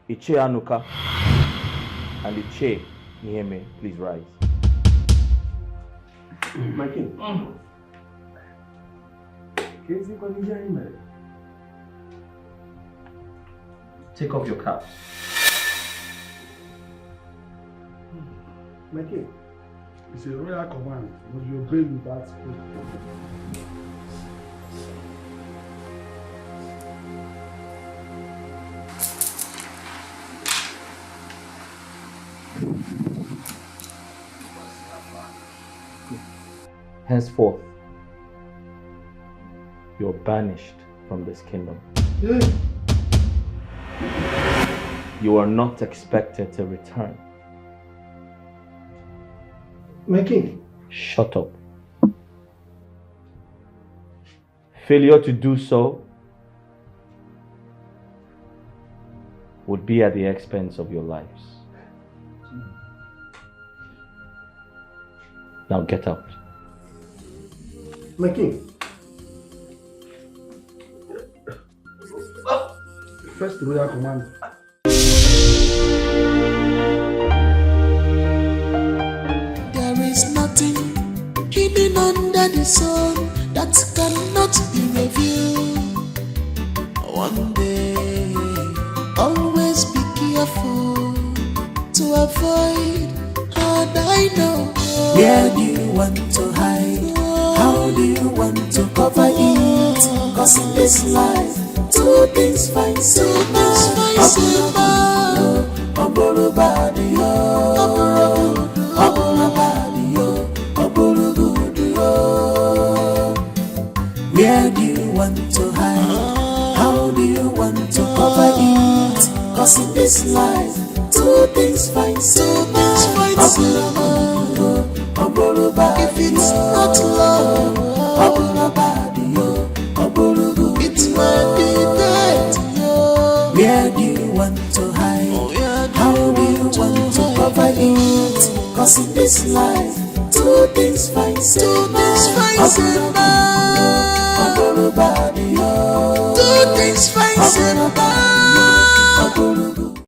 Iche Anuka and Iche Niheme, please rise. My king. Take off your caps. My king, it's a royal command. Must you obey without faith? Henceforth, you're banished from this kingdom. You are not expected to return. My king. Shut up. Failure to do so would be at the expense of your lives. Now get out. My king. First royal command. There is nothing hidden under the sun that cannot be revealed. One day, always be careful to avoid hard I know. Where do you want to hide? How do you want to cover it? Cause in this life, two things find so much. Where do you want to hide? How do you want to cover it? Cause in this life, two things find so much. If it's not love, it might be that. Where do you want to hide? How do you want to cover it? Cause in this life, two things find so much. Two things find so much.